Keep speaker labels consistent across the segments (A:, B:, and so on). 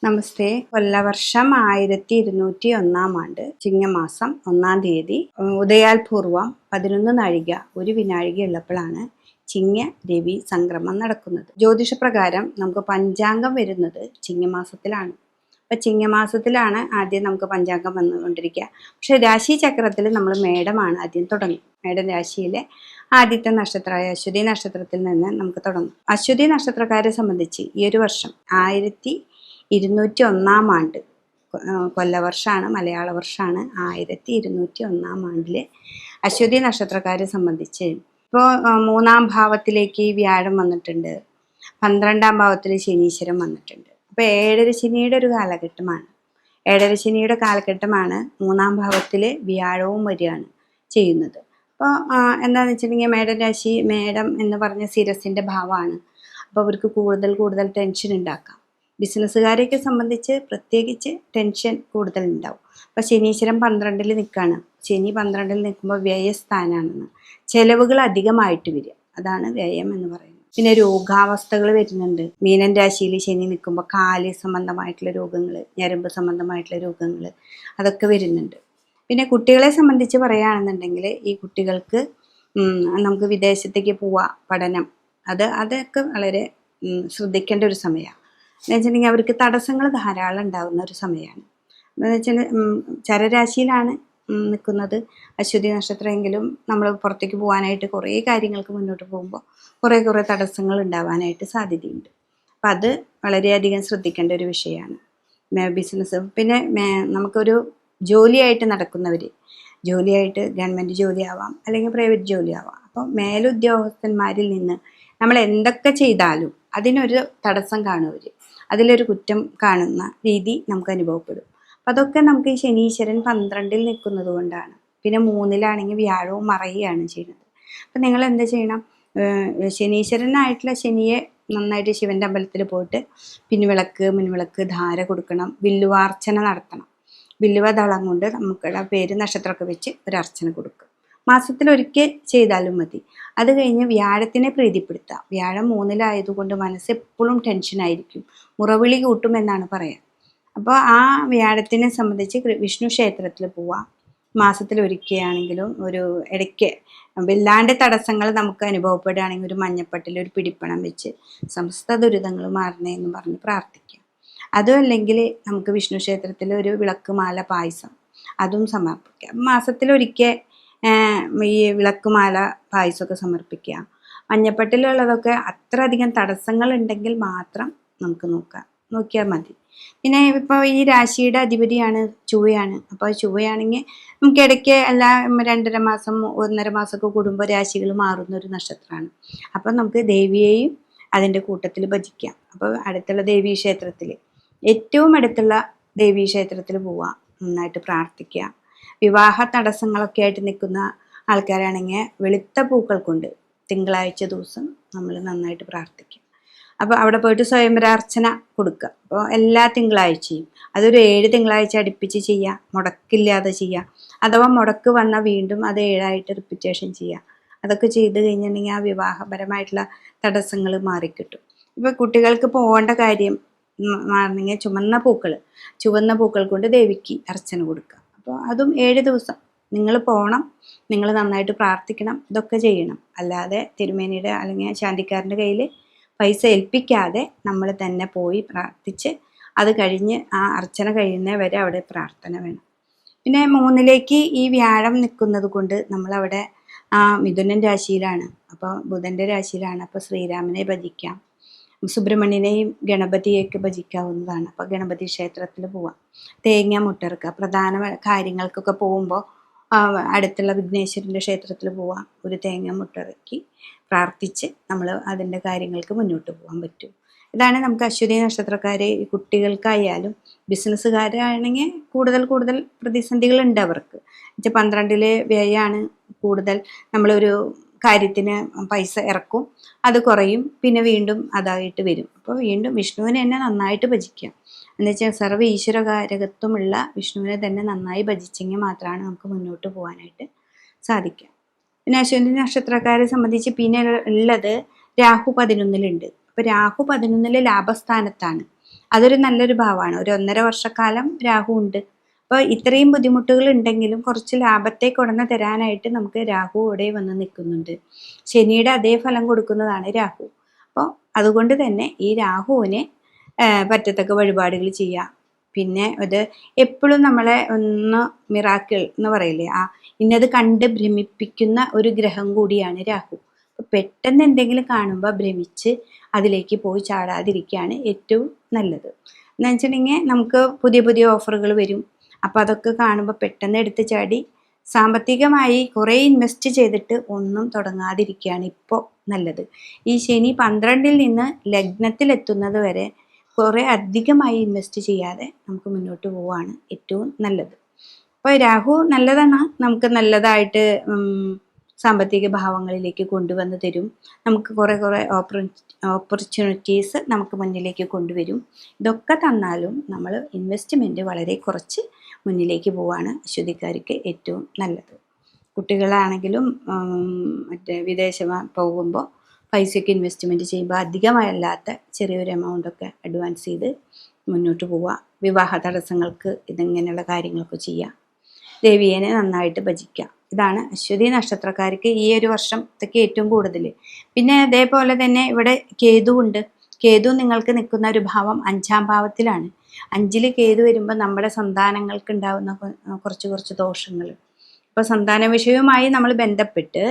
A: നമസ്തേ. കൊല്ലവർഷം 1201 ചിങ്ങമാസം 1 ഉദയാൽ പൂർവം 11 നാഴിക 1 വിനാഴിക ഉള്ളപ്പോഴാണ് ചിങ്ങ രവി സംക്രമം നടക്കുന്നത്. ജ്യോതിഷപ്രകാരം നമുക്ക് പഞ്ചാംഗം വരുന്നത് ചിങ്ങമാസത്തിലാണ്. അപ്പം ചിങ്ങമാസത്തിലാണ് ആദ്യം നമുക്ക് പഞ്ചാംഗം വന്നുകൊണ്ടിരിക്കുക. പക്ഷെ രാശി ചക്രത്തിൽ നമ്മൾ മേടമാണ് ആദ്യം തുടങ്ങും. മേടൻ രാശിയിലെ ആദ്യത്തെ നക്ഷത്രമായ അശ്വതി നക്ഷത്രത്തിൽ നിന്ന് നമുക്ക് തുടങ്ങും. അശ്വതി നക്ഷത്രക്കാരെ സംബന്ധിച്ച് ഈ ഒരു വർഷം 1201 കൊല്ലവർഷമാണ്, മലയാള വർഷമാണ്. 1201 അശ്വതി നക്ഷത്രക്കാരെ സംബന്ധിച്ച് ഇപ്പോൾ 3-ാം ഭാവത്തിലേക്ക് വ്യാഴം വന്നിട്ടുണ്ട്, 12-ാം ഭാവത്തിൽ ശനീശ്വരൻ വന്നിട്ടുണ്ട്. അപ്പോൾ ഏഴര ശനിയുടെ ഒരു കാലഘട്ടമാണ്. ഏഴര ശനിയുടെ കാലഘട്ടമാണ് 3-ാം ഭാവത്തിൽ വ്യാഴവും വരികയാണ് ചെയ്യുന്നത്. അപ്പോൾ എന്താണെന്ന് വെച്ചിട്ടുണ്ടെങ്കിൽ മേടൻ രാശി, മേടം എന്ന് പറഞ്ഞ ശിരസിൻ്റെ ഭാവമാണ്. അപ്പോൾ അവർക്ക് കൂടുതൽ ടെൻഷൻ ഉണ്ടാക്കാം. ബിസിനസ്സുകാരെയൊക്കെ സംബന്ധിച്ച് പ്രത്യേകിച്ച് ടെൻഷൻ കൂടുതൽ ഉണ്ടാവും. അപ്പോൾ ശനീശ്വരൻ 12-ൽ നിൽക്കുകയാണ്. ശനി 12-ൽ നിൽക്കുമ്പോൾ വ്യയസ്ഥാനാണെന്ന്, ചെലവുകൾ അധികമായിട്ട് വരിക, അതാണ് വ്യയം എന്ന് പറയുന്നത്. പിന്നെ രോഗാവസ്ഥകൾ വരുന്നുണ്ട്. മീനൻ രാശിയിൽ ശനി നിൽക്കുമ്പോൾ കാല് സംബന്ധമായിട്ടുള്ള രോഗങ്ങൾ, ഞരമ്പ് സംബന്ധമായിട്ടുള്ള രോഗങ്ങൾ, അതൊക്കെ വരുന്നുണ്ട്. പിന്നെ കുട്ടികളെ സംബന്ധിച്ച് പറയുകയാണെന്നുണ്ടെങ്കിൽ ഈ കുട്ടികൾക്ക് നമുക്ക് വിദേശത്തേക്ക് പോവുക, പഠനം, അതൊക്കെ വളരെ ശ്രദ്ധിക്കേണ്ട ഒരു സമയമാണ്. എന്ന് വെച്ചിട്ടുണ്ടെങ്കിൽ അവർക്ക് തടസ്സങ്ങൾ ധാരാളം ഉണ്ടാകുന്ന ഒരു സമയമാണ്. എന്ന് വെച്ചാൽ ചരരാശിയിലാണ് നിൽക്കുന്നത് അശ്വതി നക്ഷത്രമെങ്കിലും നമ്മൾ പുറത്തേക്ക് പോകാനായിട്ട് കുറേ കാര്യങ്ങൾക്ക് മുന്നോട്ട് പോകുമ്പോൾ കുറേ തടസ്സങ്ങൾ ഉണ്ടാവാനായിട്ട് സാധ്യതയുണ്ട്. അപ്പം അത് വളരെയധികം ശ്രദ്ധിക്കേണ്ട ഒരു വിഷയമാണ്. ബിസിനസ്, പിന്നെ നമുക്കൊരു ജോലിയായിട്ട് നടക്കുന്നവർ, ജോലിയായിട്ട് ഗവൺമെൻറ് ജോലിയാവാം അല്ലെങ്കിൽ പ്രൈവറ്റ് ജോലിയാവാം. അപ്പോൾ മേലുദ്യോഗസ്ഥന്മാരിൽ നിന്ന് നമ്മൾ എന്തൊക്കെ ചെയ്താലും അതിനൊരു തടസ്സം കാണുവർ, അതിലൊരു കുറ്റം കാണുന്ന രീതി നമുക്ക് അനുഭവപ്പെടും. അപ്പം അതൊക്കെ നമുക്ക് ഈ ശനീശ്വരൻ 12-ൽ നിൽക്കുന്നത് കൊണ്ടാണ്. പിന്നെ 3-ലാണെങ്കിൽ വ്യാഴവും മറയുകയാണ് ചെയ്യുന്നത്. അപ്പം നിങ്ങൾ എന്താ ചെയ്യണം? ശനീശ്വരനായിട്ടുള്ള ശനിയെ നന്നായിട്ട് ശിവൻ്റെ അമ്പലത്തിൽ പോയിട്ട് മുൻവിളക്ക് ധാര കൊടുക്കണം, വില്ലുവാർച്ചന നടത്തണം. വില്ലുവ ദളം കൊണ്ട് നമുക്കുള്ള പേര് നക്ഷത്രമൊക്കെ വെച്ച് ഒരു അർച്ചന കൊടുക്കുക. മാസത്തിലൊരിക്കൽ ചെയ്താലും മതി. അത് കഴിഞ്ഞ് വ്യാഴത്തിനെ പ്രീതിപ്പെടുത്തുക. വ്യാഴം 3-ലായതുകൊണ്ട് മനസ്സെപ്പോഴും ടെൻഷനായിരിക്കും, മുറവിളി കൂട്ടും എന്നാണ് പറയുക. അപ്പോൾ ആ വ്യാഴത്തിനെ സംബന്ധിച്ച് വിഷ്ണു ക്ഷേത്രത്തിൽ പോവുക. മാസത്തിലൊരിക്കലാണെങ്കിലും ഒരു ഇടയ്ക്ക് വല്ലാണ്ട് തടസ്സങ്ങൾ നമുക്ക് അനുഭവപ്പെടുകയാണെങ്കിൽ ഒരു മഞ്ഞപ്പട്ടിൽ ഒരു പിടിപ്പണം വെച്ച് സമസ്ത ദുരിതങ്ങൾ മാറണേ എന്ന് പറഞ്ഞ് പ്രാർത്ഥിക്കുക. അതും അല്ലെങ്കിൽ നമുക്ക് വിഷ്ണു ക്ഷേത്രത്തിൽ ഒരു വിളക്കുമാല പായസം അതും സമർപ്പിക്കുക. മാസത്തിലൊരിക്കൽ ഈ വിളക്കുമാല പായസമൊക്കെ സമർപ്പിക്കുക. മഞ്ഞപ്പട്ടിലുള്ളതൊക്കെ അത്ര അധികം തടസ്സങ്ങൾ ഉണ്ടെങ്കിൽ മാത്രം നമുക്ക് നോക്കിയാൽ മതി. പിന്നെ ഇപ്പോൾ ഈ രാശിയുടെ അധിപതിയാണ് ചൊവ്വയാണ്. അപ്പോൾ ചൊവ്വയാണെങ്കിൽ നമുക്ക് ഇടയ്ക്ക് എല്ലാ 2.5 മാസം 1.5 മാസമൊക്കെ കൂടുമ്പോൾ രാശികൾ മാറുന്ന ഒരു നക്ഷത്രമാണ്. അപ്പം നമുക്ക് ദേവിയെയും അതിൻ്റെ കൂട്ടത്തിൽ ഭജിക്കാം. അപ്പോൾ അടുത്തുള്ള ദേവീ ക്ഷേത്രത്തിൽ, ഏറ്റവും അടുത്തുള്ള ദേവീ ക്ഷേത്രത്തിൽ പോവുക, നന്നായിട്ട് പ്രാർത്ഥിക്കുക. വിവാഹ തടസ്സങ്ങളൊക്കെ ആയിട്ട് നിൽക്കുന്ന ആൾക്കാരാണെങ്കിൽ വെളുത്ത പൂക്കൾ കൊണ്ട് തിങ്കളാഴ്ച ദിവസം നമ്മൾ നന്നായിട്ട് പ്രാർത്ഥിക്കുക. അപ്പോൾ അവിടെ പോയിട്ട് സ്വയംവരാർച്ചന കൊടുക്കുക. അപ്പോൾ എല്ലാ തിങ്കളാഴ്ചയും അതൊരു 7 തിങ്കളാഴ്ച അടുപ്പിച്ച് ചെയ്യുക, മുടക്കില്ലാതെ ചെയ്യുക. അഥവാ മുടക്ക് വന്നാൽ വീണ്ടും അത് 7ആയിട്ട് റിപ്പീറ്റേഷൻ ചെയ്യുക. അതൊക്കെ ചെയ്ത് കഴിഞ്ഞിട്ടുണ്ടെങ്കിൽ ആ വിവാഹപരമായിട്ടുള്ള തടസ്സങ്ങൾ മാറിക്കിട്ടും. ഇപ്പോൾ കുട്ടികൾക്ക് പോകേണ്ട കാര്യം മാറണമെങ്കിൽ ചുവന്ന പൂക്കൾ കൊണ്ട് ദേവിക്ക് അർച്ചന കൊടുക്കുക. അപ്പോൾ അതും 7 ദിവസം നിങ്ങൾ പോകണം, നിങ്ങൾ നന്നായിട്ട് പ്രാർത്ഥിക്കണം, ഇതൊക്കെ ചെയ്യണം. അല്ലാതെ തിരുമേനിയുടെ അല്ലെങ്കിൽ ശാന്തിക്കാരൻ്റെ കയ്യിൽ പൈസ ഏൽപ്പിക്കാതെ നമ്മൾ തന്നെ പോയി പ്രാർത്ഥിച്ച് അത് കഴിഞ്ഞ് ആ അർച്ചന കഴിയുന്നവരെ അവിടെ പ്രാർത്ഥന വേണം. പിന്നെ 3-ലേക്ക് ഈ വ്യാഴം നിൽക്കുന്നത് കൊണ്ട് നമ്മളവിടെ മിഥുനൻ രാശിയിലാണ്, അപ്പോൾ ബുധൻ്റെ രാശിയിലാണ്. അപ്പോൾ ശ്രീരാമനെ ഭജിക്കാം, സുബ്രഹ്മണ്യനെയും ഗണപതിയൊക്കെ ഭജിക്കാവുന്നതാണ്. അപ്പോൾ ഗണപതി ക്ഷേത്രത്തിൽ പോവാം, തേങ്ങ മുട്ടിറക്കുക. പ്രധാന കാര്യങ്ങൾക്കൊക്കെ പോകുമ്പോൾ അടുത്തുള്ള വിഘ്നേശ്വരൻ്റെ ക്ഷേത്രത്തിൽ പോവാം, ഒരു തേങ്ങ മുട്ടിറക്കി പ്രാർത്ഥിച്ച് നമ്മൾ അതിൻ്റെ കാര്യങ്ങൾക്ക് മുന്നോട്ട് പോകാൻ പറ്റും. ഇതാണ് നമുക്ക് അശ്വതി നക്ഷത്രക്കാരെ, കുട്ടികൾക്കായാലും ബിസിനസ്സുകാരാണെങ്കിൽ കൂടുതൽ പ്രതിസന്ധികളുണ്ട് അവർക്ക്. 12-ലെ വ്യയമാണ് കൂടുതൽ. നമ്മളൊരു കാര്യത്തിന് പൈസ ഇറക്കും, അത് കുറയും, പിന്നെ വീണ്ടും അതായിട്ട് വരും. അപ്പോൾ വീണ്ടും വിഷ്ണുവിനെ തന്നെ നന്നായിട്ട് ഭജിക്കാം. എന്ന് വെച്ചാൽ സർവ്വ ഈശ്വരകാരകത്വമുള്ള വിഷ്ണുവിനെ തന്നെ നന്നായി ഭജിച്ചെങ്കിൽ മാത്രമാണ് നമുക്ക് മുന്നോട്ട് പോകാനായിട്ട് സാധിക്കുക. പിന്നെ അശ്വതി നക്ഷത്രക്കാരെ സംബന്ധിച്ച് പിന്നെ ഉള്ളത് രാഹു 11-ലുണ്ട്. അപ്പോൾ രാഹു 11-ലെ ലാഭസ്ഥാനത്താണ്. അതൊരു നല്ലൊരു ഭാവമാണ്. ഒരു 1.5 വർഷക്കാലം രാഹു ഉണ്ട്. അപ്പോൾ ഇത്രയും ബുദ്ധിമുട്ടുകൾ ഉണ്ടെങ്കിലും കുറച്ച് ലാഭത്തെ കൊടന്ന് തരാനായിട്ട് നമുക്ക് രാഹു ഇവിടെ വന്ന് നിൽക്കുന്നുണ്ട്. ശനിയുടെ അതേ ഫലം കൊടുക്കുന്നതാണ് രാഹു. അപ്പോൾ അതുകൊണ്ട് തന്നെ ഈ രാഹുവിനെ പറ്റത്തക്ക വഴിപാടുകൾ ചെയ്യുക. പിന്നെ ഇത് എപ്പോഴും നമ്മളെ ഒന്ന് മിറാക്കിൾ എന്ന് പറയില്ലേ, ഇന്നത് കണ്ട് ഭ്രമിപ്പിക്കുന്ന ഒരു ഗ്രഹം കൂടിയാണ് രാഹു. അപ്പോൾ പെട്ടെന്ന് എന്തെങ്കിലും കാണുമ്പോൾ ഭ്രമിച്ച് അതിലേക്ക് പോയി ചാടാതിരിക്കുകയാണ് ഏറ്റവും നല്ലത്. എന്ന് വെച്ചിട്ടുണ്ടെങ്കിൽ നമുക്ക് പുതിയ പുതിയ ഓഫറുകൾ വരും. അപ്പോൾ അതൊക്കെ കാണുമ്പോൾ പെട്ടെന്ന് എടുത്ത് ചാടി സാമ്പത്തികമായി കുറേ ഇൻവെസ്റ്റ് ചെയ്തിട്ട് ഒന്നും തുടങ്ങാതിരിക്കുകയാണ് ഇപ്പോൾ നല്ലത്. ഈ ശനി 12-ൽ നിന്ന് ലഗ്നത്തിലെത്തുന്നത് വരെ കുറേ അധികമായി ഇൻവെസ്റ്റ് ചെയ്യാതെ നമുക്ക് മുന്നോട്ട് പോവുകയാണ് ഏറ്റവും നല്ലത്. അപ്പോൾ രാഹു നല്ലതാണ്, നമുക്ക് നല്ലതായിട്ട് സാമ്പത്തിക ഭാവങ്ങളിലേക്ക് കൊണ്ടുവന്ന് തരും. നമുക്ക് കുറേ ഓപ്പർച്യൂണിറ്റീസ് നമുക്ക് മുന്നിലേക്ക് കൊണ്ടുവരും. ഇതൊക്കെ തന്നാലും നമ്മൾ ഇൻവെസ്റ്റ്മെൻറ്റ് വളരെ കുറച്ച് മുന്നിലേക്ക് പോവാണ് അശ്വതിക്കാർക്ക് ഏറ്റവും നല്ലത്. കുട്ടികളാണെങ്കിലും മറ്റേ വിദേശം പോകുമ്പോൾ പൈസയ്ക്ക് ഇൻവെസ്റ്റ്മെൻറ്റ് ചെയ്യുമ്പോൾ അധികമല്ലാത്ത ചെറിയൊരു എമൗണ്ടൊക്കെ അഡ്വാൻസ് ചെയ്ത് മുന്നോട്ട് പോവുക. വിവാഹ തടസ്സങ്ങൾക്ക് ഇതിങ്ങനെയുള്ള കാര്യങ്ങളൊക്കെ ചെയ്യുക. ദേവിയെ നന്നായിട്ട് ഭജിക്കുക. ഇതാണ് അശ്വതി നക്ഷത്രക്കാർക്ക് ഈ ഒരു വർഷത്തേക്ക് ഏറ്റവും കൂടുതൽ. പിന്നെ അതേപോലെ തന്നെ ഇവിടെ കേതു ഉണ്ട്. കേതു നിങ്ങൾക്ക് നിൽക്കുന്ന ഒരു ഭാവം 5-ാം ഭാവത്തിലാണ്. 5-ൽ കേതു വരുമ്പോൾ നമ്മുടെ സന്താനങ്ങൾക്ക് ഉണ്ടാകുന്ന കുറച്ച് ദോഷങ്ങൾ. ഇപ്പോൾ സന്താന വിഷയവുമായി നമ്മൾ ബന്ധപ്പെട്ട്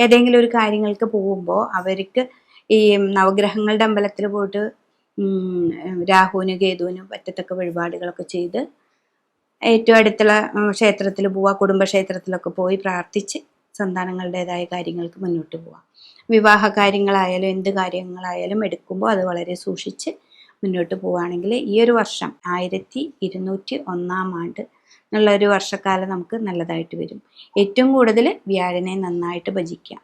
A: ഏതെങ്കിലും ഒരു കാര്യങ്ങൾക്ക് പോകുമ്പോൾ അവർക്ക് ഈ നവഗ്രഹങ്ങളുടെ അമ്പലത്തിൽ പോയിട്ട് രാഹുവിനും കേതുവിനും പറ്റത്തക്ക വഴിപാടുകളൊക്കെ ചെയ്ത് ഏറ്റവും അടുത്തുള്ള ക്ഷേത്രത്തിൽ പോവുക, കുടുംബക്ഷേത്രത്തിലൊക്കെ പോയി പ്രാർത്ഥിച്ച് സന്താനങ്ങളുടേതായ കാര്യങ്ങൾക്ക് മുന്നോട്ട് പോവുക. വിവാഹ കാര്യങ്ങളായാലും എന്ത് കാര്യങ്ങളായാലും എടുക്കുമ്പോൾ അത് വളരെ സൂക്ഷിച്ച് മുന്നോട്ട് പോവുകയാണെങ്കിൽ ഈ ഒരു വർഷം 1201-ാം ആണ്ട് എന്നുള്ളൊരു വർഷക്കാലം നമുക്ക് നല്ലതായിട്ട് വരും. ഏറ്റവും കൂടുതൽ വ്യാഴനെ നന്നായിട്ട് ഭജിക്കുക.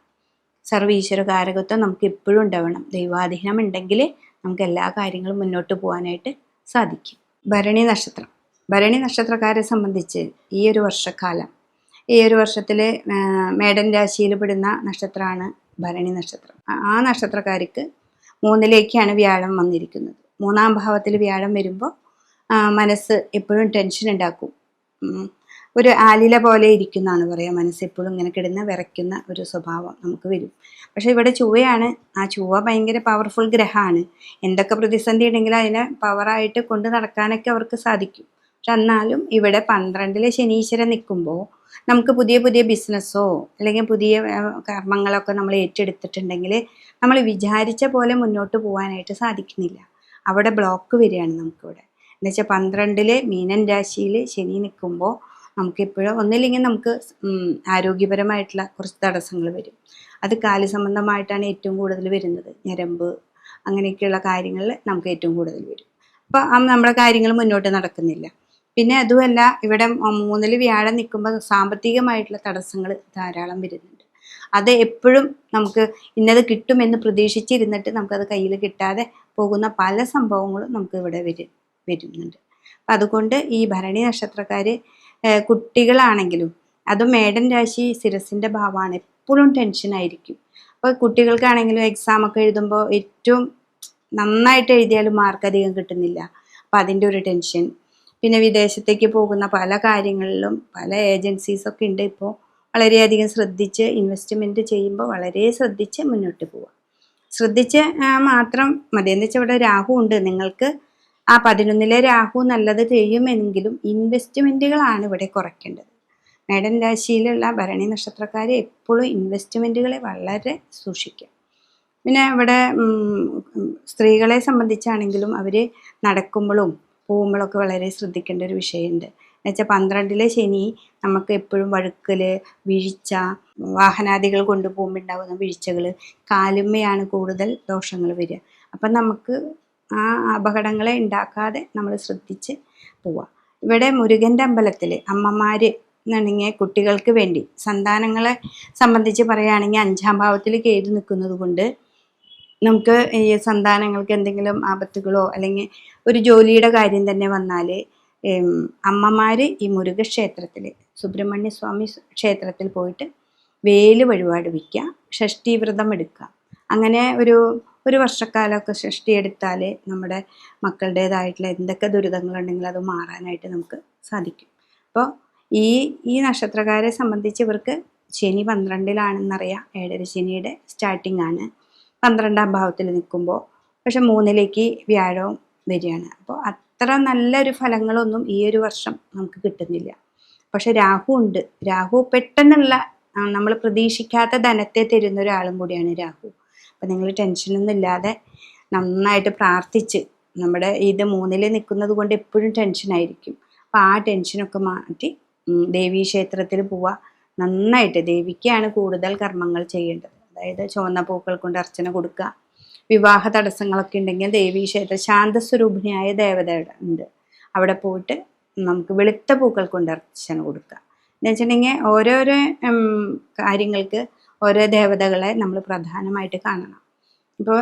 A: സർവീശ്വര കാരകത്വം നമുക്ക് എപ്പോഴും ഉണ്ടാവണം. ദൈവാധീനം ഉണ്ടെങ്കിൽ നമുക്ക് എല്ലാ കാര്യങ്ങളും മുന്നോട്ട് പോകാനായിട്ട് സാധിക്കും. ഭരണി നക്ഷത്രക്കാരെ സംബന്ധിച്ച് ഈ ഒരു വർഷക്കാലം, ഈ ഒരു വർഷത്തിൽ മേടൻ രാശിയിൽ പെടുന്ന നക്ഷത്രമാണ് ഭരണി നക്ഷത്രം. ആ നക്ഷത്രക്കാർക്ക് 3-ലേക്കാണ് വ്യാഴം വന്നിരിക്കുന്നത്. 3-ാം ഭാവത്തിൽ വ്യാഴം വരുമ്പോൾ മനസ്സ് എപ്പോഴും ടെൻഷൻ ഉണ്ടാക്കും. ഒരു ആലില പോലെ ഇരിക്കുന്നതാണ് പറയുക. മനസ്സെപ്പോഴും ഇങ്ങനെ കിടന്ന് വിറയ്ക്കുന്ന ഒരു സ്വഭാവം നമുക്ക് വരും. പക്ഷെ ഇവിടെ ചൊവ്വയാണ്. ആ ചൊവ്വ ഭയങ്കര പവർഫുൾ ഗ്രഹമാണ്. എന്തൊക്കെ പ്രതിസന്ധി ഉണ്ടെങ്കിലും അതിനെ പവറായിട്ട് കൊണ്ട് നടക്കാനൊക്കെ അവർക്ക് സാധിക്കും. പക്ഷെ എന്നാലും ഇവിടെ 12-ലെ ശനീശ്വരൻ നിൽക്കുമ്പോൾ നമുക്ക് പുതിയ പുതിയ ബിസിനസ്സോ അല്ലെങ്കിൽ പുതിയ കർമ്മങ്ങളൊക്കെ നമ്മൾ ഏറ്റെടുത്തിട്ടുണ്ടെങ്കിൽ നമ്മൾ വിചാരിച്ച പോലെ മുന്നോട്ട് പോകാനായിട്ട് സാധിക്കുന്നില്ല. അവിടെ ബ്ലോക്ക് വരികയാണ് നമുക്കിവിടെ. എന്നുവെച്ചാൽ 12-ലെ മീനൻ രാശിയിൽ ശനി നിൽക്കുമ്പോൾ നമുക്കെപ്പോഴും ഒന്നില്ലെങ്കിൽ നമുക്ക് ആരോഗ്യപരമായിട്ടുള്ള കുറച്ച് തടസ്സങ്ങൾ വരും. അത് കാല് സംബന്ധമായിട്ടാണ് ഏറ്റവും കൂടുതൽ വരുന്നത്. ഞരമ്പ് അങ്ങനെയൊക്കെയുള്ള കാര്യങ്ങളിൽ നമുക്ക് ഏറ്റവും കൂടുതൽ വരും. അപ്പോൾ നമ്മുടെ കാര്യങ്ങൾ മുന്നോട്ട് നടക്കുന്നില്ല. പിന്നെ അതുമല്ല, ഇവിടെ 3-ൽ വ്യാഴം നിൽക്കുമ്പോൾ സാമ്പത്തികമായിട്ടുള്ള തടസ്സങ്ങൾ ധാരാളം വരുന്നുണ്ട്. അത് എപ്പോഴും നമുക്ക് ഇന്നത് കിട്ടുമെന്ന് പ്രതീക്ഷിച്ചിരുന്നിട്ട് നമുക്കത് കയ്യിൽ കിട്ടാതെ പോകുന്ന പല സംഭവങ്ങളും നമുക്ക് ഇവിടെ വരുന്നുണ്ട്. അപ്പം അതുകൊണ്ട് ഈ ഭരണി നക്ഷത്രക്കാർ കുട്ടികളാണെങ്കിലും, അതും മേടൻ രാശി ശിരസിൻ്റെ ഭാവമാണ്, എപ്പോഴും ടെൻഷനായിരിക്കും. അപ്പോൾ കുട്ടികൾക്കാണെങ്കിലും എക്സാമൊക്കെ എഴുതുമ്പോൾ ഏറ്റവും നന്നായിട്ട് എഴുതിയാലും മാർക്ക് അധികം കിട്ടുന്നില്ല. അപ്പം അതിൻ്റെ ഒരു ടെൻഷൻ. പിന്നെ വിദേശത്തേക്ക് പോകുന്ന പല കാര്യങ്ങളിലും പല ഏജൻസീസൊക്കെ ഉണ്ട്. ഇപ്പോൾ വളരെയധികം ശ്രദ്ധിച്ച് ഇൻവെസ്റ്റ്മെൻറ്റ് ചെയ്യുമ്പോൾ വളരെ ശ്രദ്ധിച്ച് മുന്നോട്ട് പോവുക. ശ്രദ്ധിച്ച് മാത്രം മതി. എന്ന് വെച്ചാൽ ഇവിടെ രാഹു ഉണ്ട്. നിങ്ങൾക്ക് ആ 11-ലെ രാഹു നല്ലത് ചെയ്യുമെങ്കിലും ഇൻവെസ്റ്റ്മെൻറ്റുകളാണ് ഇവിടെ കുറയ്ക്കേണ്ടത്. മേടൻ രാശിയിലുള്ള ഭരണി നക്ഷത്രക്കാർ എപ്പോഴും ഇൻവെസ്റ്റ്മെൻറ്റുകളെ വളരെ സൂക്ഷിക്കുക. പിന്നെ ഇവിടെ സ്ത്രീകളെ സംബന്ധിച്ചാണെങ്കിലും അവർ നടക്കുമ്പോഴും പോകുമ്പോഴൊക്കെ വളരെ ശ്രദ്ധിക്കേണ്ട ഒരു വിഷയമുണ്ട്. എന്നുവെച്ചാൽ 12-ലെ ശനി നമുക്ക് എപ്പോഴും വഴുക്കൽ, വീഴ്ച, വാഹനാദികൾ കൊണ്ടുപോകുമ്പോൾ ഉണ്ടാകുന്ന വീഴ്ചകൾ, കാലുമ്മയാണ് കൂടുതൽ ദോഷങ്ങൾ വരിക. അപ്പം നമുക്ക് ആ അപകടങ്ങളെ ഉണ്ടാക്കാതെ നമ്മൾ ശ്രദ്ധിച്ച് പോവുക. ഇവിടെ മുരുകൻ്റെ അമ്പലത്തിൽ അമ്മമാർ എന്നുണ്ടെങ്കിൽ കുട്ടികൾക്ക് വേണ്ടി സന്താനങ്ങളെ സംബന്ധിച്ച് പറയുകയാണെങ്കിൽ 5-ാം ഭാവത്തിൽ കേതു നിൽക്കുന്നത് കൊണ്ട് നമുക്ക് ഈ സന്താനങ്ങൾക്ക് എന്തെങ്കിലും ആപത്തുകളോ അല്ലെങ്കിൽ ഒരു ജോലിയുടെ കാര്യം തന്നെ വന്നാൽ അമ്മമാർ ഈ മുരുകക്ഷേത്രത്തിൽ, സുബ്രഹ്മണ്യ സ്വാമി ക്ഷേത്രത്തിൽ പോയിട്ട് വേല് വഴിപാട് വയ്ക്കുക, ഷഷ്ഠി വ്രതം എടുക്കുക. അങ്ങനെ ഒരു ഒരു വർഷക്കാലമൊക്കെ സൃഷ്ടിയെടുത്താൽ നമ്മുടെ മക്കളുടേതായിട്ടുള്ള എന്തൊക്കെ ദുരിതങ്ങളുണ്ടെങ്കിലും അത് മാറാനായിട്ട് നമുക്ക് സാധിക്കും. അപ്പോൾ ഈ ഈ നക്ഷത്രക്കാരെ സംബന്ധിച്ച് ഇവർക്ക് ശനി 12-ലാണെന്നറിയാം. 7.5 ശനിയുടെ സ്റ്റാർട്ടിംഗ് ആണ് 12-ാം ഭാവത്തിൽ നിൽക്കുമ്പോൾ. പക്ഷെ 3-ലേക്ക് വ്യാഴവും വരികയാണ്. അപ്പോൾ അത്ര നല്ലൊരു ഫലങ്ങളൊന്നും ഈ ഒരു വർഷം നമുക്ക് കിട്ടുന്നില്ല. പക്ഷെ രാഹു ഉണ്ട്. രാഹു പെട്ടെന്നുള്ള നമ്മൾ പ്രതീക്ഷിക്കാത്ത ധനത്തെ തരുന്ന ഒരാളും കൂടിയാണ് രാഹു. അപ്പം നിങ്ങൾ ടെൻഷനൊന്നും ഇല്ലാതെ നന്നായിട്ട് പ്രാർത്ഥിച്ച്, നമ്മുടെ ഇത് 3-ൽ നിൽക്കുന്നത് കൊണ്ട് എപ്പോഴും ടെൻഷനായിരിക്കും. അപ്പം ആ ടെൻഷനൊക്കെ മാറ്റി ദേവീക്ഷേത്രത്തിൽ പോവുക. നന്നായിട്ട് ദേവിക്കാണ് കൂടുതൽ കർമ്മങ്ങൾ ചെയ്യേണ്ടത്. അതായത് ചുവന്ന പൂക്കൾ കൊണ്ട് അർച്ചന കൊടുക്കുക. വിവാഹ തടസ്സങ്ങളൊക്കെ ഉണ്ടെങ്കിൽ ദേവീക്ഷേത്ര ശാന്തസ്വരൂപിണിയായ ദേവത ഉണ്ട്, അവിടെ പോയിട്ട് നമുക്ക് വെളുത്ത പൂക്കൾ കൊണ്ട് അർച്ചന കൊടുക്കുക. എന്ന് വെച്ചിട്ടുണ്ടെങ്കിൽ ഓരോരോ കാര്യങ്ങൾക്ക് ഓരോ ദേവതകളെ നമ്മൾ പ്രധാനമായിട്ട് കാണണം. ഇപ്പോൾ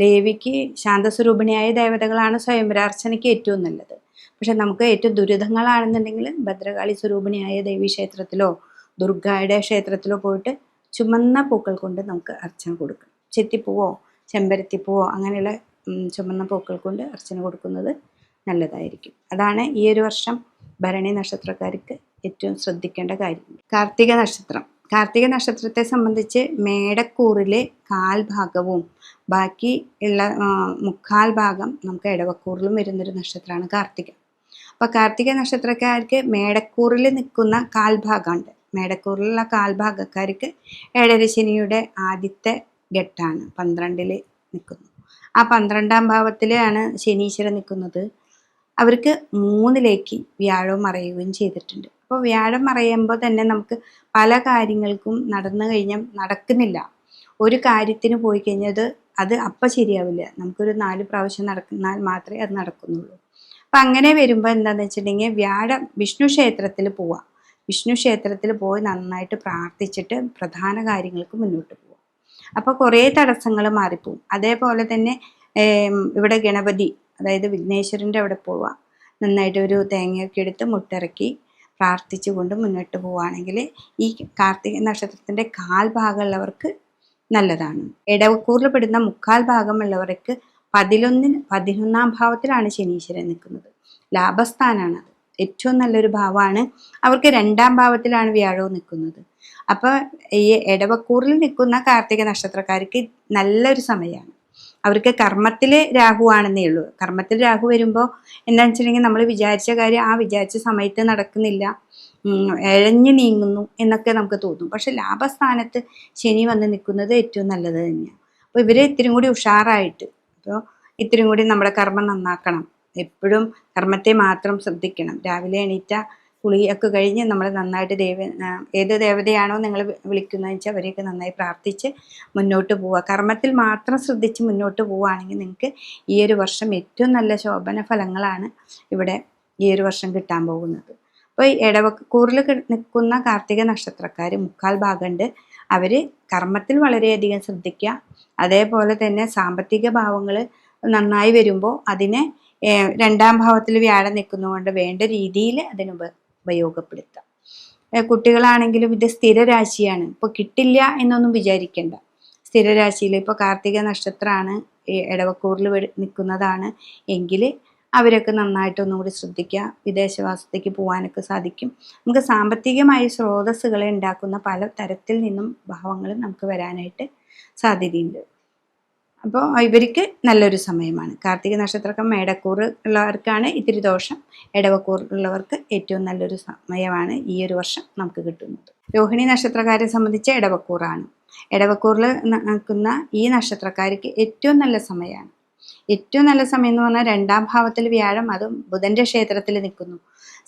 A: ദേവിക്ക് ശാന്തസ്വരൂപിണിയായ ദേവതകളാണ് സ്വയംവരാർച്ചനയ്ക്ക് ഏറ്റവും നല്ലത്. പക്ഷെ നമുക്ക് ഏറ്റവും ദുരിതങ്ങളാണെന്നുണ്ടെങ്കിൽ ഭദ്രകാളി സ്വരൂപിണിയായ ദേവീക്ഷേത്രത്തിലോ ദുർഗയുടെ ക്ഷേത്രത്തിലോ പോയിട്ട് ചുമന്ന പൂക്കൾ കൊണ്ട് നമുക്ക് അർച്ചന കൊടുക്കണം. ചെത്തിപ്പൂവോ ചെമ്പരത്തിപ്പൂവോ അങ്ങനെയുള്ള ചുമന്ന പൂക്കൾ കൊണ്ട് അർച്ചന കൊടുക്കുന്നത് നല്ലതായിരിക്കും. അതാണ് ഈ ഒരു വർഷം ഭരണി നക്ഷത്രക്കാർക്ക് ഏറ്റവും ശ്രദ്ധിക്കേണ്ട കാര്യം. കാർത്തിക നക്ഷത്രം. കാർത്തിക നക്ഷത്രത്തെ സംബന്ധിച്ച് മേടക്കൂറിലെ 1/4 ഭാഗവും ബാക്കി ഉള്ള 3/4 ഭാഗം നമുക്ക് ഇടവക്കൂറിലും വരുന്നൊരു നക്ഷത്രമാണ് കാർത്തികം. അപ്പോൾ കാർത്തിക നക്ഷത്രക്കാർക്ക് മേടക്കൂറിൽ നിൽക്കുന്ന 1/4 ഭാഗമുണ്ട്. മേടക്കൂറിലുള്ള 1/4 ഭാഗക്കാർക്ക് 7.5 ശനിയുടെ ആദ്യത്തെ ഘട്ടമാണ് 12-ൽ നിൽക്കുന്നു. ആ 12-ാം ഭാവത്തിലാണ് ശനീശ്വരൻ നിൽക്കുന്നത്. അവർക്ക് 3-ലേക്ക് വ്യാഴം മറയുകയും ചെയ്തിട്ടുണ്ട്. അപ്പോൾ വ്യാഴം മറയുമ്പോൾ തന്നെ നമുക്ക് പല കാര്യങ്ങൾക്കും നടന്നു കഴിഞ്ഞാൽ നടക്കുന്നില്ല. ഒരു കാര്യത്തിന് പോയി കഴിഞ്ഞാൽ അത് അപ്പം ശരിയാവില്ല. നമുക്കൊരു 4 പ്രാവശ്യം നടന്നാൽ മാത്രമേ അത് നടക്കുന്നുള്ളൂ. അപ്പം അങ്ങനെ വരുമ്പോൾ എന്താണെന്ന് വെച്ചിട്ടുണ്ടെങ്കിൽ വ്യാഴം വിഷ്ണു ക്ഷേത്രത്തിൽ പോവുക. വിഷ്ണു ക്ഷേത്രത്തിൽ പോയി നന്നായിട്ട് പ്രാർത്ഥിച്ചിട്ട് പ്രധാന കാര്യങ്ങൾക്ക് മുന്നോട്ട് പോവുക. അപ്പോൾ കുറേ തടസ്സങ്ങൾ മാറിപ്പോവും. അതേപോലെ തന്നെ ഇവിടെ ഗണപതി, അതായത് വിഘ്നേശ്വരൻ്റെ അവിടെ പോവുക. നന്നായിട്ട് ഒരു തേങ്ങയൊക്കെ എടുത്ത് മുട്ടിറക്കി പ്രാർത്ഥിച്ചുകൊണ്ട് മുന്നോട്ട് പോവുകയാണെങ്കിൽ ഈ കാർത്തിക നക്ഷത്രത്തിൻ്റെ 1/4 ഭാഗമുള്ളവർക്ക് നല്ലതാണ്. ഇടവക്കൂറിൽ പെടുന്ന 3/4 ഭാഗമുള്ളവർക്ക് 11-ാം ഭാവത്തിലാണ് ശനീശ്വരൻ നിൽക്കുന്നത്. ലാഭസ്ഥാനാണ് അത്. ഏറ്റവും നല്ലൊരു ഭാവമാണ്. അവർക്ക് 2-ാം ഭാവത്തിലാണ് വ്യാഴവും നിൽക്കുന്നത്. അപ്പോൾ ഈ ഇടവക്കൂറിൽ നിൽക്കുന്ന കാർത്തിക നക്ഷത്രക്കാർക്ക് നല്ലൊരു സമയമാണ്. അവർക്ക് കർമ്മത്തിൽ രാഹു ആണെന്നേ ഉള്ളൂ. കർമ്മത്തിൽ രാഹു വരുമ്പോൾ എന്താണെന്ന് വെച്ചിട്ടുണ്ടെങ്കിൽ നമ്മൾ വിചാരിച്ച കാര്യം ആ വിചാരിച്ച സമയത്ത് നടക്കുന്നില്ല, ഇഴഞ്ഞു നീങ്ങുന്നു എന്നൊക്കെ നമുക്ക് തോന്നും. പക്ഷെ ലാഭസ്ഥാനത്ത് ശനി വന്ന് നിൽക്കുന്നത് ഏറ്റവും നല്ലത് തന്നെയാണ്. അപ്പോൾ ഇവർ ഇത്തിരി കൂടി ഉഷാറായിട്ട്, അപ്പോൾ ഇത്തിരി കൂടി നമ്മുടെ കർമ്മം നന്നാക്കണം. എപ്പോഴും കർമ്മത്തെ മാത്രം ശ്രദ്ധിക്കണം. രാവിലെ എണീറ്റ കുളിയൊക്കെ കഴിഞ്ഞ് നമ്മൾ നന്നായിട്ട് ഏത് ദേവതയാണോ നിങ്ങൾ വിളിക്കുന്നതെന്ന് വെച്ചാൽ അവരെയൊക്കെ നന്നായി പ്രാർത്ഥിച്ച് മുന്നോട്ട് പോവുക. കർമ്മത്തിൽ മാത്രം ശ്രദ്ധിച്ച് മുന്നോട്ട് പോവുകയാണെങ്കിൽ നിങ്ങൾക്ക് ഈ ഒരു വർഷം ഏറ്റവും നല്ല ശോഭന ഫലങ്ങളാണ് ഇവിടെ ഈ ഒരു വർഷം കിട്ടാൻ പോകുന്നത്. അപ്പോൾ ഇടവക്കൂറിൽ നിൽക്കുന്ന കാർത്തിക നക്ഷത്രക്കാർ 3/4 ഭാഗമുണ്ട്. അവർ കർമ്മത്തിൽ വളരെയധികം ശ്രദ്ധിക്കുക. അതേപോലെ തന്നെ സാമ്പത്തിക ഭാവങ്ങൾ നന്നായി വരുമ്പോൾ അതിനെ 2-ാം ഭാവത്തിൽ വ്യാഴം നിൽക്കുന്നതുകൊണ്ട് വേണ്ട രീതിയിൽ ഉപയോഗപ്പെടുത്താം. കുട്ടികളാണെങ്കിലും ഇത് സ്ഥിരരാശിയാണ്. ഇപ്പോൾ കിട്ടില്ല എന്നൊന്നും വിചാരിക്കേണ്ട. സ്ഥിരരാശിയിൽ ഇപ്പോൾ കാർത്തിക നക്ഷത്രമാണ്, ഇടവക്കൂറിൽ നിൽക്കുന്നതാണ് എങ്കിൽ അവരൊക്കെ നന്നായിട്ടൊന്നും കൂടി ശ്രദ്ധിക്കുക. വിദേശവാസത്തേക്ക് പോകാനൊക്കെ സാധിക്കും. നമുക്ക് സാമ്പത്തികമായ സ്രോതസ്സുകളെ ഉണ്ടാക്കുന്ന പല തരത്തിൽ നിന്നും ഭാവങ്ങളും നമുക്ക് വരാനായിട്ട് സാധ്യതയുണ്ട്. അപ്പോൾ ഇവർക്ക് നല്ലൊരു സമയമാണ്. കാർത്തിക നക്ഷത്രക്കം മേടക്കൂർ ഉള്ളവർക്കാണ് ഇത്തിരി ദോഷം. ഇടവക്കൂർ ഉള്ളവർക്ക് ഏറ്റവും നല്ലൊരു സമയമാണ് ഈ ഒരു വർഷം നമുക്ക് കിട്ടുന്നത്. രോഹിണി നക്ഷത്രക്കാരെ സംബന്ധിച്ച് ഇടവക്കൂറാണ്. ഇടവക്കൂറിൽ നിൽക്കുന്ന ഈ നക്ഷത്രക്കാർക്ക് ഏറ്റവും നല്ല സമയമാണ്. ഏറ്റവും നല്ല സമയം എന്ന് പറഞ്ഞാൽ 2-ാം ഭാവത്തിൽ വ്യാഴം, അതും ബുധൻ്റെ ക്ഷേത്രത്തിൽ നിൽക്കുന്നു.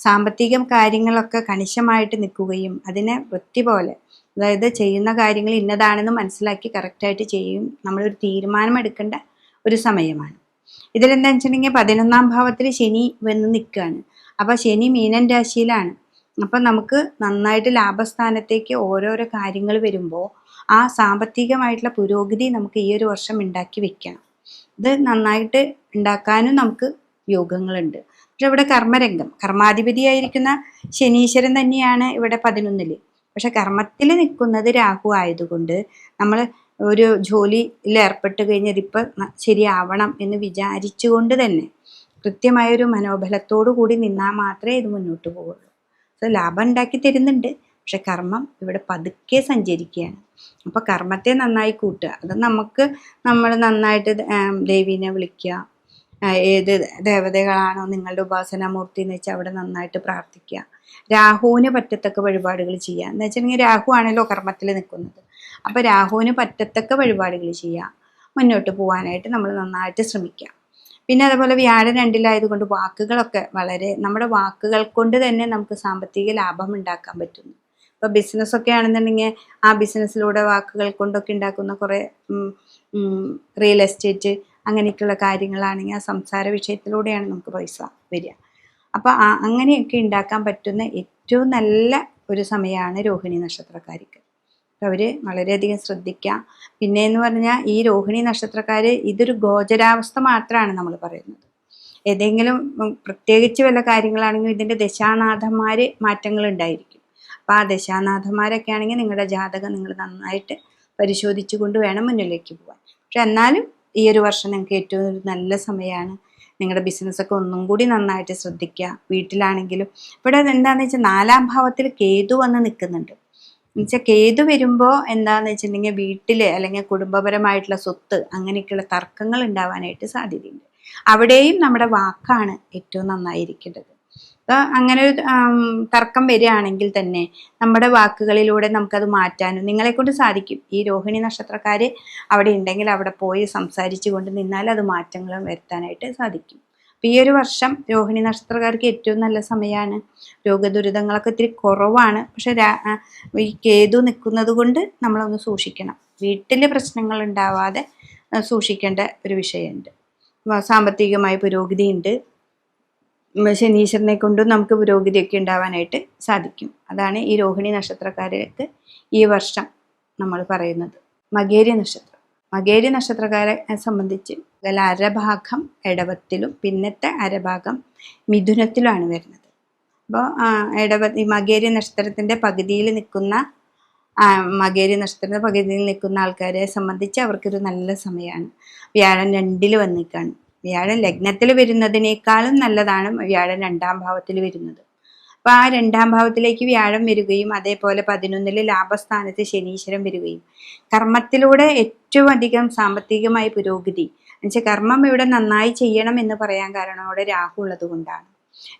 A: സാമ്പത്തിക കാര്യങ്ങളൊക്കെ കണിശമായിട്ട് നിൽക്കുകയും അതിനെ വൃത്തി പോലെ, അതായത് ചെയ്യുന്ന കാര്യങ്ങൾ ഇന്നതാണെന്ന് മനസ്സിലാക്കി കറക്റ്റായിട്ട് ചെയ്യും. നമ്മളൊരു തീരുമാനം എടുക്കേണ്ട ഒരു സമയമാണ്. ഇതിലെന്താ വെച്ചിട്ടുണ്ടെങ്കിൽ 11-ാം ഭാവത്തിൽ ശനി വന്ന് നിൽക്കുകയാണ്. അപ്പോൾ ശനി മീനൻ രാശിയിലാണ്. അപ്പം നമുക്ക് നന്നായിട്ട് ലാഭസ്ഥാനത്തേക്ക് ഓരോരോ കാര്യങ്ങൾ വരുമ്പോൾ ആ സാമ്പത്തികമായിട്ടുള്ള പുരോഗതി നമുക്ക് ഈ ഒരു വർഷം ഉണ്ടാക്കി വെക്കണം. ഇത് നന്നായിട്ട് ഉണ്ടാക്കാനും നമുക്ക് യോഗങ്ങളുണ്ട്. പക്ഷെ ഇവിടെ കർമ്മരംഗം, കർമാധിപതിയായിരിക്കുന്ന ശനീശ്വരൻ തന്നെയാണ് ഇവിടെ 11-ൽ. പക്ഷെ കർമ്മത്തിൽ നിൽക്കുന്നത് രാഹു ആയതുകൊണ്ട് നമ്മൾ ഒരു ജോലിയിൽ ഏർപ്പെട്ട് കഴിഞ്ഞാൽ ഇപ്പം ശരിയാവണം എന്ന് വിചാരിച്ചുകൊണ്ട് തന്നെ കൃത്യമായൊരു മനോബലത്തോടു കൂടി നിന്നാൽ മാത്രമേ ഇത് മുന്നോട്ട് പോവുള്ളൂ. സോ ലാഭം ഉണ്ടാക്കി തരുന്നുണ്ട്, പക്ഷെ കർമ്മം ഇവിടെ പതുക്കെ സഞ്ചരിക്കുകയാണ്. അപ്പോൾ കർമ്മത്തെ നന്നായി കൂട്ടുക, അത് നമ്മൾ നന്നായിട്ട് ദേവീനെ വിളിക്കുക, ഏത് ദേവതകളാണോ നിങ്ങളുടെ ഉപാസനാമൂർത്തി എന്ന് വെച്ചാൽ അവിടെ നന്നായിട്ട് പ്രാർത്ഥിക്കുക. രാഹുവിന് പറ്റത്തക്ക വഴിപാടുകൾ ചെയ്യുക എന്ന് വെച്ചിട്ടുണ്ടെങ്കിൽ രാഹു ആണല്ലോ കർമ്മത്തിൽ നിൽക്കുന്നത്. അപ്പോൾ രാഹുവിന് പറ്റത്തക്ക വഴിപാടുകൾ ചെയ്യുക, മുന്നോട്ട് പോകാനായിട്ട് നമ്മൾ നന്നായിട്ട് ശ്രമിക്കുക. പിന്നെ അതുപോലെ വ്യാഴം 2-ലായതുകൊണ്ട് വാക്കുകളൊക്കെ നമ്മുടെ വാക്കുകൾ കൊണ്ട് തന്നെ നമുക്ക് സാമ്പത്തിക ലാഭം ഉണ്ടാക്കാൻ പറ്റുന്നു. ഇപ്പോൾ ബിസിനസ്സൊക്കെ ആണെന്നുണ്ടെങ്കിൽ ആ ബിസിനസ്സിലൂടെ വാക്കുകൾ കൊണ്ടൊക്കെ ഉണ്ടാക്കുന്ന കുറേ റിയൽ എസ്റ്റേറ്റ് അങ്ങനെയൊക്കെയുള്ള കാര്യങ്ങളാണെങ്കിൽ ആ സംസാര വിഷയത്തിലൂടെയാണ് നമുക്ക് പൈസ വരിക. അപ്പോൾ അങ്ങനെയൊക്കെ ഉണ്ടാക്കാൻ പറ്റുന്ന ഏറ്റവും നല്ല ഒരു സമയമാണ് രോഹിണി നക്ഷത്രക്കാർക്ക്. അവർ വളരെയധികം ശ്രദ്ധിക്കുക. പിന്നെയെന്ന് പറഞ്ഞാൽ ഈ രോഹിണി നക്ഷത്രക്കാർ ഇതൊരു ഗോചരാവസ്ഥ മാത്രമാണ് നമ്മൾ പറയുന്നത്. ഏതെങ്കിലും പ്രത്യേകിച്ച് വല്ല കാര്യങ്ങളാണെങ്കിലും ഇതിൻ്റെ ദശാനാഥന്മാർ മാറ്റങ്ങൾ ഉണ്ടായിരിക്കും. അപ്പോൾ ആ ദശാനാഥന്മാരൊക്കെ ആണെങ്കിൽ നിങ്ങളുടെ ജാതകം നിങ്ങൾ നന്നായിട്ട് പരിശോധിച്ചു കൊണ്ട് വേണം മുന്നിലേക്ക് പോകാൻ. പക്ഷെ എന്നാലും ഈ ഒരു വർഷം നിങ്ങൾക്ക് ഏറ്റവും ഒരു നല്ല സമയമാണ്. നിങ്ങളുടെ ബിസിനസ്സൊക്കെ ഒന്നും കൂടി നന്നായിട്ട് ശ്രദ്ധിക്കുക. വീട്ടിലാണെങ്കിലും ഇവിടെ എന്താണെന്ന് വെച്ചാൽ 4-ാം ഭാവത്തിൽ കേതു വന്ന് നിൽക്കുന്നുണ്ട്. എന്നുവെച്ചാൽ കേതു വരുമ്പോൾ എന്താണെന്ന് വെച്ചിട്ടുണ്ടെങ്കിൽ വീട്ടിൽ അല്ലെങ്കിൽ കുടുംബപരമായിട്ടുള്ള സ്വത്ത് അങ്ങനെയൊക്കെയുള്ള തർക്കങ്ങൾ ഉണ്ടാവാനായിട്ട് സാധ്യതയുണ്ട്. അവിടെയും നമ്മുടെ വാക്കാണ് ഏറ്റവും നന്നായിരിക്കേണ്ടത്. അപ്പോൾ അങ്ങനെ ഒരു തർക്കം വരികയാണെങ്കിൽ തന്നെ നമ്മുടെ വാക്കുകളിലൂടെ നമുക്കത് മാറ്റാനും നിങ്ങളെക്കൊണ്ട് സാധിക്കും. ഈ രോഹിണി നക്ഷത്രക്കാർ അവിടെ ഉണ്ടെങ്കിൽ അവിടെ പോയി സംസാരിച്ചു കൊണ്ട് നിന്നാൽ അത് മാറ്റങ്ങളും വരുത്താനായിട്ട് സാധിക്കും. അപ്പോൾ ഈ ഒരു വർഷം രോഹിണി നക്ഷത്രക്കാർക്ക് ഏറ്റവും നല്ല സമയമാണ്. രോഗദുരിതങ്ങളൊക്കെ ഇത്തിരി കുറവാണ്, പക്ഷെ ഈ കേതു നിൽക്കുന്നത് കൊണ്ട് നമ്മളൊന്ന് സൂക്ഷിക്കണം. വീട്ടിൽ പ്രശ്നങ്ങൾ ഉണ്ടാവാതെ സൂക്ഷിക്കേണ്ട ഒരു വിഷയമുണ്ട്. സാമ്പത്തികമായ പുരോഗതിയുണ്ട്. ശനീശ്വരനെ കൊണ്ടും നമുക്ക് പുരോഗതിയൊക്കെ ഉണ്ടാവാനായിട്ട് സാധിക്കും. അതാണ് ഈ രോഹിണി നക്ഷത്രക്കാർക്ക് ഈ വർഷം നമ്മൾ പറയുന്നത്. മകേരി നക്ഷത്രക്കാരെ സംബന്ധിച്ച് അരഭാഗം ഇടവത്തിലും പിന്നത്തെ അരഭാഗം മിഥുനത്തിലുമാണ് വരുന്നത്. അപ്പോൾ ഈ മകേരി നക്ഷത്രത്തിൻ്റെ പകുതിയിൽ നിൽക്കുന്ന ആൾക്കാരെ സംബന്ധിച്ച് അവർക്കൊരു നല്ല സമയമാണ്. വ്യാഴം 2-ൽ വന്നിക്കാണ്. വ്യാഴം ലഗ്നത്തിൽ വരുന്നതിനേക്കാളും നല്ലതാണ് വ്യാഴം 2-ാം ഭാവത്തിൽ വരുന്നത്. അപ്പോൾ ആ 2-ാം ഭാവത്തിലേക്ക് വ്യാഴം വരികയും അതേപോലെ 11-ൽ ലാഭസ്ഥാനത്ത് ശനീശ്വരൻ വരികയും കർമ്മത്തിലൂടെ ഏറ്റവും അധികം സാമ്പത്തികമായി പുരോഗതി എന്നുവെച്ചാൽ കർമ്മം ഇവിടെ നന്നായി ചെയ്യണം എന്ന് പറയാൻ കാരണം അവിടെ രാഹു ഉള്ളത് കൊണ്ടാണ്.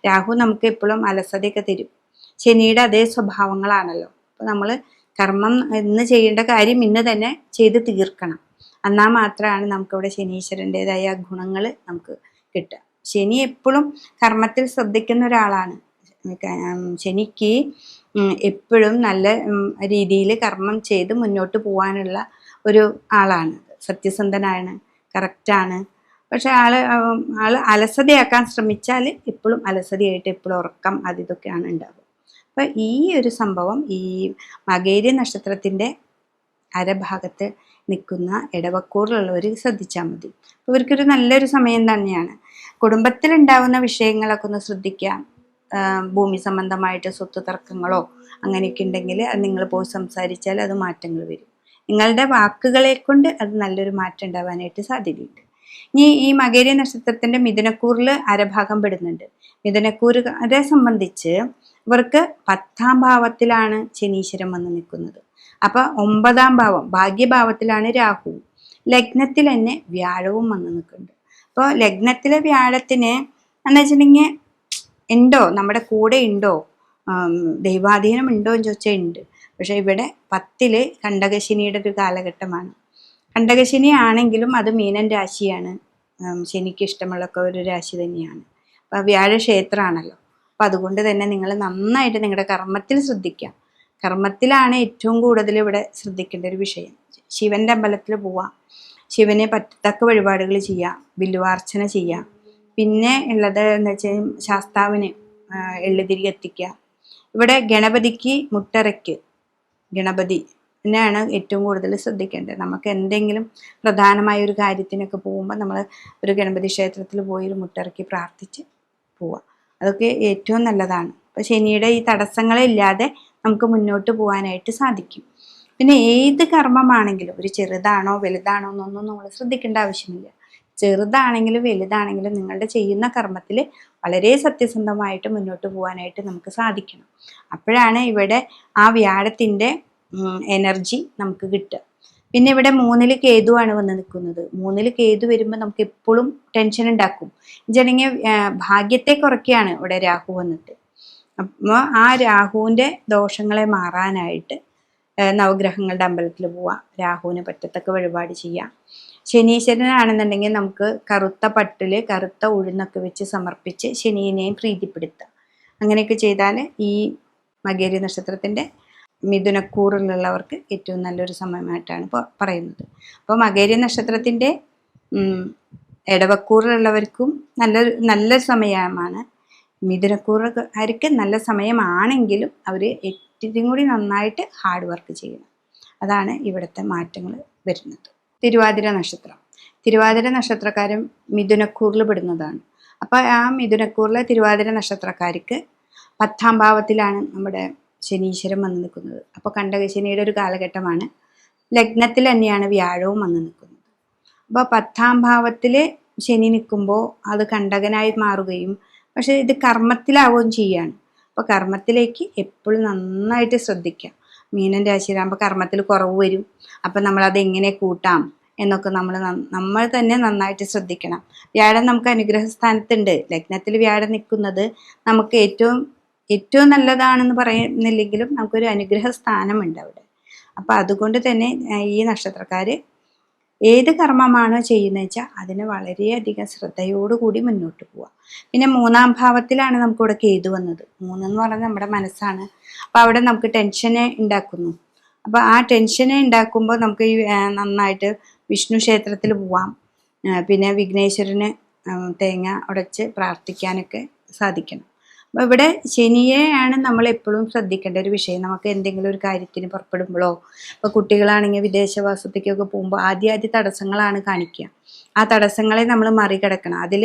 A: രാഹു നമുക്ക് എപ്പോഴും അലസതയൊക്കെ തരും. ശനിയുടെ അതേ സ്വഭാവങ്ങളാണല്ലോ. അപ്പോൾ നമ്മൾ കർമ്മം ഇന്ന് ചെയ്യേണ്ട കാര്യം ഇന്ന് തന്നെ ചെയ്ത് തീർക്കണം. എന്നാൽ മാത്രമാണ് നമുക്കിവിടെ ശനീശ്വരൻ്റെതായ ഗുണങ്ങൾ നമുക്ക് കിട്ടുക. ശനി എപ്പോഴും കർമ്മത്തിൽ ശ്രദ്ധിക്കുന്ന ഒരാളാണ്. ശനിക്ക് എപ്പോഴും നല്ല രീതിയിൽ കർമ്മം ചെയ്ത് മുന്നോട്ട് പോകാനുള്ള ഒരു ആളാണ്. സത്യസന്ധനാണ്, കറക്റ്റാണ്. പക്ഷെ ആള് അലസതയാക്കാൻ ശ്രമിച്ചാൽ എപ്പോഴും അലസതയായിട്ട് എപ്പോഴും ഉറക്കം ഇതൊക്കെയാണ് ഉണ്ടാവുക. അപ്പം ഈ ഒരു സംഭവം ഈ മകേരി നക്ഷത്രത്തിൻ്റെ അരഭാഗത്ത് നിൽക്കുന്ന ഇടവക്കൂറിലുള്ളവർ ശ്രദ്ധിച്ചാൽ മതി. ഇവർക്കൊരു നല്ലൊരു സമയം തന്നെയാണ്. കുടുംബത്തിലുണ്ടാവുന്ന വിഷയങ്ങളൊക്കെ ഒന്ന് ശ്രദ്ധിക്കാം. ഭൂമി സംബന്ധമായിട്ട് സ്വത്ത് തർക്കങ്ങളോ അങ്ങനെയൊക്കെ ഉണ്ടെങ്കിൽ അത് നിങ്ങൾ പോയി സംസാരിച്ചാൽ അത് മാറ്റങ്ങൾ വരും. നിങ്ങളുടെ വാക്കുകളെ കൊണ്ട് അത് നല്ലൊരു മാറ്റം ഉണ്ടാവാനായിട്ട് സാധ്യതയുണ്ട്. ഇനി ഈ മകേരി നക്ഷത്രത്തിൻ്റെ മിഥുനക്കൂറിൽ അരഭാഗം പെടുന്നുണ്ട്. മിഥുനക്കൂറുകാരെ സംബന്ധിച്ച് ഇവർക്ക് 10-ാം ഭാവത്തിലാണ് ശനീശ്വരൻ വന്ന് നിൽക്കുന്നത്. അപ്പോൾ 9-ാം ഭാവം ഭാഗ്യഭാവത്തിലാണ് രാഹു. ലഗ്നത്തിൽ തന്നെ വ്യാഴവും വന്ന് നിൽക്കുന്നുണ്ട്. അപ്പോൾ ലഗ്നത്തിലെ വ്യാഴത്തിന് എന്ന് വെച്ചിട്ടുണ്ടെങ്കിൽ ഉണ്ടോ, നമ്മുടെ കൂടെ ഉണ്ടോ, ദൈവാധീനം ഉണ്ടോ എന്ന് ചോദിച്ചാൽ ഉണ്ട്. പക്ഷെ ഇവിടെ 10-ൽ കണ്ടകശനിയുടെ ഒരു കാലഘട്ടമാണ്. കണ്ടകശനി ആണെങ്കിലും അത് മീനൻ രാശിയാണ്. ശനിക്ക് ഇഷ്ടമുള്ളൊക്കെ ഒരു രാശി തന്നെയാണ്. അപ്പം വ്യാഴക്ഷേത്രമാണല്ലോ. അപ്പം അതുകൊണ്ട് തന്നെ നിങ്ങൾ നന്നായിട്ട് നിങ്ങളുടെ കർമ്മത്തിൽ ശ്രദ്ധിക്കുക. കർമ്മത്തിലാണ് ഏറ്റവും കൂടുതൽ ഇവിടെ ശ്രദ്ധിക്കേണ്ട ഒരു വിഷയം. ശിവൻ്റെ അമ്പലത്തിൽ പോവാം, ശിവനെ പറ്റത്തക്ക വഴിപാടുകൾ ചെയ്യുക, ബില്ലുവാർച്ചന ചെയ്യുക. പിന്നെ ഉള്ളത് എന്ന് വെച്ചാൽ ശാസ്താവിന് എള്ളുതിരി കത്തിക്കുക. ഇവിടെ ഗണപതിക്ക് മുട്ടറയ്ക്ക് ഗണപതി തന്നെയാണ് ഏറ്റവും കൂടുതൽ ശ്രദ്ധിക്കേണ്ടത്. നമുക്ക് എന്തെങ്കിലും പ്രധാനമായ ഒരു കാര്യത്തിനൊക്കെ പോകുമ്പോൾ നമ്മൾ ഒരു ഗണപതി ക്ഷേത്രത്തിൽ പോയി ഒരു മുട്ടറയ്ക്ക് പ്രാർത്ഥിച്ച് പോവുക. അതൊക്കെ ഏറ്റവും നല്ലതാണ്. അപ്പോൾ ശനിയുടെ ഈ തടസ്സങ്ങളില്ലാതെ നമുക്ക് മുന്നോട്ട് പോകാനായിട്ട് സാധിക്കും. പിന്നെ ഏത് കർമ്മമാണെങ്കിലും ഒരു ചെറുതാണോ വലുതാണോ എന്നൊന്നും നമ്മൾ ശ്രദ്ധിക്കേണ്ട ആവശ്യമില്ല. ചെറുതാണെങ്കിലും വലുതാണെങ്കിലും നിങ്ങളുടെ ചെയ്യുന്ന കർമ്മത്തിൽ വളരെ സത്യസന്ധമായിട്ട് മുന്നോട്ട് പോകാനായിട്ട് നമുക്ക് സാധിക്കണം. അപ്പോഴാണ് ഇവിടെ ആ വ്യാഴത്തിൻ്റെ എനർജി നമുക്ക് കിട്ടുക. പിന്നെ ഇവിടെ 3-ൽ കേതുവാണ് വന്ന് നിൽക്കുന്നത്. 3-ൽ കേതു വരുമ്പോൾ നമുക്ക് എപ്പോഴും ടെൻഷൻ ഉണ്ടാക്കും. ജനങ്ങ ഭാഗ്യത്തെ കുറയ്ക്കുകയാണ് ഇവിടെ രാഹു വന്നിട്ട്. അപ്പോൾ ആ രാഹുവിൻ്റെ ദോഷങ്ങളെ മാറാനായിട്ട് നവഗ്രഹങ്ങളുടെ അമ്പലത്തിൽ പോവാം, രാഹുവിന് പറ്റത്തക്ക വഴിപാട് ചെയ്യാം. ശനീശ്വരനാണെന്നുണ്ടെങ്കിൽ നമുക്ക് കറുത്ത പട്ടിൽ കറുത്ത ഉഴുന്നൊക്കെ വെച്ച് സമർപ്പിച്ച് ശനീനെയും പ്രീതിപ്പെടുത്താം. അങ്ങനെയൊക്കെ ചെയ്താൽ ഈ മകേരി നക്ഷത്രത്തിൻ്റെ മിഥുനക്കൂറിലുള്ളവർക്ക് ഏറ്റവും നല്ലൊരു സമയമായിട്ടാണ് ഇപ്പോൾ പറയുന്നത്. അപ്പോൾ മകേരി നക്ഷത്രത്തിൻ്റെ ഇടവക്കൂറിലുള്ളവർക്കും നല്ല സമയമാണ്. മിഥുനക്കൂറുകാർക്ക് നല്ല സമയമാണെങ്കിലും അവർ ഏറ്റവും കൂടി നന്നായിട്ട് ഹാർഡ് വർക്ക് ചെയ്യണം. അതാണ് ഇവിടുത്തെ മാറ്റങ്ങൾ വരുന്നത്. തിരുവാതിര നക്ഷത്രം. തിരുവാതിര നക്ഷത്രക്കാരും മിഥുനക്കൂറിൽ പെടുന്നതാണ്. അപ്പോൾ ആ മിഥുനക്കൂറിലെ തിരുവാതിര നക്ഷത്രക്കാർക്ക് 10ാം ഭാവത്തിലാണ് നമ്മുടെ ശനീശ്വരൻ വന്ന് നിൽക്കുന്നത്. അപ്പോൾ കണ്ടകശനിയുടെ ഒരു കാലഘട്ടമാണ്. ലഗ്നത്തിൽ തന്നെയാണ് വ്യാഴവും വന്ന് നിൽക്കുന്നത്. അപ്പോൾ 10ാം ഭാവത്തിൽ ശനി നിൽക്കുമ്പോൾ അത് കണ്ടകനായി മാറുകയും, പക്ഷെ ഇത് കർമ്മത്തിലാവുകയും ചെയ്യാണ്. അപ്പോൾ കർമ്മത്തിലേക്ക് എപ്പോഴും നന്നായിട്ട് ശ്രദ്ധിക്കാം. മീനൻ രാശിയിലാകുമ്പോൾ കർമ്മത്തിൽ കുറവ് വരും. അപ്പം നമ്മളത് എങ്ങനെ കൂട്ടാം എന്നൊക്കെ നമ്മൾ തന്നെ നന്നായിട്ട് ശ്രദ്ധിക്കണം. വ്യാഴം നമുക്ക് അനുഗ്രഹ സ്ഥാനത്തുണ്ട്. ലഗ്നത്തിൽ വ്യാഴം നിൽക്കുന്നത് നമുക്ക് ഏറ്റവും നല്ലതാണെന്ന് പറയുന്നില്ലെങ്കിലും നമുക്കൊരു അനുഗ്രഹ സ്ഥാനമുണ്ട് അവിടെ. അപ്പം അതുകൊണ്ട് തന്നെ ഈ നക്ഷത്രക്കാർ ഏത് കർമ്മമാണോ ചെയ്യുന്നത് വെച്ചാൽ അതിന് വളരെയധികം ശ്രദ്ധയോടുകൂടി മുന്നോട്ട് പോവുക. പിന്നെ 3ാം ഭാവത്തിലാണ് നമുക്കിവിടെ കേതു വന്നത്. 3 എന്ന് പറഞ്ഞാൽ നമ്മുടെ മനസ്സാണ്. അപ്പോൾ അവിടെ നമുക്ക് ടെൻഷനെ ഉണ്ടാക്കുന്നു. അപ്പോൾ ആ ടെൻഷനെ ഉണ്ടാക്കുമ്പോൾ നമുക്ക് നന്നായിട്ട് വിഷ്ണു ക്ഷേത്രത്തിൽ പോവാം. പിന്നെ വിഘ്നേശ്വരന് തേങ്ങ ഉടച്ച് പ്രാർത്ഥിക്കാനൊക്കെ സാധിക്കണം. അപ്പോൾ ഇവിടെ ശനിയെയാണ് നമ്മൾ എപ്പോഴും ശ്രദ്ധിക്കേണ്ട ഒരു വിഷയം. നമുക്ക് എന്തെങ്കിലും ഒരു കാര്യത്തിന് പുറപ്പെടുമ്പോഴോ, ഇപ്പോൾ കുട്ടികളാണെങ്കിൽ വിദേശവാസത്തേക്കൊക്കെ പോകുമ്പോൾ ആദ്യ തടസ്സങ്ങളാണ് കാണിക്കുക. ആ തടസ്സങ്ങളെ നമ്മൾ മറികടക്കണം. അതിൽ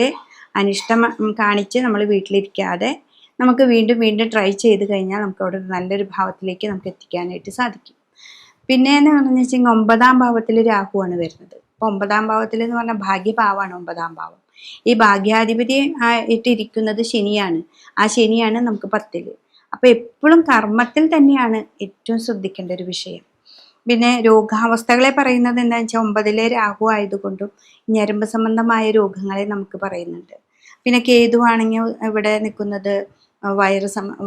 A: അനിഷ്ടം കാണിച്ച് നമ്മൾ വീട്ടിലിരിക്കാതെ നമുക്ക് വീണ്ടും ട്രൈ ചെയ്ത് കഴിഞ്ഞാൽ നമുക്ക് അവിടെ നല്ലൊരു ഭാവത്തിലേക്ക് നമുക്ക് എത്തിക്കാനായിട്ട് സാധിക്കും. പിന്നെ എന്ന് പറഞ്ഞു വെച്ചെങ്കിൽ 9ാം ഭാവത്തിൽ രാഹുവാണ് വരുന്നത്. അപ്പോൾ 9ാം ഭാവത്തിൽ എന്ന് പറഞ്ഞാൽ ഭാഗ്യഭാവമാണ് 9ാം ഭാവം. ഈ ഭാഗ്യാധിപതി ആയിട്ടിരിക്കുന്നത് ശനിയാണ്. ആ ശനിയാണ് നമുക്ക് 10-ൽ. അപ്പോൾ എപ്പോഴും കർമ്മത്തിൽ തന്നെയാണ് ഏറ്റവും ശ്രദ്ധിക്കേണ്ട ഒരു വിഷയം. പിന്നെ രോഗാവസ്ഥകളെ പറയുന്നത് എന്താണെന്ന് വെച്ചാൽ 9-ലെ രാഹു ആയതുകൊണ്ടും ഞരമ്പ് സംബന്ധമായ രോഗങ്ങളെ നമുക്ക് പറയുന്നുണ്ട്. പിന്നെ കേതു ആണെങ്കിൽ ഇവിടെ നിൽക്കുന്നത്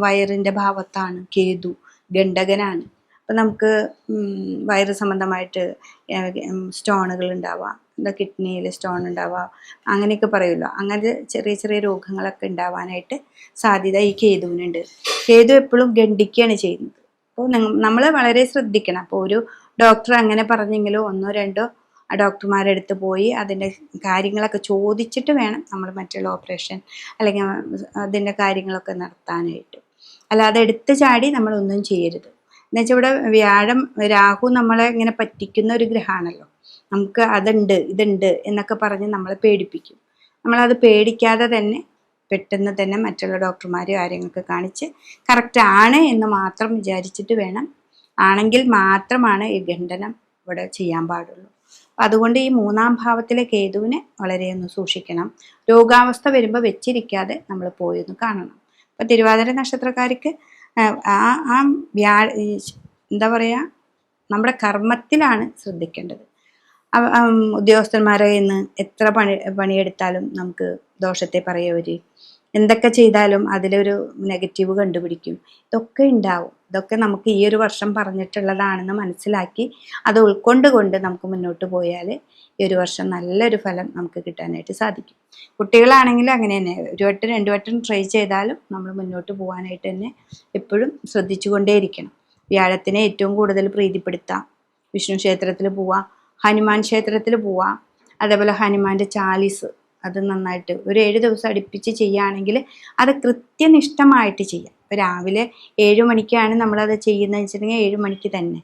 A: വയറിൻ്റെ ഭാവത്താണ്. കേതു ഗണ്ഡകനാണ്. അപ്പം നമുക്ക് വയറ് സംബന്ധമായിട്ട് സ്റ്റോണുകൾ ഉണ്ടാവാം, കിഡ്നിയിൽ സ്റ്റോൺ ഉണ്ടാവാം, അങ്ങനെയൊക്കെ പറയുമല്ലോ. അങ്ങനെ ചെറിയ രോഗങ്ങളൊക്കെ ഉണ്ടാവാനായിട്ട് സാധ്യത ഈ കേതുവിനുണ്ട്. കേതു എപ്പോഴും ഗണ്ഡിക്കുകയാണ് ചെയ്യുന്നത്. അപ്പോൾ നമ്മൾ വളരെ ശ്രദ്ധിക്കണം. അപ്പോൾ ഒരു ഡോക്ടർ അങ്ങനെ പറഞ്ഞെങ്കിലോ 1-2 ഡോക്ടർമാരുടെ അടുത്ത് പോയി അതിൻ്റെ കാര്യങ്ങളൊക്കെ ചോദിച്ചിട്ട് വേണം നമ്മൾ മറ്റുള്ള ഓപ്പറേഷൻ അല്ലെങ്കിൽ അതിൻ്റെ കാര്യങ്ങളൊക്കെ നടത്താനായിട്ട്. അല്ലാതെ എടുത്ത് ചാടി നമ്മളൊന്നും ചെയ്യരുത്. എന്നുവെച്ചാൽ ഇവിടെ രാഹു നമ്മളെ ഇങ്ങനെ പറ്റിക്കുന്ന ഒരു ഗ്രഹമാണല്ലോ. നമുക്ക് ഇതുണ്ട് എന്നൊക്കെ പറഞ്ഞ് നമ്മളെ പേടിപ്പിക്കും. നമ്മളത് പേടിക്കാതെ തന്നെ പെട്ടെന്ന് തന്നെ മറ്റുള്ള ഡോക്ടർമാരെ കാര്യങ്ങളൊക്കെ കാണിച്ച് കറക്റ്റ് ആണ് എന്ന് മാത്രം വിചാരിച്ചിട്ട് വേണം. ആണെങ്കിൽ മാത്രമാണ് ഈ ഖണ്ഡനം ഇവിടെ ചെയ്യാൻ പാടുള്ളൂ. അതുകൊണ്ട് ഈ 3ാം ഭാവത്തിലെ കേതുവിനെ വളരെ ഒന്ന് സൂക്ഷിക്കണം. രോഗാവസ്ഥ വരുമ്പോൾ വെച്ചിരിക്കാതെ നമ്മൾ പോയി ഒന്ന് കാണണം. അപ്പം തിരുവാതിര നക്ഷത്രക്കാർക്ക് എന്താ പറയുക, നമ്മുടെ കർമ്മത്തിലാണ് ശ്രദ്ധിക്കേണ്ടത്. ഉദ്യോഗസ്ഥന്മാരെ ഇന്ന് എത്ര പണിയെടുത്താലും നമുക്ക് ദോഷത്തെ പറയവർ, എന്തൊക്കെ ചെയ്താലും അതിലൊരു നെഗറ്റീവ് കണ്ടുപിടിക്കും. ഇതൊക്കെ ഉണ്ടാവും. ഇതൊക്കെ നമുക്ക് ഈ ഒരു വർഷം പറഞ്ഞിട്ടുള്ളതാണെന്ന് മനസ്സിലാക്കി അത് ഉൾക്കൊണ്ടുകൊണ്ട് നമുക്ക് മുന്നോട്ട് പോയാൽ ഈ ഒരു വർഷം നല്ലൊരു ഫലം നമുക്ക് കിട്ടാനായിട്ട് സാധിക്കും. കുട്ടികളാണെങ്കിലും അങ്ങനെ തന്നെ 1 വട്ടം 2 വട്ടം ട്രൈ ചെയ്താലും നമ്മൾ മുന്നോട്ട് പോകാനായിട്ട് തന്നെ എപ്പോഴും ശ്രദ്ധിച്ചു കൊണ്ടേയിരിക്കണം. വ്യാഴത്തിനെ ഏറ്റവും കൂടുതൽ പ്രീതിപ്പെടുത്താം. വിഷ്ണു ക്ഷേത്രത്തിൽ പോവാം, ഹനുമാൻ ക്ഷേത്രത്തിൽ പോവാം. അതേപോലെ ഹനുമാൻ്റെ ചാലീസ് അത് നന്നായിട്ട് ഒരു 7 ദിവസം അടുപ്പിച്ച് ചെയ്യുകയാണെങ്കിൽ അത് കൃത്യനിഷ്ഠമായിട്ട് ചെയ്യാം. ഇപ്പോൾ രാവിലെ 7 മണിക്കാണ് നമ്മളത് ചെയ്യുന്നത് വെച്ചിട്ടുണ്ടെങ്കിൽ 7 മണിക്ക് തന്നെ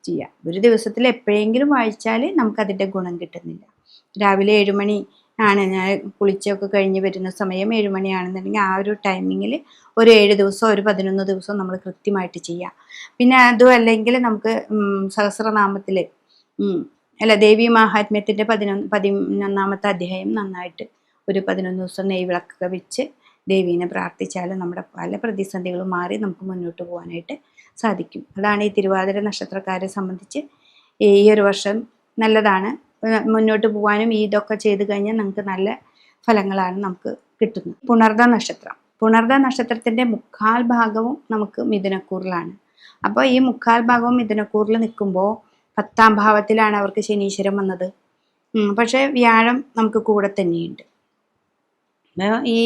A: ചെയ്യാം. ഒരു ദിവസത്തിൽ എപ്പോഴെങ്കിലും വായിച്ചാൽ നമുക്കതിൻ്റെ ഗുണം കിട്ടുന്നില്ല. രാവിലെ 7 മണി ആണ്. ഞാൻ കുളിച്ചൊക്കെ കഴിഞ്ഞ് വരുന്ന സമയം 7 മണിയാണെന്നുണ്ടെങ്കിൽ ആ ഒരു ടൈമിങ്ങിൽ ഒരു 7 ദിവസം ഒരു 11 ദിവസം നമ്മൾ കൃത്യമായിട്ട് ചെയ്യാം. പിന്നെ അതും അല്ലെങ്കിൽ നമുക്ക് സഹസ്രനാമത്തിൽ അല്ല ദേവി മാഹാത്മ്യത്തിൻ്റെ 11ാമത്തെ അധ്യായം നന്നായിട്ട് ഒരു 11 ദിവസം നെയ്വിളക്കൊക്കെ വെച്ച് ദേവീനെ പ്രാർത്ഥിച്ചാലും നമ്മുടെ പല പ്രതിസന്ധികളും മാറി നമുക്ക് മുന്നോട്ട് പോകാനായിട്ട് സാധിക്കും. അതാണ് ഈ തിരുവാതിര നക്ഷത്രക്കാരെ സംബന്ധിച്ച് ഈ ഒരു വർഷം നല്ലതാണ്. മുന്നോട്ട് പോകാനും ഇതൊക്കെ ചെയ്ത് കഴിഞ്ഞാൽ നമുക്ക് നല്ല ഫലങ്ങളാണ് നമുക്ക് കിട്ടുന്നത്. പുണർദ നക്ഷത്രത്തിൻ്റെ മുക്കാൽ ഭാഗവും നമുക്ക് മിഥുനക്കൂറിലാണ്. അപ്പോൾ ഈ മുക്കാൽ ഭാഗവും മിഥുനക്കൂറിൽ നിൽക്കുമ്പോൾ 10ാം ഭാവത്തിലാണ് അവർക്ക് ശനീശ്വരം വന്നത്. പക്ഷേ വ്യാഴം നമുക്ക് കൂടെ തന്നെയുണ്ട്. ഈ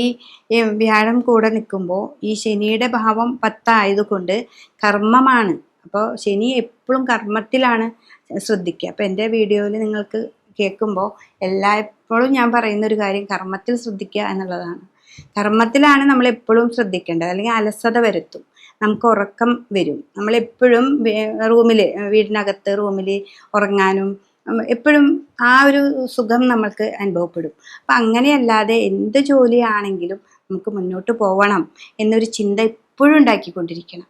A: വ്യാഴം കൂടെ നിൽക്കുമ്പോൾ ഈ ശനിയുടെ ഭാവം 10 ആയതുകൊണ്ട് കർമ്മമാണ്. അപ്പോൾ ശനി എപ്പോഴും കർമ്മത്തിലാണ് ശ്രദ്ധിക്കുക. അപ്പോൾ എൻ്റെ വീഡിയോയിൽ നിങ്ങൾക്ക് കേൾക്കുമ്പോൾ എപ്പോഴും ഞാൻ പറയുന്ന ഒരു കാര്യം കർമ്മത്തിൽ ശ്രദ്ധിക്കുക എന്നുള്ളതാണ്. കർമ്മത്തിലാണ് നമ്മൾ എപ്പോഴും ശ്രദ്ധിക്കേണ്ടത്. അല്ലെങ്കിൽ അലസത വരുത്തും, നമുക്ക് ഉറക്കം വരും. നമ്മളെപ്പോഴും വീടിനകത്ത് റൂമിൽ ഉറങ്ങാനും എപ്പോഴും ആ ഒരു സുഖം നമ്മൾക്ക് അനുഭവപ്പെടും. അപ്പം അങ്ങനെയല്ലാതെ എന്ത് ജോലിയാണെങ്കിലും നമുക്ക് മുന്നോട്ട് പോകണം എന്നൊരു ചിന്ത എപ്പോഴും ഉണ്ടാക്കിക്കൊണ്ടിരിക്കണം.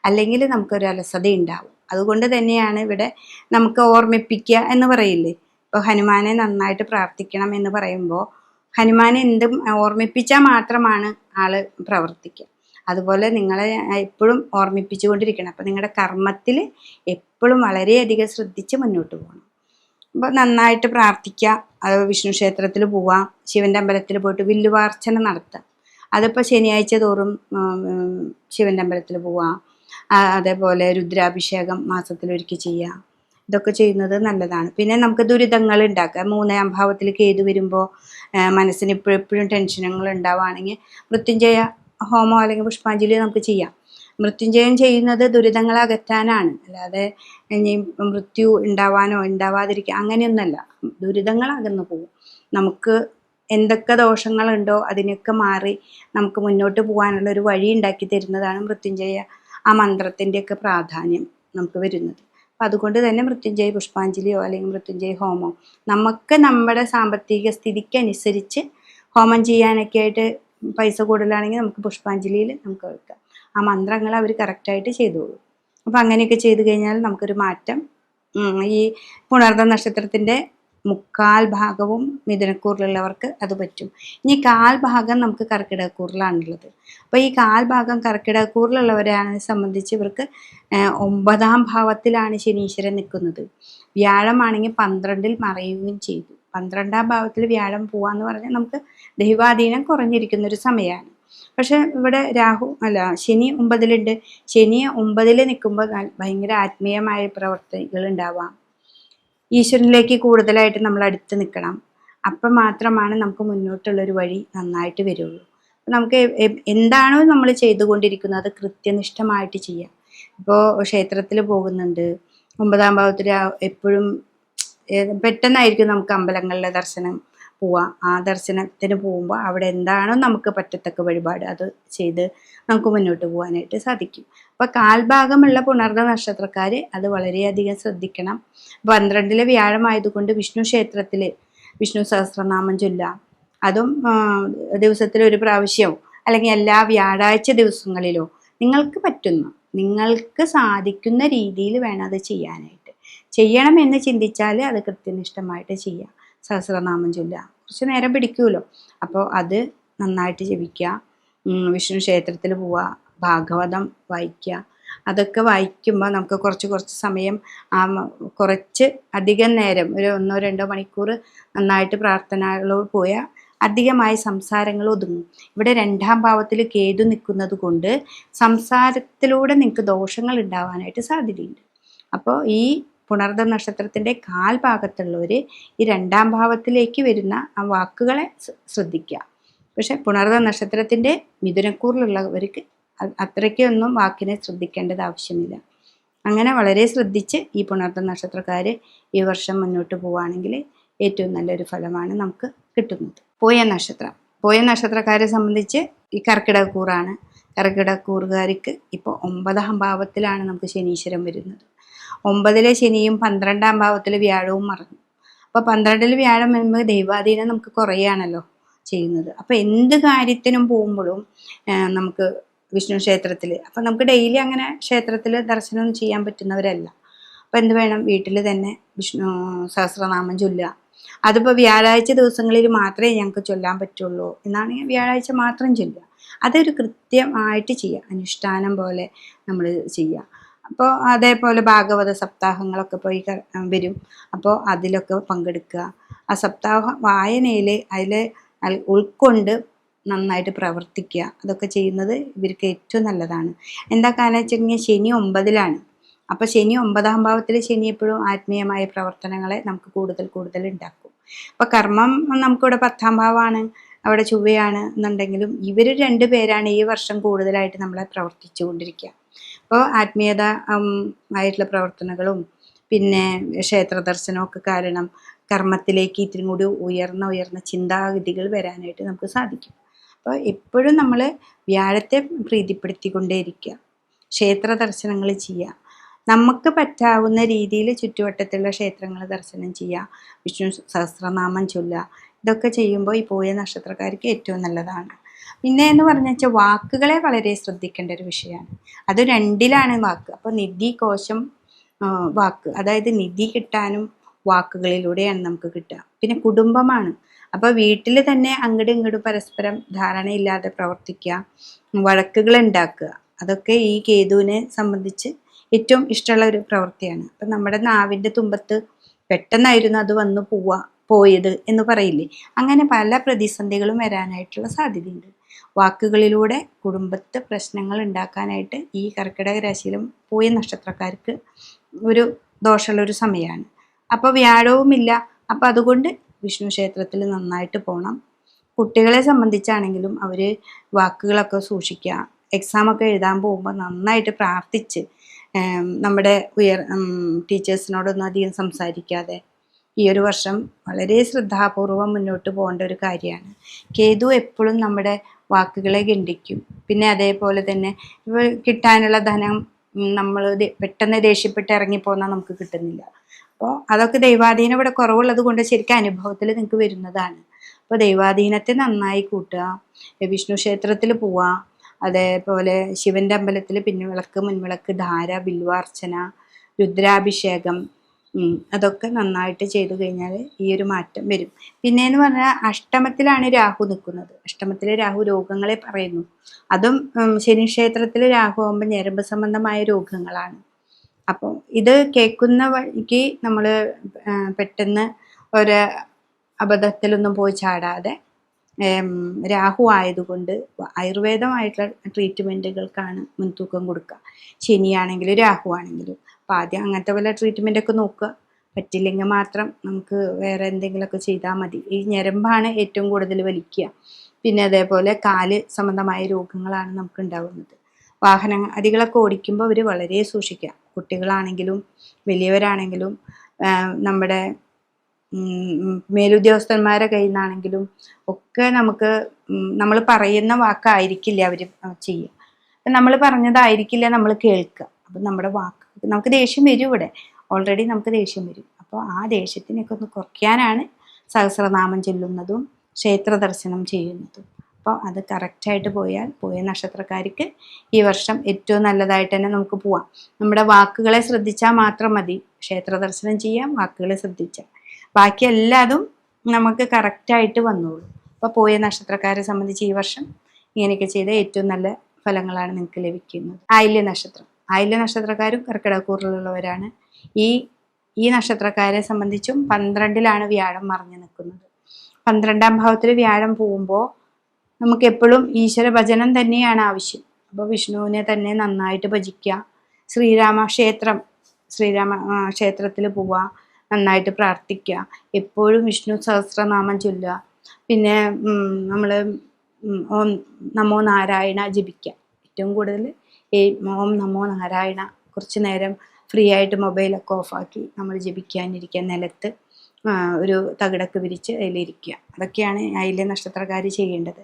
A: അല്ലെങ്കിൽ നമുക്കൊരു അലസത ഉണ്ടാവും. അതുകൊണ്ട് തന്നെയാണ് ഇവിടെ നമുക്ക് ഓർമ്മിപ്പിക്കുക എന്ന് പറയില്ലേ. ഇപ്പോൾ ഹനുമാനെ നന്നായിട്ട് പ്രാർത്ഥിക്കണം എന്ന് പറയുമ്പോൾ ഹനുമാനെ എന്തും ഓർമ്മിപ്പിച്ചാൽ മാത്രമാണ് ആള് പ്രവർത്തിക്കുക. അതുപോലെ നിങ്ങളെ എപ്പോഴും ഓർമ്മിപ്പിച്ചുകൊണ്ടിരിക്കണം. അപ്പോൾ നിങ്ങളുടെ കർമ്മത്തിൽ എപ്പോഴും വളരെയധികം ശ്രദ്ധിച്ച് മുന്നോട്ട് പോകണം. അപ്പോൾ നന്നായിട്ട് പ്രാർത്ഥിക്കുക. അത് വിഷ്ണു ക്ഷേത്രത്തിൽ പോവാം, ശിവൻ്റെ അമ്പലത്തിൽ പോയിട്ട് വില്ലുവാർച്ചന നടത്തുക. അതിപ്പോൾ ശനിയാഴ്ച തോറും ശിവൻ്റെ അമ്പലത്തിൽ പോവാം. അതേപോലെ രുദ്രാഭിഷേകം മാസത്തിലൊരിക്കൽ ചെയ്യുക. ഇതൊക്കെ ചെയ്യുന്നത് നല്ലതാണ്. പിന്നെ നമുക്ക് ദുരിതങ്ങൾ ഉണ്ടാക്കുക. 3ാം ഭാവത്തിൽ കേതു വരുമ്പോൾ മനസ്സിന് എപ്പോഴും ടെൻഷനുകൾ ഉണ്ടാവുകയാണെങ്കിൽ മൃത്യുഞ്ജയ ഹോമം അല്ലെങ്കിൽ പുഷ്പാഞ്ജലി നമുക്ക് ചെയ്യാം. മൃത്യുഞ്ജയം ചെയ്യുന്നത് ദുരിതങ്ങൾ അകറ്റാനാണ്, അല്ലാതെ ഇനി മൃത്യു ഉണ്ടാവാനോ ഉണ്ടാവാതിരിക്കുക അങ്ങനെയൊന്നല്ല. ദുരിതങ്ങൾ അകന്നു പോകും. നമുക്ക് എന്തൊക്കെ ദോഷങ്ങളുണ്ടോ അതിനൊക്കെ മാറി നമുക്ക് മുന്നോട്ട് പോകാനുള്ള ഒരു വഴി ഉണ്ടാക്കി തരുന്നതാണ് മൃത്യുഞ്ജയ ആ മന്ത്രത്തിൻ്റെയൊക്കെ പ്രാധാന്യം നമുക്ക് വരുന്നത്. അപ്പം അതുകൊണ്ട് തന്നെ മൃത്യുഞ്ജയ പുഷ്പാഞ്ജലിയോ അല്ലെങ്കിൽ മൃത്യുഞ്ജയ ഹോമോ നമുക്ക് നമ്മുടെ സാമ്പത്തിക സ്ഥിതിക്കനുസരിച്ച് ഹോമം ചെയ്യാനൊക്കെ ആയിട്ട് പൈസ കൂടുതലാണെങ്കിൽ നമുക്ക് പുഷ്പാഞ്ജലിയിൽ നമുക്ക് വെക്കാം. ആ മന്ത്രങ്ങൾ അവർ കറക്റ്റായിട്ട് ചെയ്തോളൂ. അപ്പം അങ്ങനെയൊക്കെ ചെയ്തു കഴിഞ്ഞാൽ നമുക്കൊരു മാറ്റം ഈ പുണർദ നക്ഷത്രത്തിൻ്റെ മുക്കാൽ ഭാഗവും മിഥുനക്കൂറിലുള്ളവർക്ക് അത് പറ്റും. ഇനി കാൽ ഭാഗം നമുക്ക് കർക്കിടകക്കൂറിലാണുള്ളത്. അപ്പോൾ ഈ കാൽ ഭാഗം കർക്കിടകക്കൂറിലുള്ളവരെ സംബന്ധിച്ച് ഇവർക്ക് 9ാം ഭാവത്തിലാണ് ശനീശ്വരൻ നിൽക്കുന്നത്. വ്യാഴമാണെങ്കിൽ 12ൽ മറയുകയും ചെയ്തു. 12ാം ഭാവത്തിൽ വ്യാഴം പോവാന്ന് പറഞ്ഞാൽ നമുക്ക് ദൈവാധീനം കുറഞ്ഞിരിക്കുന്നൊരു സമയമാണ്. പക്ഷെ ഇവിടെ ശനി 9ലുണ്ട്. ശനി 9ൽ നിൽക്കുമ്പോൾ ഭയങ്കര ആത്മീയമായ പ്രവർത്തികൾ ഉണ്ടാവാം. ഈശ്വരനിലേക്ക് കൂടുതലായിട്ട് നമ്മൾ അടുത്ത് നിൽക്കണം. അപ്പം മാത്രമാണ് നമുക്ക് മുന്നോട്ടുള്ളൊരു വഴി നന്നായിട്ട് വരുള്ളൂ. നമുക്ക് എന്താണോ നമ്മൾ ചെയ്തുകൊണ്ടിരിക്കുന്നത് അത് കൃത്യനിഷ്ഠമായിട്ട് ചെയ്യാം. ഇപ്പോൾ ക്ഷേത്രത്തിൽ പോകുന്നുണ്ട്, 9ാം ഭാവത്തിൽ എപ്പോഴും പെട്ടെന്നായിരിക്കും നമുക്ക് അമ്പലങ്ങളിലെ ദർശനം പോവാം. ആ ദർശനത്തിന് പോകുമ്പോൾ അവിടെ എന്താണോ നമുക്ക് പറ്റത്തക്ക വഴിപാട് അത് ചെയ്ത് നമുക്ക് മുന്നോട്ട് പോകാനായിട്ട് സാധിക്കും. അപ്പോൾ കാൽഭാഗമുള്ള പുണർദ നക്ഷത്രക്കാർ അത് വളരെയധികം ശ്രദ്ധിക്കണം. 12ലെ വ്യാഴമായതുകൊണ്ട് വിഷ്ണു ക്ഷേത്രത്തിൽ വിഷ്ണു സഹസ്രനാമം ചൊല്ലാം. അതും ദിവസത്തിൽ ഒരു പ്രാവശ്യമോ അല്ലെങ്കിൽ എല്ലാ വ്യാഴാഴ്ച ദിവസങ്ങളിലോ നിങ്ങൾക്ക് സാധിക്കുന്ന രീതിയിൽ വേണം അത് ചെയ്യാനായിട്ട്. ചെയ്യണമെന്ന് ചിന്തിച്ചാൽ അത് കൃത്യനിഷ്ഠമായിട്ട് ചെയ്യാം. സഹസ്രനാമം ചൊല്ലുക കുറച്ച് നേരം പിടിക്കുമല്ലോ. അപ്പോൾ അത് നന്നായിട്ട് ജപിക്കുക, വിഷ്ണു ക്ഷേത്രത്തിൽ പോവുക, ഭാഗവതം വായിക്കുക. അതൊക്കെ വായിക്കുമ്പോൾ നമുക്ക് കുറച്ച് സമയം കുറച്ച് അധികം നേരം ഒരു 1-2 മണിക്കൂർ നന്നായിട്ട് പ്രാർത്ഥനകളോട് പോയാൽ അധികമായ സംസാരങ്ങൾ ഒതുങ്ങും. ഇവിടെ 2ാം ഭാവത്തിൽ കേതു നിൽക്കുന്നത് കൊണ്ട് സംസാരത്തിലൂടെ നിങ്ങൾക്ക് ദോഷങ്ങൾ ഉണ്ടാവാനായിട്ട് സാധ്യതയുണ്ട്. അപ്പോൾ ഈ പുണർദ നക്ഷത്രത്തിൻ്റെ കാൽഭാഗത്തുള്ളവർ ഈ 2ാം ഭാവത്തിലേക്ക് വരുന്ന ആ വാക്കുകളെ ശ്രദ്ധിക്കുക. പക്ഷെ പുണർദ നക്ഷത്രത്തിൻ്റെ മിഥുനക്കൂറിലുള്ളവർക്ക് അത്രയ്ക്കൊന്നും വാക്കിനെ ശ്രദ്ധിക്കേണ്ടത് ആവശ്യമില്ല. അങ്ങനെ വളരെ ശ്രദ്ധിച്ച് ഈ പുണർദ നക്ഷത്രക്കാർ ഈ വർഷം മുന്നോട്ട് പോവുകയാണെങ്കിൽ ഏറ്റവും നല്ലൊരു ഫലമാണ് നമുക്ക് കിട്ടുന്നത്. പോയ നക്ഷത്രക്കാരെ സംബന്ധിച്ച് ഈ കർക്കിടകക്കൂറാണ്. കർക്കിടകക്കൂറുകാർക്ക് ഇപ്പോൾ 9ാം ഭാവത്തിലാണ് നമുക്ക് ശനീശ്വരം വരുന്നത്. 9ലെ ശനിയും 12ാം ഭാവത്തിൽ വ്യാഴവും മറന്നു. അപ്പോൾ 12 വ്യാഴം വരുമ്പോൾ ദൈവാധീനം നമുക്ക് കുറയാണല്ലോ ചെയ്യുന്നത്. അപ്പോൾ എന്ത് കാര്യത്തിനും പോകുമ്പോഴും നമുക്ക് വിഷ്ണു ക്ഷേത്രത്തിൽ, അപ്പം നമുക്ക് ഡെയിലി അങ്ങനെ ക്ഷേത്രത്തിൽ ദർശനം ചെയ്യാൻ പറ്റുന്നവരല്ല. അപ്പോൾ എന്ത് വേണം, വീട്ടിൽ തന്നെ വിഷ്ണു സഹസ്രനാമം ചൊല്ലുക. അതിപ്പോൾ വ്യാഴാഴ്ച ദിവസങ്ങളിൽ മാത്രമേ ഞങ്ങൾക്ക് ചൊല്ലാൻ പറ്റുള്ളൂ എന്നാണെങ്കിൽ വ്യാഴാഴ്ച മാത്രം ചൊല്ലുക. അതൊരു കൃത്യമായിട്ട് ചെയ്യുക, അനുഷ്ഠാനം പോലെ നമ്മൾ ചെയ്യുക. അപ്പോൾ അതേപോലെ ഭാഗവത സപ്താഹങ്ങളൊക്കെ പോയി വരും. അപ്പോൾ അതിലൊക്കെ പങ്കെടുക്കുക. ആ സപ്താഹ വായനയിൽ അതിൽ ഉൾക്കൊണ്ട് നന്നായിട്ട് പ്രവർത്തിക്കുക. അതൊക്കെ ചെയ്യുന്നത് ഇവർക്ക് ഏറ്റവും നല്ലതാണ്. എന്താ കാരണം വെച്ചിട്ടുണ്ടെങ്കിൽ ശനി 9-ലാണ്. അപ്പോൾ ശനി 9-ാം ഭാവത്തിൽ ശനി എപ്പോഴും ആത്മീയമായ പ്രവർത്തനങ്ങളെ നമുക്ക് കൂടുതൽ ഉണ്ടാക്കും. അപ്പോൾ കർമ്മം നമുക്കിവിടെ 10-ാം ഭാവമാണ്, അവിടെ ചൊവ്വയാണ് എന്നുണ്ടെങ്കിലും ഇവർ 2 പേരാണ് ഈ വർഷം കൂടുതലായിട്ട് നമ്മളെ പ്രവർത്തിച്ചു കൊണ്ടിരിക്കുക. അപ്പോൾ ആത്മീയത ആയിട്ടുള്ള പ്രവർത്തനങ്ങളും പിന്നെ ക്ഷേത്ര ദർശനമൊക്കെ കാരണം കർമ്മത്തിലേക്ക് ഇത്തിരി കൂടി ഉയർന്ന ചിന്താഗതികൾ വരാനായിട്ട് നമുക്ക് സാധിക്കും. അപ്പോൾ എപ്പോഴും നമ്മൾ വ്യാഴത്തെ പ്രീതിപ്പെടുത്തിക്കൊണ്ടേയിരിക്കുക, ക്ഷേത്ര ദർശനങ്ങൾ ചെയ്യുക, നമുക്ക് പറ്റാവുന്ന രീതിയിൽ ചുറ്റുവട്ടത്തുള്ള ക്ഷേത്രങ്ങൾ ദർശനം ചെയ്യുക, വിഷ്ണു സഹസ്രനാമം ചൊല്ലുക. ഇതൊക്കെ ചെയ്യുമ്പോൾ ഈ പോയ നക്ഷത്രക്കാർക്ക് ഏറ്റവും നല്ലതാണ്. പിന്നെ എന്ന് പറഞ്ഞാൽ വാക്കുകളെ വളരെ ശ്രദ്ധിക്കേണ്ട ഒരു വിഷയമാണ്. അത് 2-ലാണ് വാക്ക്. അപ്പോൾ നിധി, കോശം, വാക്ക്, അതായത് നിധി കിട്ടാനും വാക്കുകളിലൂടെയാണ് നമുക്ക് കിട്ടുക. പിന്നെ കുടുംബമാണ്. അപ്പോൾ വീട്ടിൽ തന്നെ അങ്ങോട്ടും ഇങ്ങോട്ടും പരസ്പരം ധാരണയില്ലാതെ പ്രവർത്തിക്കുക, വഴക്കുകൾ ഉണ്ടാക്കുക, അതൊക്കെ ഈ കേതുവിനെ സംബന്ധിച്ച് ഏറ്റവും ഇഷ്ടമുള്ള ഒരു പ്രവൃത്തിയാണ്. അപ്പം നമ്മുടെ നാവിൻ്റെ തുമ്പത്ത് പെട്ടെന്നായിരുന്നു അത് വന്നു പോയത് എന്ന് പറയില്ലേ, അങ്ങനെ പല പ്രതിസന്ധികളും വരാനായിട്ടുള്ള സാധ്യതയുണ്ട്. വാക്കുകളിലൂടെ കുടുംബത്ത് പ്രശ്നങ്ങൾ ഉണ്ടാക്കാനായിട്ട് ഈ കർക്കിടക രാശിയിലും പോയ നക്ഷത്രക്കാർക്ക് ഒരു ദോഷമുള്ളൊരു സമയമാണ്. അപ്പോൾ വ്യാഴവുമില്ല. അപ്പോൾ അതുകൊണ്ട് വിഷ്ണു ക്ഷേത്രത്തിൽ നന്നായിട്ട് പോകണം. കുട്ടികളെ സംബന്ധിച്ചാണെങ്കിലും അവർ വാക്കുകളൊക്കെ സൂക്ഷിക്കുക. എക്സാമൊക്കെ എഴുതാൻ പോകുമ്പോൾ നന്നായിട്ട് പ്രാർത്ഥിച്ച് നമ്മുടെ ടീച്ചേഴ്സിനോടൊന്നും അധികം സംസാരിക്കാതെ ഈ ഒരു വർഷം വളരെ ശ്രദ്ധാപൂർവം മുന്നോട്ട് പോകേണ്ട ഒരു കാര്യമാണ്. കേതു എപ്പോഴും നമ്മുടെ വാക്കുകളെ ഗണ്ഡിക്കും. പിന്നെ അതേപോലെ തന്നെ കിട്ടാനുള്ള ധനം നമ്മൾ പെട്ടെന്ന് ദേഷ്യപ്പെട്ട് ഇറങ്ങിപ്പോന്നാൽ നമുക്ക് കിട്ടുന്നില്ല. അപ്പോൾ അതൊക്കെ ദൈവാധീനം ഇവിടെ കുറവുള്ളത് കൊണ്ട് ശരിക്കും അനുഭവത്തിൽ നിങ്ങൾക്ക് വരുന്നതാണ്. അപ്പോൾ ദൈവാധീനത്തെ നന്നായി കൂട്ടുക, വിഷ്ണു ക്ഷേത്രത്തിൽ പോവുക, അതേപോലെ ശിവൻ്റെ അമ്പലത്തിൽ പിൻവിളക്ക്, മുൻവിളക്ക്, ധാര, ബില്വാർച്ചന, രുദ്രാഭിഷേകം, അതൊക്കെ നന്നായിട്ട് ചെയ്തു കഴിഞ്ഞാൽ ഈ ഒരു മാറ്റം വരും. പിന്നെയെന്ന് പറഞ്ഞാൽ അഷ്ടമത്തിലാണ് രാഹു നിൽക്കുന്നത്. അഷ്ടമത്തിലെ രാഹു രോഗങ്ങളെ പറയുന്നു. അതും ശനി ക്ഷേത്രത്തിൽ രാഹു ആകുമ്പോൾ ഞരമ്പ് സംബന്ധമായ രോഗങ്ങളാണ്. അപ്പോൾ ഇത് കേൾക്കുന്ന വഴിക്ക് നമ്മൾ പെട്ടെന്ന് ഒരു അബദ്ധത്തിലൊന്നും പോയി ചാടാതെ രാഹു ആയതുകൊണ്ട് ആയുർവേദമായിട്ടുള്ള ട്രീറ്റ്മെൻറ്റുകൾക്കാണ് മുൻതൂക്കം കൊടുക്കുക. ശനിയാണെങ്കിലും രാഹു ആണെങ്കിലും. അപ്പോൾ ആദ്യം അങ്ങനത്തെ വല്ല ട്രീറ്റ്മെൻറ്റൊക്കെ നോക്കുക. പറ്റില്ലെങ്കിൽ മാത്രം നമുക്ക് വേറെ എന്തെങ്കിലുമൊക്കെ ചെയ്താൽ മതി. ഈ ഞരമ്പാണ് ഏറ്റവും കൂടുതൽ വലിക്കുക. പിന്നെ അതേപോലെ കാല് സംബന്ധമായ രോഗങ്ങളാണ് നമുക്ക് ഉണ്ടാകുന്നത്. വാഹനങ്ങളൊക്കെ ഓടിക്കുമ്പോൾ അവർ വളരെ സൂക്ഷിക്കുക. കുട്ടികളാണെങ്കിലും വലിയവരാണെങ്കിലും നമ്മുടെ മേലുദ്യോഗസ്ഥന്മാരെ കയ്യിൽ നിന്നാണെങ്കിലും ഒക്കെ നമുക്ക് നമ്മൾ പറയുന്ന വാക്കായിരിക്കില്ല അവർ ചെയ്യുക. അപ്പം നമ്മൾ പറഞ്ഞതായിരിക്കില്ല നമ്മൾ കേൾക്കുക. അപ്പം നമ്മുടെ വാക്ക് നമുക്ക് ദേഷ്യം വരും. ഇവിടെ ഓൾറെഡി നമുക്ക് ദേഷ്യം വരും. അപ്പോൾ ആ ദേഷ്യത്തിനൊക്കെ ഒന്ന് കുറയ്ക്കാനാണ് സഹസ്രനാമം ചൊല്ലുന്നതും ക്ഷേത്ര ദർശനം ചെയ്യുന്നതും. അപ്പോൾ അത് കറക്റ്റായിട്ട് പോയാൽ പോയ നക്ഷത്രക്കാർക്ക് ഈ വർഷം ഏറ്റവും നല്ലതായിട്ട് തന്നെ നമുക്ക് പോവാം. നമ്മുടെ വാക്കുകളെ ശ്രദ്ധിച്ചാൽ മാത്രം മതി. ക്ഷേത്ര ദർശനം ചെയ്യാം, വാക്കുകളെ ശ്രദ്ധിച്ചാൽ ബാക്കി എല്ലാതും നമുക്ക് കറക്റ്റായിട്ട് വന്നോളൂ. അപ്പോൾ പോയ നക്ഷത്രക്കാരെ സംബന്ധിച്ച് ഈ വർഷം ഇങ്ങനെയൊക്കെ ചെയ്ത ഏറ്റവും നല്ല ഫലങ്ങളാണ് നിങ്ങൾക്ക് ലഭിക്കുന്നത്. ആയില്യ നക്ഷത്രം. ആയില്യ നക്ഷത്രക്കാരും കർക്കിടകക്കൂറിലുള്ളവരാണ്. ഈ നക്ഷത്രക്കാരെ സംബന്ധിച്ചും 12-ലാണ് വ്യാഴം മറഞ്ഞു നിൽക്കുന്നത്. 12-ാം ഭാവത്തിൽ വ്യാഴം പോകുമ്പോൾ നമുക്ക് എപ്പോഴും ഈശ്വര ഭജനം തന്നെയാണ് ആവശ്യം. അപ്പോൾ വിഷ്ണുവിനെ തന്നെ നന്നായിട്ട് ഭജിക്കുക. ശ്രീരാമ ക്ഷേത്രത്തിൽ പോവുക, നന്നായിട്ട് പ്രാർത്ഥിക്കുക, എപ്പോഴും വിഷ്ണു സഹസ്രനാമം ചൊല്ലുക. പിന്നെ നമ്മൾ ഓം നമോ നാരായണ ജപിക്കുക. ഏറ്റവും കൂടുതൽ ഓം നമോ നാരായണ കുറച്ച് നേരം ഫ്രീ ആയിട്ട് മൊബൈലൊക്കെ ഓഫാക്കി നമ്മൾ ജപിക്കാനിരിക്കുക. നിലത്ത് ഒരു തകിടൊക്കെ വിരിച്ച് അതിലിരിക്കുക. അതൊക്കെയാണ് ആയില്യ നക്ഷത്രക്കാർ ചെയ്യേണ്ടത്.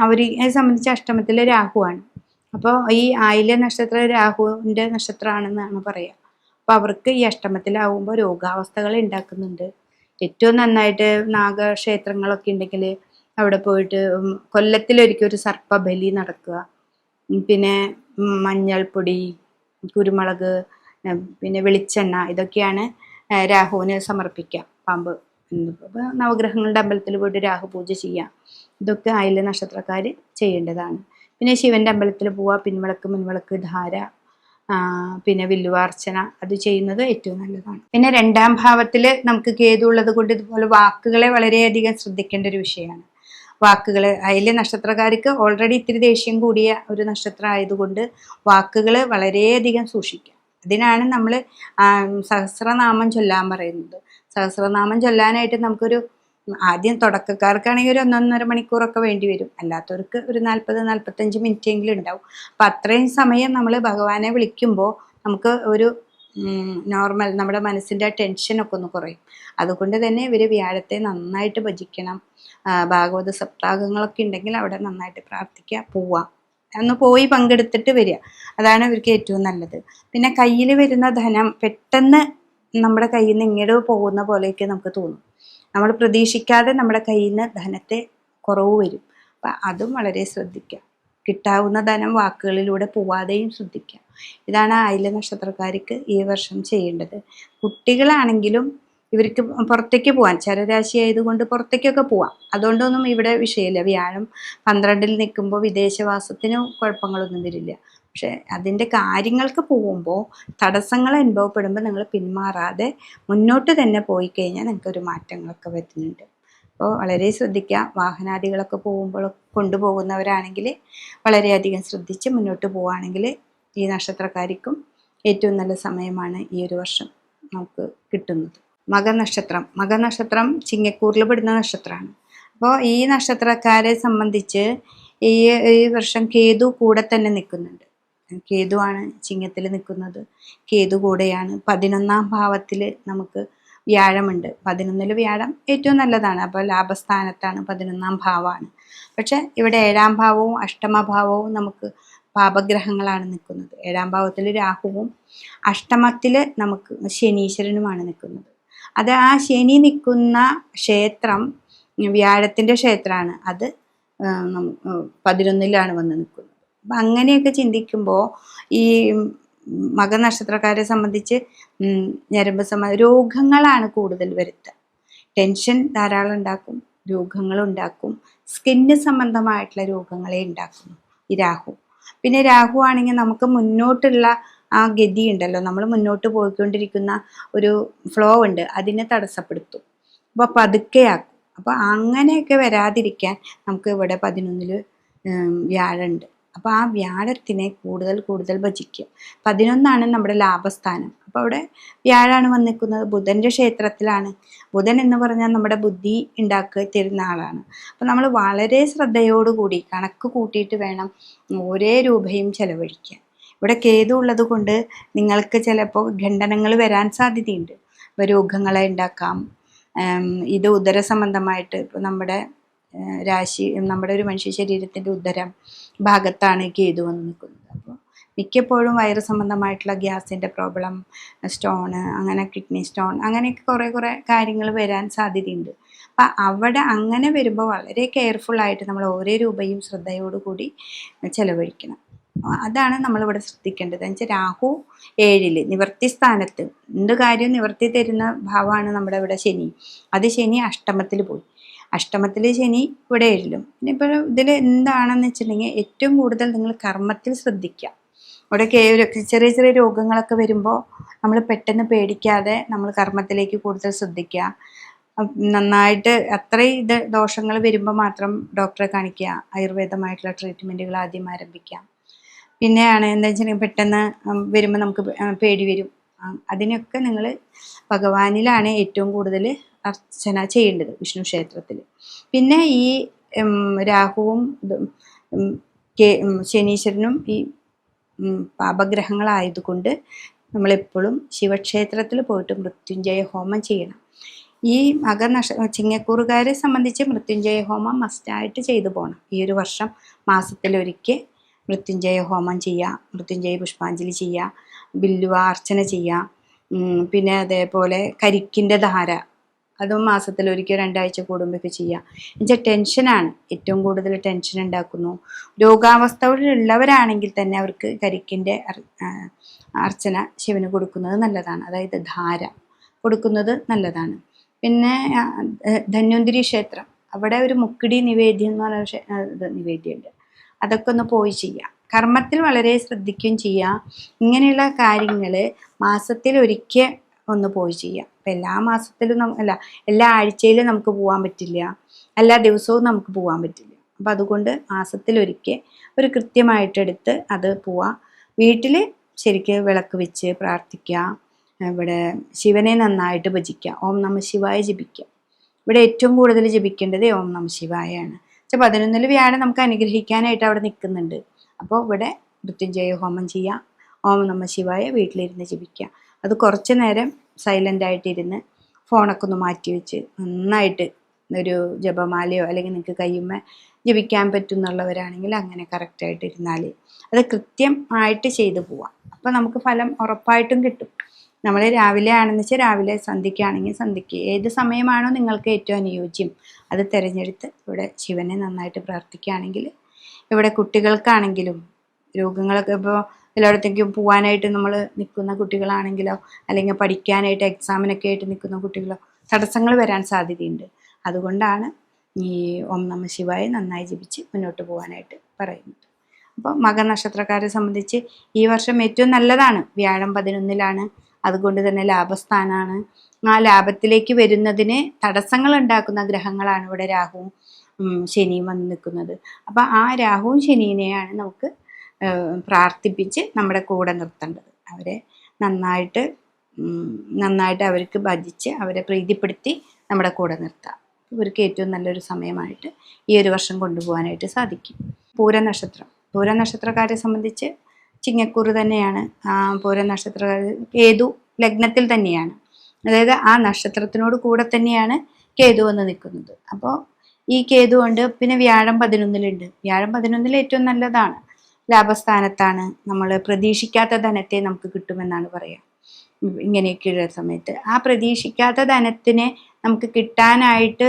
A: അവരെ സംബന്ധിച്ച് അഷ്ടമത്തിലെ രാഹുവാണ്. അപ്പോൾ ഈ ആയില്യ നക്ഷത്രം രാഹുവിൻ്റെ നക്ഷത്രമാണെന്നാണ് പറയുക. അപ്പോൾ അവർക്ക് ഈ അഷ്ടമത്തിലാവുമ്പോൾ രോഗാവസ്ഥകൾ ഉണ്ടാക്കുന്നുണ്ട്. ഏറ്റവും നന്നായിട്ട് നാഗക്ഷേത്രങ്ങളൊക്കെ ഉണ്ടെങ്കിൽ അവിടെ പോയിട്ട് കൊല്ലത്തിലൊരിക്കൽ ഒരു സർപ്പബലി നടക്കുക. പിന്നെ മഞ്ഞൾപ്പൊടി, കുരുമുളക്, പിന്നെ വെളിച്ചെണ്ണ, ഇതൊക്കെയാണ് രാഹുവിന് സമർപ്പിക്കുക. പാമ്പ് നവഗ്രഹങ്ങളുടെ അമ്പലത്തിൽ പോയിട്ട് രാഹു പൂജ ചെയ്യുക. ഇതൊക്കെ ആയില്യ നക്ഷത്രക്കാർ ചെയ്യേണ്ടതാണ്. പിന്നെ ശിവന്റെ അമ്പലത്തിൽ പോവുക, പിൻവിളക്ക്, മുൻവിളക്ക്, ധാര, പിന്നെ വില്ലുവാർച്ചന, അത് ചെയ്യുന്നത് ഏറ്റവും നല്ലതാണ്. പിന്നെ 2ാം ഭാവത്തിൽ നമുക്ക് കേതു ഉള്ളത് കൊണ്ട് ഇതുപോലെ വാക്കുകളെ വളരെയധികം ശ്രദ്ധിക്കേണ്ട ഒരു വിഷയമാണ്. വാക്കുകൾ ആയില്യ നക്ഷത്രക്കാർക്ക് ഓൾറെഡി ഇത്തിരി ദേഷ്യം കൂടിയ ഒരു നക്ഷത്രം ആയതുകൊണ്ട് വാക്കുകൾ വളരെയധികം സൂക്ഷിക്കുക. അതിനാണ് നമ്മൾ സഹസ്രനാമം ചൊല്ലാൻ പറയുന്നത്. സഹസ്രനാമം ചൊല്ലാനായിട്ട് നമുക്കൊരു ആദ്യം തുടക്കക്കാർക്കാണെങ്കിൽ ഒരു 1.5 മണിക്കൂറൊക്കെ വേണ്ടി വരും. അല്ലാത്തവർക്ക് ഒരു 40-45 മിനിറ്റെങ്കിലും ഉണ്ടാവും. അപ്പം അത്രയും സമയം നമ്മൾ ഭഗവാനെ വിളിക്കുമ്പോൾ നമുക്ക് ഒരു നോർമൽ നമ്മുടെ മനസ്സിൻ്റെ ടെൻഷനൊക്കെ ഒന്ന് കുറയും. അതുകൊണ്ട് തന്നെ ഇവർ വ്യാഴത്തെ നന്നായിട്ട് ഭജിക്കണം. ഭാഗവത സപ്താഹങ്ങളൊക്കെ ഉണ്ടെങ്കിൽ അവിടെ നന്നായിട്ട് പ്രാർത്ഥിക്കുക, പോവാം, ഒന്ന് പോയി പങ്കെടുത്തിട്ട് വരിക. അതാണ് ഇവർക്ക് ഏറ്റവും നല്ലത്. പിന്നെ കയ്യിൽ വരുന്ന ധനം പെട്ടെന്ന് നമ്മുടെ കയ്യിൽ നിന്ന് ഇങ്ങോട്ട് പോകുന്ന പോലെയൊക്കെ നമുക്ക് തോന്നും. നമ്മൾ പ്രതീക്ഷിക്കാതെ നമ്മുടെ കയ്യിൽ നിന്ന് ധനത്തെ കുറവ് വരും. അപ്പം അതും വളരെ ശ്രദ്ധിക്കുക. കിട്ടാവുന്ന ധനം വാക്കുകളിലൂടെ പോവാതെയും ശ്രദ്ധിക്കുക. ഇതാണ് ആയില്യ നക്ഷത്രക്കാർക്ക് ഈ വർഷം ചെയ്യേണ്ടത്. കുട്ടികളാണെങ്കിലും ഇവർക്ക് പുറത്തേക്ക് പോകാൻ, ചരരാശി ആയതുകൊണ്ട് പുറത്തേക്കൊക്കെ പോവാം. അതുകൊണ്ടൊന്നും ഇവിടെ വിഷയമില്ല. വ്യാഴം 12-ൽ നിൽക്കുമ്പോൾ വിദേശവാസത്തിന് കുഴപ്പങ്ങളൊന്നും വരില്ല. പക്ഷെ അതിൻ്റെ കാര്യങ്ങൾക്ക് പോകുമ്പോൾ തടസ്സങ്ങൾ അനുഭവപ്പെടുമ്പോൾ നിങ്ങൾ പിന്മാറാതെ മുന്നോട്ട് തന്നെ പോയി കഴിഞ്ഞാൽ നിങ്ങൾക്കൊരു മാറ്റങ്ങളൊക്കെ വരുന്നുണ്ട്. അപ്പോൾ വളരെ ശ്രദ്ധിക്കുക. വാഹനാദികളൊക്കെ പോകുമ്പോൾ കൊണ്ടുപോകുന്നവരാണെങ്കിൽ വളരെയധികം ശ്രദ്ധിച്ച് മുന്നോട്ട് പോവുകയാണെങ്കിൽ ഈ നക്ഷത്രക്കാർക്കും ഏറ്റവും നല്ല സമയമാണ് ഈ ഒരു വർഷം നമുക്ക് കിട്ടുന്നത്. മകനക്ഷത്രം ചിങ്ങക്കൂറിൽ പെടുന്ന നക്ഷത്രമാണ്. അപ്പോൾ ഈ നക്ഷത്രക്കാരെ സംബന്ധിച്ച് ഈ വർഷം കേതു കൂടെ തന്നെ നിൽക്കുന്നുണ്ട്. കേതുവാണ് ചിങ്ങത്തിൽ നിൽക്കുന്നത്. കേതു കൂടെയാണ്. 11ാം ഭാവത്തിൽ നമുക്ക് വ്യാഴമുണ്ട്. 11-ൽ വ്യാഴം ഏറ്റവും നല്ലതാണ്. അപ്പോൾ ലാഭസ്ഥാനത്താണ്, 11ാം ഭാവമാണ്. പക്ഷെ ഇവിടെ 7ാം ഭാവവും 8ാം ഭാവവും നമുക്ക് പാപഗ്രഹങ്ങളാണ് നിൽക്കുന്നത്. 7ാം ഭാവത്തിൽ രാഹുവും 8ാമത്തിൽ നമുക്ക് ശനീശ്വരനുമാണ് നിൽക്കുന്നത്. അത് ആ ശനി നിൽക്കുന്ന ക്ഷേത്രം വ്യാഴത്തിൻ്റെ ക്ഷേത്രമാണ്. അത് 11-ലാണ് വന്ന് നിൽക്കുന്നത്. അപ്പം അങ്ങനെയൊക്കെ ചിന്തിക്കുമ്പോൾ ഈ മകനക്ഷത്രക്കാരെ സംബന്ധിച്ച് ഞരമ്പ് രോഗങ്ങളാണ് കൂടുതൽ വരുത്തുക. ടെൻഷൻ ധാരാളം ഉണ്ടാക്കും, രോഗങ്ങളുണ്ടാക്കും, സ്കിന്ന് സംബന്ധമായിട്ടുള്ള രോഗങ്ങളെ ഉണ്ടാക്കുന്നു ഈ രാഹു. പിന്നെ രാഹു ആണെങ്കിൽ നമുക്ക് മുന്നോട്ടുള്ള ആ ഗതി ഉണ്ടല്ലോ, നമ്മൾ മുന്നോട്ട് പോയിക്കൊണ്ടിരിക്കുന്ന ഒരു ഫ്ലോ ഉണ്ട്, അതിനെ തടസ്സപ്പെടുത്തും. അപ്പോൾ പതുക്കെയാക്കും. അപ്പോൾ അങ്ങനെയൊക്കെ വരാതിരിക്കാൻ നമുക്ക് ഇവിടെ 11-ൽ വ്യാഴമുണ്ട്. അപ്പോൾ ആ വ്യാഴത്തിനെ കൂടുതൽ ഭജിക്കുക. 11ആണ് നമ്മുടെ ലാഭസ്ഥാനം. അപ്പോൾ അവിടെ വ്യാഴാണ് വന്നിരിക്കുന്നത്. ബുധൻ്റെ ക്ഷേത്രത്തിലാണ്. ബുധൻ എന്ന് പറഞ്ഞാൽ നമ്മുടെ ബുദ്ധി ഉണ്ടാക്കി തരുന്ന ആളാണ്. അപ്പോൾ നമ്മൾ വളരെ ശ്രദ്ധയോടുകൂടി കണക്ക് കൂട്ടിയിട്ട് വേണം ഓരോ രൂപയും ചെലവഴിക്കാൻ. ഇവിടെ കേതു ഉള്ളത് കൊണ്ട് നിങ്ങൾക്ക് ചിലപ്പോൾ ഖണ്ഡനങ്ങൾ വരാൻ സാധ്യതയുണ്ട്. ഇപ്പോൾ രോഗങ്ങളെ ഉണ്ടാക്കാം. ഇത് ഉദര സംബന്ധമായിട്ട് ഇപ്പോൾ നമ്മുടെ രാശി, നമ്മുടെ ഒരു മനുഷ്യ ശരീരത്തിൻ്റെ ഉദരം ഭാഗത്താണ് കേതു വന്ന് നിൽക്കുന്നത്. അപ്പോൾ മിക്കപ്പോഴും വയറ് സംബന്ധമായിട്ടുള്ള ഗ്യാസിൻ്റെ പ്രോബ്ലം, സ്റ്റോണ്, അങ്ങനെ കിഡ്നി സ്റ്റോൺ, അങ്ങനെയൊക്കെ കുറേ കാര്യങ്ങൾ വരാൻ സാധ്യതയുണ്ട്. അപ്പം അവിടെ അങ്ങനെ വരുമ്പോൾ വളരെ കെയർഫുള്ളായിട്ട് നമ്മൾ ഓരോ രൂപയും ശ്രദ്ധയോടുകൂടി ചെലവഴിക്കണം. അതാണ് നമ്മളിവിടെ ശ്രദ്ധിക്കേണ്ടത്. എന്ന് വെച്ചാൽ രാഹു 7-ൽ നിവർത്തി സ്ഥാനത്ത്, എന്ത് കാര്യം നിവർത്തി തരുന്ന ഭാവമാണ് നമ്മുടെ ഇവിടെ ശനി. അത് ശനി 8ാമത്തിൽ പോയി. 8ാമത്തിൽ ശനി ഇവിടെ 7-ലും. പിന്നെ ഇപ്പോൾ ഇതിൽ എന്താണെന്ന് വെച്ചിട്ടുണ്ടെങ്കിൽ ഏറ്റവും കൂടുതൽ നിങ്ങൾ കർമ്മത്തിൽ ശ്രദ്ധിക്കുക. ഇവിടെ ചെറിയ രോഗങ്ങളൊക്കെ വരുമ്പോൾ നമ്മൾ പെട്ടെന്ന് പേടിക്കാതെ നമ്മൾ കർമ്മത്തിലേക്ക് കൂടുതൽ ശ്രദ്ധിക്കുക. നന്നായിട്ട് അത്രയും ദോഷങ്ങൾ വരുമ്പോൾ മാത്രം ഡോക്ടറെ കാണിക്കുക. ആയുർവേദമായിട്ടുള്ള ട്രീറ്റ്മെൻറ്റുകൾ ആദ്യം ആരംഭിക്കാം. പിന്നെയാണ് എന്താ വെച്ചിട്ടുണ്ടെങ്കിൽ പെട്ടെന്ന് വരുമ്പോൾ നമുക്ക് പേടി വരും. അതിനൊക്കെ നിങ്ങൾ ഭഗവാനിലാണ് ഏറ്റവും കൂടുതൽ അർച്ചന ചെയ്യേണ്ടത്, വിഷ്ണു ക്ഷേത്രത്തിൽ. പിന്നെ ഈ രാഹുവും ശനീശ്വരനും ഈ പാപഗ്രഹങ്ങളായതുകൊണ്ട് നമ്മളെപ്പോഴും ശിവക്ഷേത്രത്തിൽ പോയിട്ട് മൃത്യുഞ്ജയ ഹോമം ചെയ്യണം. ഈ ചിങ്ങക്കൂറുകാരെ സംബന്ധിച്ച് മൃത്യുഞ്ജയ ഹോമം മസ്റ്റായിട്ട് ചെയ്തു പോകണം. ഈ ഒരു വർഷം മാസത്തിലൊരിക്കൽ മൃത്യുഞ്ജയ ഹോമം ചെയ്യുക, മൃത്യുഞ്ജയ പുഷ്പാഞ്ജലി ചെയ്യുക, ബില്ലുവ അർച്ചന ചെയ്യുക. പിന്നെ അതേപോലെ കരിക്കിൻ്റെ ധാര, അതും മാസത്തിലൊരിക്കൽ 2 ആഴ്ച കൂടുമ്പോഴൊക്കെ ചെയ്യാം. എന്നുവെച്ചാൽ ടെൻഷനാണ് ഏറ്റവും കൂടുതൽ ടെൻഷൻ ഉണ്ടാക്കുന്നു. രോഗാവസ്ഥകളിലുള്ളവരാണെങ്കിൽ തന്നെ അവർക്ക് കരിക്കിൻ്റെ അർച്ചന ശിവന് കൊടുക്കുന്നത് നല്ലതാണ്. അതായത് ധാര കൊടുക്കുന്നത് നല്ലതാണ്. പിന്നെ ധന്വന്തിരി ക്ഷേത്രം, അവിടെ ഒരു മുക്കിടി നിവേദ്യം എന്ന് പറഞ്ഞ നിവേദ്യമുണ്ട്. അതൊക്കെ ഒന്ന് പോയി ചെയ്യാം. കർമ്മത്തിൽ വളരെ ശ്രദ്ധിക്കുകയും ചെയ്യാം. ഇങ്ങനെയുള്ള കാര്യങ്ങൾ മാസത്തിൽ ഒരിക്കൽ ഒന്ന് പോയി ചെയ്യാം. അപ്പം എല്ലാ മാസത്തിലും എല്ലാ ആഴ്ചയിലും നമുക്ക് പോകാൻ പറ്റില്ല, എല്ലാ ദിവസവും നമുക്ക് പോകാൻ പറ്റില്ല. അപ്പം അതുകൊണ്ട് മാസത്തിലൊരിക്കൽ ഒരു കൃത്യമായിട്ടെടുത്ത് അത് പോവാം. വീട്ടിൽ ശരിക്ക് വിളക്ക് വെച്ച് പ്രാർത്ഥിക്കുക. ഇവിടെ ശിവനെ നന്നായിട്ട് ഭജിക്കുക. ഓം നമ ശിവായ ജപിക്കുക. ഇവിടെ ഏറ്റവും കൂടുതൽ ജപിക്കേണ്ടത് ഓം നമ ശിവായാണ്. 11 വ്യാഴം നമുക്ക് അനുഗ്രഹിക്കാനായിട്ട് അവിടെ നിൽക്കുന്നുണ്ട്. അപ്പോൾ ഇവിടെ മൃത്യുഞ്ജയ ഹോമം ചെയ്യുക. ഓം നമ ശിവായ വീട്ടിലിരുന്ന് ജപിക്കുക. അത് കുറച്ച് നേരം സൈലൻ്റ് ആയിട്ടിരുന്ന് ഫോണൊക്കെ ഒന്ന് മാറ്റി വെച്ച് നന്നായിട്ട് ഒരു ജപമാലയോ അല്ലെങ്കിൽ നിങ്ങൾക്ക് കയ്യുമ്മ ജപിക്കാൻ പറ്റുന്നുള്ളവരാണെങ്കിൽ അങ്ങനെ കറക്റ്റായിട്ട് ഇരുന്നാൽ അത് കൃത്യമായിട്ട് ചെയ്തു പോവാം. അപ്പോൾ നമുക്ക് ഫലം ഉറപ്പായിട്ടും കിട്ടും. നമ്മൾ രാവിലെ ആണെന്ന് വെച്ചാൽ രാവിലെ, സന്ധ്യയ്ക്കാണെങ്കിൽ സന്ധ്യയ്ക്ക്, ഏത് സമയമാണോ നിങ്ങൾക്ക് ഏറ്റവും അനുയോജ്യം അത് തിരഞ്ഞെടുത്ത് ഇവിടെ ശിവനെ നന്നായിട്ട് പ്രാർത്ഥിക്കുകയാണെങ്കിൽ, ഇവിടെ കുട്ടികൾക്കാണെങ്കിലും രോഗങ്ങളൊക്കെ ഇപ്പോൾ എല്ലായിടത്തേക്കും പോകാനായിട്ട് നമ്മൾ നിൽക്കുന്ന കുട്ടികളാണെങ്കിലോ അല്ലെങ്കിൽ പഠിക്കാനായിട്ട് എക്സാമിനൊക്കെ ആയിട്ട് നിൽക്കുന്ന കുട്ടികളോ തടസ്സങ്ങൾ വരാൻ സാധ്യതയുണ്ട്. അതുകൊണ്ടാണ് ഈ ഓം നമ ശിവായ നന്നായി ജപിച്ച് മുന്നോട്ട് പോകാനായിട്ട് പറയുന്നത്. അപ്പോൾ മകനക്ഷത്രക്കാരെ സംബന്ധിച്ച് ഈ വർഷം ഏറ്റവും നല്ലതാണ്. വ്യാഴം 11-ലാണ്. അതുകൊണ്ട് തന്നെ ലാഭസ്ഥാനമാണ്. ആ ലാഭത്തിലേക്ക് വരുന്നതിന് തടസ്സങ്ങൾ ഉണ്ടാക്കുന്ന ഗ്രഹങ്ങളാണ് ഇവിടെ രാഹുവും ശനിയും വന്ന് നിൽക്കുന്നത്. അപ്പം ആ രാഹുവും ശനിയെയാണ് നമുക്ക് പ്രാർത്ഥിപ്പിച്ച് നമ്മുടെ കൂടെ നിർത്തേണ്ടത്. അവരെ നന്നായിട്ട് അവർക്ക് ഭജിച്ച് അവരെ പ്രീതിപ്പെടുത്തി നമ്മുടെ കൂടെ നിർത്താം. ഇവർക്ക് ഏറ്റവും നല്ലൊരു സമയമായിട്ട് ഈ ഒരു വർഷം കൊണ്ടുപോകാനായിട്ട് സാധിക്കും. പൂരനക്ഷത്രക്കാരെ സംബന്ധിച്ച് ചിങ്ങക്കൂറ് തന്നെയാണ്. പൂരനക്ഷത്രക്കാർ കേതു ലഗ്നത്തിൽ തന്നെയാണ്. അതായത് ആ നക്ഷത്രത്തിനോട് കൂടെ തന്നെയാണ് കേതു വന്ന് നിൽക്കുന്നത്. അപ്പോൾ ഈ കേതു കൊണ്ട് പിന്നെ വ്യാഴം 11-ലുണ്ട്. വ്യാഴം 11-ൽ ഏറ്റവും നല്ലതാണ്. ലാഭസ്ഥാനത്താണ്. നമ്മൾ പ്രതീക്ഷിക്കാത്ത ധനത്തെ നമുക്ക് കിട്ടുമെന്നാണ് പറയുക. ഇങ്ങനെയൊക്കെയുള്ള സമയത്ത് ആ പ്രതീക്ഷിക്കാത്ത ധനത്തിനെ നമുക്ക് കിട്ടാനായിട്ട്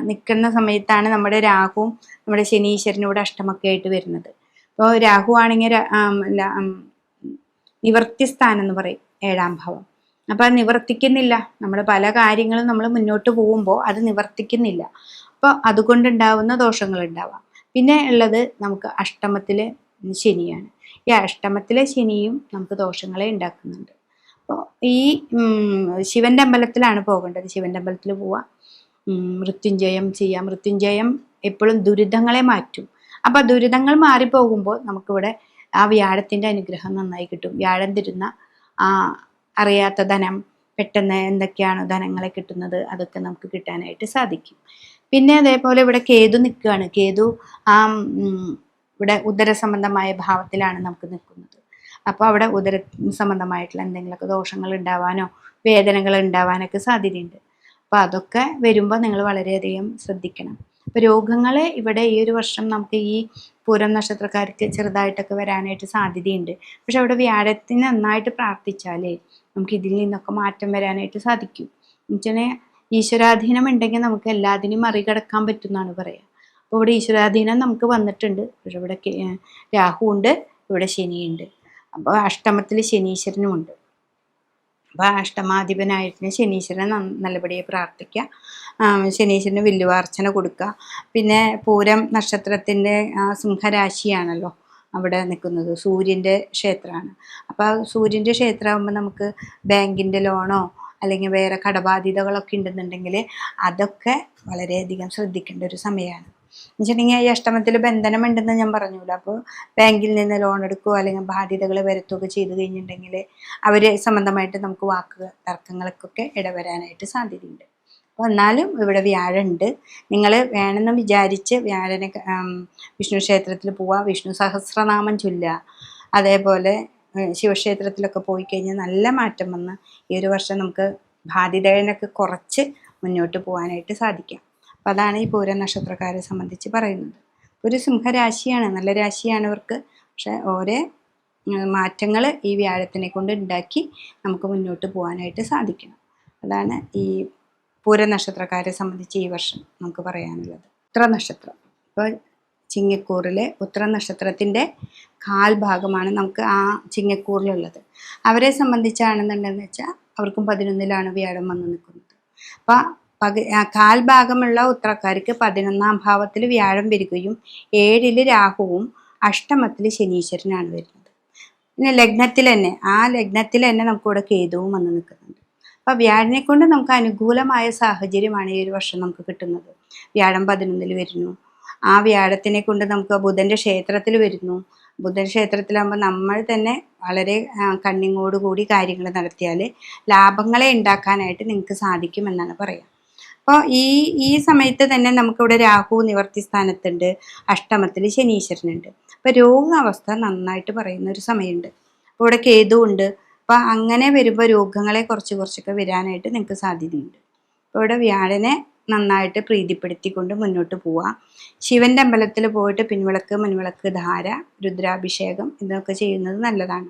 A: നിൽക്കുന്ന സമയത്താണ് നമ്മുടെ രാഹുവും നമ്മുടെ ശനീശ്വരനോട് അഷ്ടമൊക്കെ ആയിട്ട് വരുന്നത്. അപ്പോൾ രാഹു ആണെങ്കിൽ നിവർത്തിസ്ഥാനം എന്ന് പറയും, 7-ാം ഭാവം. അപ്പം അത് നിവർത്തിക്കുന്നില്ല. നമ്മൾ പല കാര്യങ്ങളും നമ്മൾ മുന്നോട്ട് പോകുമ്പോൾ അത് നിവർത്തിക്കുന്നില്ല. അപ്പോൾ അതുകൊണ്ടുണ്ടാവുന്ന ദോഷങ്ങളുണ്ടാവാം. പിന്നെ ഉള്ളത് നമുക്ക് അഷ്ടമത്തിലെ ശനിയാണ്. ഈ അഷ്ടമത്തിലെ ശനിയും നമുക്ക് ദോഷങ്ങളെ ഉണ്ടാക്കുന്നുണ്ട്. അപ്പോൾ ഈ ശിവൻ്റെ അമ്പലത്തിലാണ് പോകേണ്ടത്. ശിവൻ്റെ അമ്പലത്തിൽ പോവാം, മൃത്യുഞ്ജയം ചെയ്യാം. മൃത്യുഞ്ജയം എപ്പോഴും ദുരിതങ്ങളെ മാറ്റും. അപ്പം ദുരിതങ്ങൾ മാറിപ്പോകുമ്പോൾ നമുക്കിവിടെ ആ വ്യാഴത്തിൻ്റെ അനുഗ്രഹം നന്നായി കിട്ടും. വ്യാഴം തരുന്ന അറിയാത്ത ധനം, പെട്ടെന്ന് എന്തൊക്കെയാണോ ധനങ്ങളെ കിട്ടുന്നത് അതൊക്കെ നമുക്ക് കിട്ടാനായിട്ട് സാധിക്കും. പിന്നെ അതേപോലെ ഇവിടെ കേതു നിൽക്കുകയാണ്. കേതു ഇവിടെ ഉദര സംബന്ധമായ ഭാവത്തിലാണ് നമുക്ക് നിൽക്കുന്നത്. അപ്പോൾ അവിടെ ഉദര സംബന്ധമായിട്ടുള്ള എന്തെങ്കിലുമൊക്കെ ദോഷങ്ങൾ ഉണ്ടാവാനോ വേദനകൾ ഉണ്ടാവാനൊക്കെ സാധ്യതയുണ്ട്. അപ്പോൾ അതൊക്കെ വരുമ്പോൾ നിങ്ങൾ വളരെയധികം ശ്രദ്ധിക്കണം. അപ്പോൾ രോഗങ്ങൾ ഇവിടെ ഈ ഒരു വർഷം നമുക്ക് ഈ പൂരം നക്ഷത്രക്കാർക്ക് ചെറുതായിട്ടൊക്കെ വരാനായിട്ട് സാധ്യതയുണ്ട്. പക്ഷെ അവിടെ വ്യാഴത്തിന് നന്നായിട്ട് പ്രാർത്ഥിച്ചാലേ നമുക്ക് ഇതിൽ നിന്നൊക്കെ മാറ്റം വരാനായിട്ട് സാധിക്കും. എന്നുവെച്ചാൽ ഈശ്വരാധീനം ഉണ്ടെങ്കിൽ നമുക്ക് എല്ലാത്തിനും മറികടക്കാൻ പറ്റുമെന്നാണ് പറയുക. അപ്പോൾ ഇവിടെ ഈശ്വരാധീനം നമുക്ക് വന്നിട്ടുണ്ട്. പക്ഷെ ഇവിടെ രാഹു ഉണ്ട്, ഇവിടെ ശനിയുണ്ട്. അപ്പോൾ അഷ്ടമത്തിൽ ശനീശ്വരനുമുണ്ട്. അപ്പോൾ അഷ്ടമാധിപനായിട്ട് ശനീശ്വരനെ നല്ലപടിയെ പ്രാർത്ഥിക്കുക. ശനീശ്വരന് വില്ലുവാർച്ചന കൊടുക്കുക. പിന്നെ പൂരം നക്ഷത്രത്തിൻ്റെ സിംഹരാശിയാണല്ലോ അവിടെ നിൽക്കുന്നത്, സൂര്യൻ്റെ ക്ഷേത്രമാണ്. അപ്പോൾ സൂര്യൻ്റെ ക്ഷേത്രമാകുമ്പോൾ നമുക്ക് ബാങ്കിൻ്റെ ലോണോ അല്ലെങ്കിൽ വേറെ കടബാധ്യതകളൊക്കെ ഉണ്ടെന്നുണ്ടെങ്കിൽ അതൊക്കെ വളരെയധികം ശ്രദ്ധിക്കേണ്ട ഒരു സമയമാണ്. എന്ന് വെച്ചിട്ടുണ്ടെങ്കിൽ ഈ അഷ്ടമത്തിൽ ബന്ധനമുണ്ടെന്ന് ഞാൻ പറഞ്ഞില്ല. അപ്പോൾ ബാങ്കിൽ നിന്ന് ലോൺ എടുക്കുകയോ അല്ലെങ്കിൽ ബാധ്യതകൾ വരുത്തുകയോ ചെയ്ത് കഴിഞ്ഞിട്ടുണ്ടെങ്കിൽ അവർ സംബന്ധമായിട്ട് നമുക്ക് വാക്ക് തർക്കങ്ങൾക്കൊക്കെ ഇടവരാനായിട്ട് സാധ്യതയുണ്ട്. അപ്പോൾ എന്നാലും ഇവിടെ വ്യാഴമുണ്ട്. നിങ്ങൾ വേണമെന്ന് വിചാരിച്ച് വ്യാഴനെ വിഷ്ണു ക്ഷേത്രത്തിൽ പോവുക, വിഷ്ണു സഹസ്രനാമം ചൊല്ലുക. അതേപോലെ ശിവക്ഷേത്രത്തിലൊക്കെ പോയി കഴിഞ്ഞാൽ നല്ല മാറ്റം വന്ന് ഈ ഒരു വർഷം നമുക്ക് ബാധ്യതകളൊക്കെ കുറച്ച് മുന്നോട്ട് പോകാനായിട്ട് സാധിക്കാം. അപ്പോൾ അതാണ് ഈ പൂര നക്ഷത്രക്കാരെ സംബന്ധിച്ച് പറയുന്നത്. ഒരു സിംഹരാശിയാണ്, നല്ല രാശിയാണ് ഇവർക്ക്. പക്ഷെ ഓരോ മാറ്റങ്ങൾ ഈ വ്യാഴത്തിനെ കൊണ്ട് ഉണ്ടാക്കി നമുക്ക് മുന്നോട്ട് പോകാനായിട്ട് സാധിക്കണം. അതാണ് ഈ പൂര നക്ഷത്രക്കാരെ സംബന്ധിച്ച് ഈ വർഷം നമുക്ക് പറയാനുള്ളത്. ഉത്ര നക്ഷത്രം, ഇപ്പോൾ ചിങ്ങക്കൂറിലെ ഉത്ര നക്ഷത്രത്തിൻ്റെ കാൽഭാഗമാണ് നമുക്ക് ആ ചിങ്ങക്കൂറിലുള്ളത്. അവരെ സംബന്ധിച്ചാണെന്നുണ്ടെന്ന് വെച്ചാൽ അവർക്കും 11-ലാണ് വ്യാഴം വന്ന് നിൽക്കുന്നത്. അപ്പം കാൽഭാഗമുള്ള ഉത്രക്കാർക്ക് 11-ാം ഭാവത്തിൽ വ്യാഴം വരികയും 7-ൽ രാഹുവും 8-മത്തിൽ ശനീശ്വരനാണ് വരുന്നത്. പിന്നെ ലഗ്നത്തിൽ തന്നെ നമുക്കിവിടെ കേതുവും വന്ന് നിൽക്കുന്നുണ്ട്. അപ്പം വ്യാഴനെ കൊണ്ട് നമുക്ക് അനുകൂലമായ സാഹചര്യമാണ് ഈ ഒരു വർഷം നമുക്ക് കിട്ടുന്നത്. വ്യാഴം 11-ൽ വരുന്നു. ആ വ്യാഴത്തിനെ കൊണ്ട് നമുക്ക് ബുധൻ്റെ ക്ഷേത്രത്തിൽ വരുന്നു. ബുധൻ ക്ഷേത്രത്തിലാകുമ്പോൾ നമ്മൾ തന്നെ വളരെ കണ്ണിങ്ങോടുകൂടി കാര്യങ്ങൾ നടത്തിയാൽ ലാഭങ്ങളെ ഉണ്ടാക്കാനായിട്ട് നിങ്ങൾക്ക് സാധിക്കുമെന്നാണ് പറയുക. അപ്പോൾ ഈ സമയത്ത് തന്നെ നമുക്കിവിടെ രാഹു നിവർത്തി സ്ഥാനത്തുണ്ട്, 8-മത്തിൽ ശനീശ്വരനുണ്ട്. അപ്പോൾ രോഗാവസ്ഥ നന്നായിട്ട് പറയുന്ന ഒരു സമയമുണ്ട്. അപ്പോൾ ഇവിടെ കേതു ഉണ്ട്. അപ്പോൾ അങ്ങനെ വരുമ്പോൾ രോഗങ്ങളെ കുറച്ചൊക്കെ വരാനായിട്ട് നിങ്ങൾക്ക് സാധ്യതയുണ്ട്. അപ്പോൾ ഇവിടെ വ്യാഴനെ നന്നായിട്ട് പ്രീതിപ്പെടുത്തിക്കൊണ്ട് മുന്നോട്ട് പോവുക. ശിവൻ്റെ അമ്പലത്തിൽ പോയിട്ട് മുൻവിളക്ക് ധാര, രുദ്രാഭിഷേകം ഇതൊക്കെ ചെയ്യുന്നത് നല്ലതാണ്.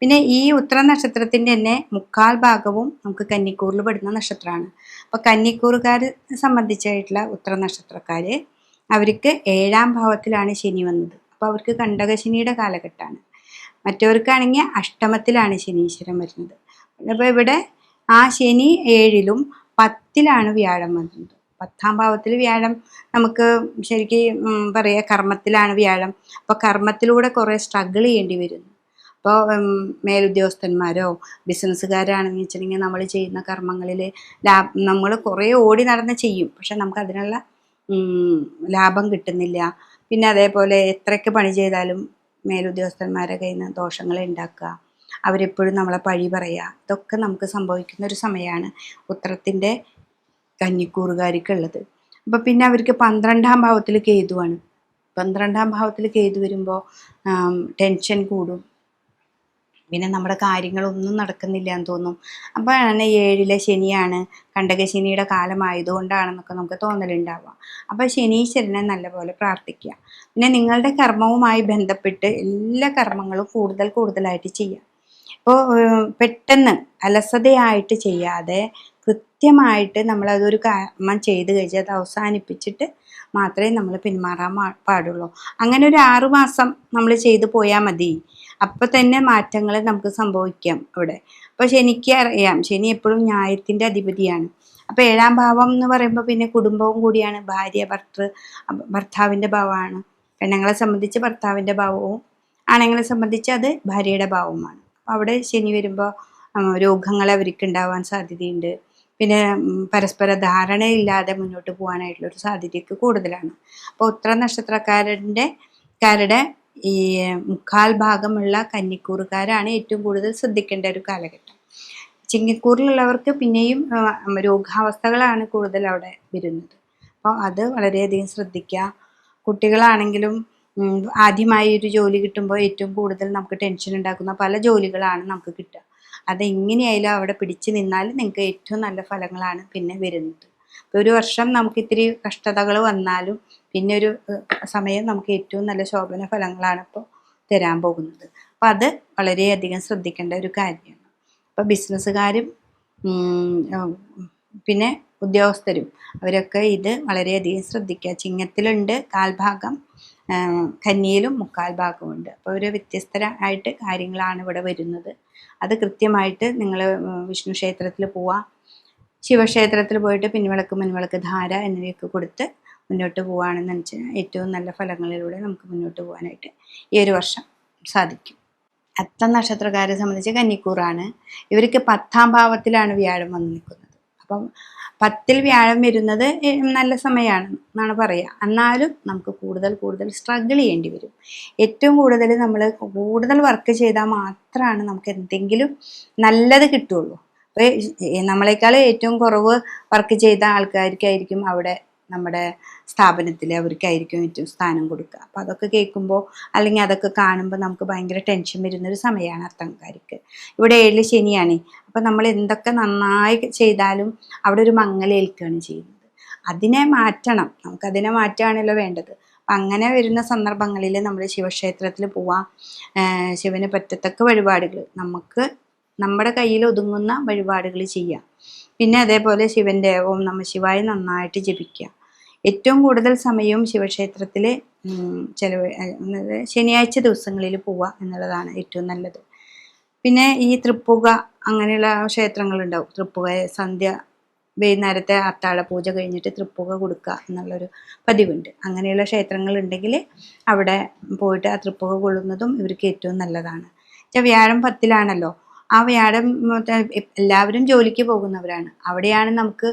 A: പിന്നെ ഈ ഉത്ര നക്ഷത്രത്തിൻ്റെ തന്നെ 3/4 ഭാഗവും നമുക്ക് കന്നിക്കൂറിൽ പെടുന്ന നക്ഷത്രമാണ്. അപ്പോൾ കന്നിക്കൂറുകാരെ സംബന്ധിച്ചായിട്ടുള്ള ഉത്ര നക്ഷത്രക്കാർ അവർക്ക് 7-ാം ഭാവത്തിലാണ് ശനി വന്നത്. അപ്പോൾ അവർക്ക് കണ്ടകശനിയുടെ കാലഘട്ടമാണ്. മറ്റവർക്കാണെങ്കിൽ 8-മത്തിലാണ് ശനീശ്വരൻ വരുന്നത്. അപ്പോൾ ഇവിടെ ആ ശനി 7-ലും 10-ലാണ് വ്യാഴം വന്നത്. 10-ാം ഭാവത്തിൽ വ്യാഴം നമുക്ക് ശരിക്കും പറയുക കർമ്മത്തിലാണ് വ്യാഴം. അപ്പോൾ കർമ്മത്തിലൂടെ കുറേ സ്ട്രഗിൾ ചെയ്യേണ്ടി വരുന്നു. അപ്പോൾ മേലുദ്യോഗസ്ഥന്മാരോ ബിസിനസ്സുകാരാണെന്ന് വെച്ചിട്ടുണ്ടെങ്കിൽ നമ്മൾ ചെയ്യുന്ന കർമ്മങ്ങളിൽ നമ്മൾ കുറേ ഓടി നടന്ന് ചെയ്യും, പക്ഷെ നമുക്ക് അതിനുള്ള ലാഭം കിട്ടുന്നില്ല. പിന്നെ അതേപോലെ എത്രയൊക്കെ പണി ചെയ്താലും മേലുദ്യോഗസ്ഥന്മാരെ കയ്യിൽ നിന്ന് ദോഷങ്ങൾ ഉണ്ടാക്കുക, അവരെപ്പോഴും നമ്മളെ പഴി പറയുക, ഇതൊക്കെ നമുക്ക് സംഭവിക്കുന്ന ഒരു സമയമാണ് ഉത്രത്തിൻ്റെ കന്നിക്കൂറുകാർക്കുള്ളത്. അപ്പോൾ പിന്നെ അവർക്ക് 12-ാം ഭാവത്തിൽ കേതുവാണ്. 12-ാം ഭാവത്തിൽ കേതു വരുമ്പോൾ ടെൻഷൻ കൂടും. പിന്നെ നമ്മുടെ കാര്യങ്ങളൊന്നും നടക്കുന്നില്ല എന്ന് തോന്നും. അപ്പോഴാണ് 7-ലെ ശനിയാണ്, കണ്ടകശനിയുടെ കാലമായതുകൊണ്ടാണെന്നൊക്കെ നമുക്ക് തോന്നലുണ്ടാവുക. അപ്പോൾ ശനീശ്വരനെ നല്ലപോലെ പ്രാർത്ഥിക്കുക. പിന്നെ നിങ്ങളുടെ കർമ്മവുമായി ബന്ധപ്പെട്ട് എല്ലാ കർമ്മങ്ങളും കൂടുതലായിട്ട് ചെയ്യുക. ഇപ്പോൾ പെട്ടെന്ന് അലസതയായിട്ട് ചെയ്യാതെ കൃത്യമായിട്ട് നമ്മളതൊരു കർമ്മം ചെയ്ത് കഴിച്ച് അത് അവസാനിപ്പിച്ചിട്ട് മാത്രമേ നമ്മൾ പിന്മാറാൻ പാടുള്ളൂ. അങ്ങനെ ഒരു 6 മാസം നമ്മൾ ചെയ്തു പോയാൽ മതി. അപ്പോൾ തന്നെ മാറ്റങ്ങൾ നമുക്ക് സംഭവിക്കാം ഇവിടെ. അപ്പോൾ ശനിക്ക് അറിയാം, ശനി എപ്പോഴും ന്യായത്തിൻ്റെ അധിപതിയാണ്. അപ്പോൾ 7-ാം ഭാവം എന്ന് പറയുമ്പോൾ പിന്നെ കുടുംബവും കൂടിയാണ്. ഭർത്താവിൻ്റെ ഭാവമാണ്. പെണ്ണുങ്ങളെ സംബന്ധിച്ച് ഭർത്താവിൻ്റെ ഭാവവും ആണുങ്ങളെ സംബന്ധിച്ച് അത് ഭാര്യയുടെ ഭാവവുമാണ്. അപ്പോൾ അവിടെ ശനി വരുമ്പോൾ രോഗങ്ങൾ അവർക്ക് ഉണ്ടാവാൻ സാധ്യതയുണ്ട്. പിന്നെ പരസ്പര ധാരണയില്ലാതെ മുന്നോട്ട് പോകാനായിട്ടുള്ളൊരു സാധ്യതയൊക്കെ കൂടുതലാണ്. അപ്പോൾ ഉത്ര നക്ഷത്രക്കാരുടെ ഈ 3/4 ഭാഗമുള്ള കന്നിക്കൂറുകാരാണ് ഏറ്റവും കൂടുതൽ ശ്രദ്ധിക്കേണ്ട ഒരു കാലഘട്ടം. ചിങ്ങക്കൂറിലുള്ളവർക്ക് പിന്നെയും രോഗാവസ്ഥകളാണ് കൂടുതൽ അവിടെ വരുന്നത്. അപ്പോൾ അത് വളരെയധികം ശ്രദ്ധിക്കുക. കുട്ടികളാണെങ്കിലും ആദ്യമായി ഒരു ജോലി കിട്ടുമ്പോൾ ഏറ്റവും കൂടുതൽ നമുക്ക് ടെൻഷൻ ഉണ്ടാക്കുന്ന പല ജോലികളാണ് നമുക്ക് കിട്ടുക. അതെങ്ങനെയായാലും അവിടെ പിടിച്ചു നിന്നാൽ നിങ്ങൾക്ക് ഏറ്റവും നല്ല ഫലങ്ങളാണ് പിന്നെ വരുന്നത്. ഇപ്പോൾ ഒരു വർഷം നമുക്ക് ഇത്തിരി കഷ്ടതകൾ വന്നാലും പിന്നെ ഒരു സമയം നമുക്ക് ഏറ്റവും നല്ല ശോഭന ഫലങ്ങളാണ് ഇപ്പോൾ തരാൻ പോകുന്നത്. അപ്പോൾ അത് വളരെയധികം ശ്രദ്ധിക്കേണ്ട ഒരു കാര്യമാണ്. അപ്പോൾ ബിസിനസ്സുകാരും പിന്നെ ഉദ്യോഗസ്ഥരും അവരൊക്കെ ഇത് വളരെയധികം ശ്രദ്ധിക്കുക. ചിങ്ങത്തിലുണ്ട് കാൽഭാഗം, കന്നിയിലും 3/4 ഭാഗമുണ്ട്. അപ്പോൾ ഒരു വ്യത്യസ്തരായിട്ട് കാര്യങ്ങളാണ് ഇവിടെ വരുന്നത്. അത് കൃത്യമായിട്ട് നിങ്ങൾ വിഷ്ണു ക്ഷേത്രത്തിൽ പോവുക, ശിവക്ഷേത്രത്തിൽ പോയിട്ട് മുൻവിളക്ക് ധാര എന്നിവയൊക്കെ കൊടുത്ത് മുന്നോട്ട് പോവുകയാണെന്ന് വെച്ചാൽ ഏറ്റവും നല്ല ഫലങ്ങളിലൂടെ നമുക്ക് മുന്നോട്ട് പോകാനായിട്ട് ഈ ഒരു വർഷം സാധിക്കും. അത്തം നക്ഷത്രക്കാരെ സംബന്ധിച്ച് കന്നിക്കൂറാണ്. ഇവർക്ക് 10-ാം ഭാവത്തിലാണ് വ്യാഴം വന്ന് നിൽക്കുന്നത്. അപ്പം 10-ൽ വ്യാഴം വരുന്നത് നല്ല സമയമാണ് എന്നാണ് പറയുക. എന്നാലും നമുക്ക് കൂടുതൽ സ്ട്രഗിൾ ചെയ്യേണ്ടി വരും. ഏറ്റവും കൂടുതൽ വർക്ക് ചെയ്താൽ മാത്രമാണ് നമുക്ക് എന്തെങ്കിലും നല്ലത് കിട്ടുള്ളൂ. അപ്പോൾ നമ്മളെക്കാൾ ഏറ്റവും കുറവ് വർക്ക് ചെയ്ത ആൾക്കാർക്കായിരിക്കും അവിടെ നമ്മുടെ സ്ഥാപനത്തിൽ അവർക്കായിരിക്കും ഏറ്റവും സ്ഥാനം കൊടുക്കുക. അപ്പോൾ അതൊക്കെ കേൾക്കുമ്പോൾ അല്ലെങ്കിൽ അതൊക്കെ കാണുമ്പോൾ നമുക്ക് ഭയങ്കര ടെൻഷൻ വരുന്നൊരു സമയമാണ് അത്തംകാർക്ക്. ഇവിടെ 7-ൽ ശനിയാണ്. അപ്പോൾ നമ്മൾ എന്തൊക്കെ നന്നായി ചെയ്താലും അവിടെ ഒരു മങ്ങലേൽക്കുകയാണ് ചെയ്യുന്നത്. അതിനെ മാറ്റണം, നമുക്കതിനെ മാറ്റുകയാണല്ലോ വേണ്ടത്. അപ്പം അങ്ങനെ വരുന്ന സന്ദർഭങ്ങളിൽ നമ്മൾ ശിവക്ഷേത്രത്തിൽ പോവാം. ശിവന് പറ്റത്തക്ക വഴിപാടുകൾ, നമുക്ക് നമ്മുടെ കയ്യിൽ ഒതുങ്ങുന്ന വഴിപാടുകൾ ചെയ്യാം. പിന്നെ അതേപോലെ ശിവന്റെ ഓം നമ ശിവായ നന്നായിട്ട് ജപിക്കുക. ഏറ്റവും കൂടുതൽ സമയവും ശിവക്ഷേത്രത്തിൽ ശനിയാഴ്ച ദിവസങ്ങളിൽ പോവുക എന്നുള്ളതാണ് ഏറ്റവും നല്ലത്. പിന്നെ ഈ തൃപ്പുക അങ്ങനെയുള്ള ക്ഷേത്രങ്ങളുണ്ടാവും. തൃപ്പുക സന്ധ്യ വൈകുന്നേരത്തെ അത്താഴ പൂജ കഴിഞ്ഞിട്ട് തൃപ്പുക കൊടുക്കുക എന്നുള്ളൊരു പതിവുണ്ട്. അങ്ങനെയുള്ള ക്ഷേത്രങ്ങളുണ്ടെങ്കിൽ അവിടെ പോയിട്ട് ആ തൃപ്പുക കൊള്ളുന്നതും ഇവർക്ക് ഏറ്റവും നല്ലതാണ്. വ്യാഴം 10-ലാണല്ലോ. ആ വ്യാഴം എല്ലാവരും ജോലിക്ക് പോകുന്നവരാണ്. അവിടെയാണ് നമുക്ക്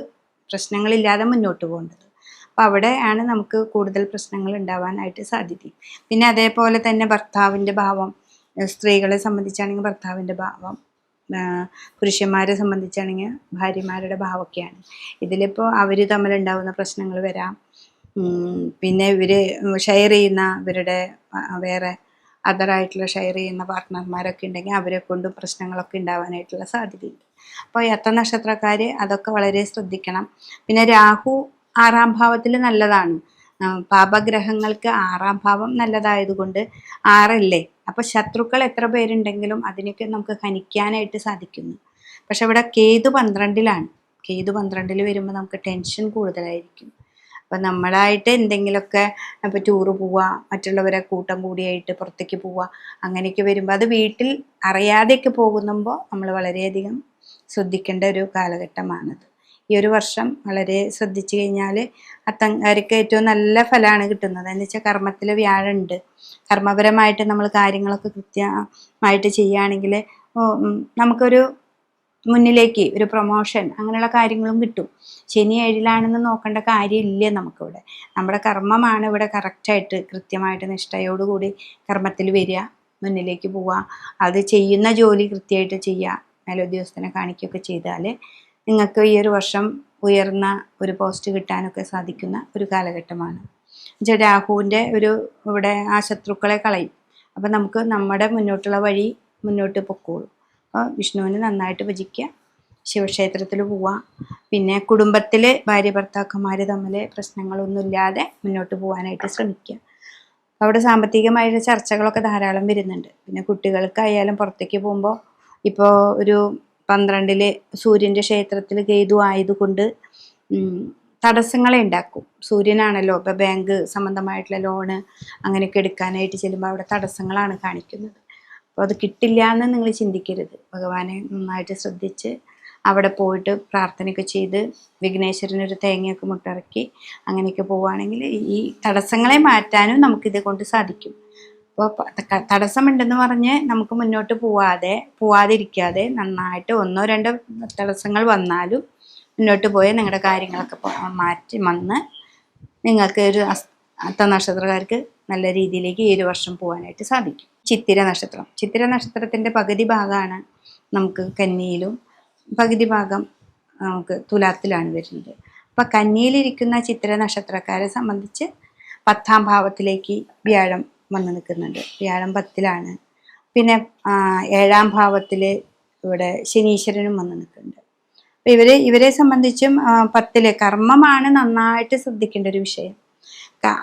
A: പ്രശ്നങ്ങളില്ലാതെ മുന്നോട്ട് പോകേണ്ടത്. അപ്പം അവിടെയാണ് നമുക്ക് കൂടുതൽ പ്രശ്നങ്ങൾ ഉണ്ടാവാനായിട്ട് സാധ്യത. പിന്നെ അതേപോലെ തന്നെ ഭർത്താവിൻ്റെ ഭാവം, സ്ത്രീകളെ സംബന്ധിച്ചാണെങ്കിൽ ഭർത്താവിൻ്റെ ഭാവം, പുരുഷന്മാരെ സംബന്ധിച്ചാണെങ്കിൽ ഭാര്യമാരുടെ ഭാവമൊക്കെയാണ്. ഇതിലിപ്പോൾ അവർ തമ്മിലുണ്ടാവുന്ന പ്രശ്നങ്ങൾ വരാം. പിന്നെ ഇവർ ഷെയർ ചെയ്യുന്ന ഇവരുടെ വേറെ അതറായിട്ടുള്ള ഷെയർ ചെയ്യുന്ന പാർട്ട്ണർമാരൊക്കെ ഉണ്ടെങ്കിൽ അവരെ കൊണ്ടും പ്രശ്നങ്ങളൊക്കെ ഉണ്ടാവാനായിട്ടുള്ള സാധ്യതയുണ്ട്. അപ്പോൾ ഈ നക്ഷത്രക്കാർ അതൊക്കെ വളരെ ശ്രദ്ധിക്കണം. പിന്നെ രാഹു 6-ാം ഭാവത്തിൽ നല്ലതാണ്. പാപഗ്രഹങ്ങൾക്ക് 6-ാം ഭാവം നല്ലതായതുകൊണ്ട് 6 അപ്പോൾ ശത്രുക്കൾ എത്ര പേരുണ്ടെങ്കിലും അതിനൊക്കെ നമുക്ക് ഹനിക്കാനായിട്ട് സാധിക്കുന്നു. പക്ഷെ ഇവിടെ കേതു 12-ലാണ്. കേതു 12-ൽ വരുമ്പോൾ നമുക്ക് ടെൻഷൻ കൂടുതലായിരിക്കും. അപ്പം നമ്മളായിട്ട് എന്തെങ്കിലുമൊക്കെ ഇപ്പോൾ ടൂറ് പോവുക, മറ്റുള്ളവരെ കൂട്ടം കൂടിയായിട്ട് പുറത്തേക്ക് പോവുക, അങ്ങനെയൊക്കെ വരുമ്പോൾ അത് വീട്ടിൽ അറിയാതെയൊക്കെ പോകുമ്പോൾ നമ്മൾ വളരെയധികം ശ്രദ്ധിക്കേണ്ട ഒരു കാലഘട്ടമാണത്. ഈ ഒരു വർഷം വളരെ ശ്രദ്ധിച്ചു കഴിഞ്ഞാൽ അത്തങ്കാർക്ക് ഏറ്റവും നല്ല ഫലമാണ് കിട്ടുന്നത്. എന്ന് വെച്ചാൽ കർമ്മത്തിൽ വ്യാഴമുണ്ട്. കർമ്മപരമായിട്ട് നമ്മൾ കാര്യങ്ങളൊക്കെ കൃത്യമായിട്ട് ചെയ്യുകയാണെങ്കിൽ നമുക്കൊരു മുന്നിലേക്ക് ഒരു പ്രൊമോഷൻ അങ്ങനെയുള്ള കാര്യങ്ങളും കിട്ടും. ശനി 7-ലാണെന്ന് നോക്കേണ്ട കാര്യമില്ല നമുക്കിവിടെ. നമ്മുടെ കർമ്മമാണ് ഇവിടെ കറക്റ്റായിട്ട് കൃത്യമായിട്ട് നിഷ്ഠയോടുകൂടി കർമ്മത്തിൽ വരിക, മുന്നിലേക്ക് പോവുക, അത് ചെയ്യുന്ന ജോലി കൃത്യമായിട്ട് ചെയ്യുക, മേലുദ്യോഗസ്ഥനെ കാണിക്കുകയൊക്കെ ചെയ്താൽ നിങ്ങൾക്ക് ഈ ഒരു വർഷം ഉയർന്ന ഒരു പോസ്റ്റ് കിട്ടാനൊക്കെ സാധിക്കുന്ന ഒരു കാലഘട്ടമാണ്. രാഹുവിൻ്റെ ഇവിടെ ആ ശത്രുക്കളെ കളയും. അപ്പം നമുക്ക് നമ്മുടെ മുന്നോട്ടുള്ള വഴി മുന്നോട്ട് പൊക്കോളും. അപ്പോൾ വിഷ്ണുവിന് നന്നായിട്ട് ഭജിക്കുക, ശിവക്ഷേത്രത്തിൽ പോവുക. പിന്നെ കുടുംബത്തിൽ ഭാര്യ ഭർത്താക്കന്മാർ തമ്മിൽ പ്രശ്നങ്ങളൊന്നുമില്ലാതെ മുന്നോട്ട് പോകാനായിട്ട് ശ്രമിക്കുക. അവിടെ സാമ്പത്തികമായിട്ട് ചർച്ചകളൊക്കെ ധാരാളം വരുന്നുണ്ട്. പിന്നെ കുട്ടികൾക്കായാലും പുറത്തേക്ക് പോകുമ്പോൾ ഇപ്പോൾ ഒരു 12-ൽ സൂര്യൻ്റെ ക്ഷേത്രത്തിൽ കേതു ആയതുകൊണ്ട് തടസ്സങ്ങളെ ഉണ്ടാക്കും. സൂര്യനാണല്ലോ. ഇപ്പോൾ ബാങ്ക് സംബന്ധമായിട്ടുള്ള ലോണ് അങ്ങനെയൊക്കെ എടുക്കാനായിട്ട് ചെല്ലുമ്പോൾ അവിടെ തടസ്സങ്ങളാണ് കാണിക്കുന്നത്. അപ്പോൾ അത് കിട്ടില്ല എന്ന് നിങ്ങൾ ചിന്തിക്കരുത്. ഭഗവാനെ നന്നായിട്ട് ശ്രദ്ധിച്ച് അവിടെ പോയിട്ട് പ്രാർത്ഥനയൊക്കെ ചെയ്ത് വിഘ്നേശ്വരനൊരു തേങ്ങയൊക്കെ മുട്ടിറക്കി അങ്ങനെയൊക്കെ പോവുകയാണെങ്കിൽ ഈ തടസ്സങ്ങളെ മാറ്റാനും നമുക്കിത് കൊണ്ട് സാധിക്കും. അപ്പോൾ തടസ്സമുണ്ടെന്ന് പറഞ്ഞ് നമുക്ക് മുന്നോട്ട് പോവാതിരിക്കാതെ നന്നായിട്ട് 1-2 തടസ്സങ്ങൾ വന്നാലും മുന്നോട്ട് പോയി നിങ്ങളുടെ കാര്യങ്ങളൊക്കെ മാറ്റി വന്ന് നിങ്ങൾക്ക് ഒരു നക്ഷത്രക്കാർക്ക് നല്ല രീതിയിലേക്ക് ഈ ഒരു വർഷം പോകാനായിട്ട് സാധിക്കും. ചിത്തിര നക്ഷത്രം. ചിത്തിര നക്ഷത്രത്തിൻ്റെ പകുതി ഭാഗമാണ് നമുക്ക് കന്നിയിലും പകുതി ഭാഗം നമുക്ക് തുലാത്തിലാണ് വരുന്നത്. അപ്പം കന്നിയിലിരിക്കുന്ന ചിത്തിര നക്ഷത്രക്കാരെ സംബന്ധിച്ച് 10-ാം ഭാവത്തിലേക്ക് വ്യാഴം വന്ന് നിൽക്കുന്നുണ്ട്. വ്യാഴം 10-ലാണ്. പിന്നെ 7-ാം ഭാവത്തിൽ ഇവിടെ ശനീശ്വരനും വന്ന് നിൽക്കുന്നുണ്ട്. അപ്പം ഇവരെ സംബന്ധിച്ചും 10-ൽ കർമ്മമാണ് നന്നായിട്ട് ശ്രദ്ധിക്കേണ്ട ഒരു വിഷയം.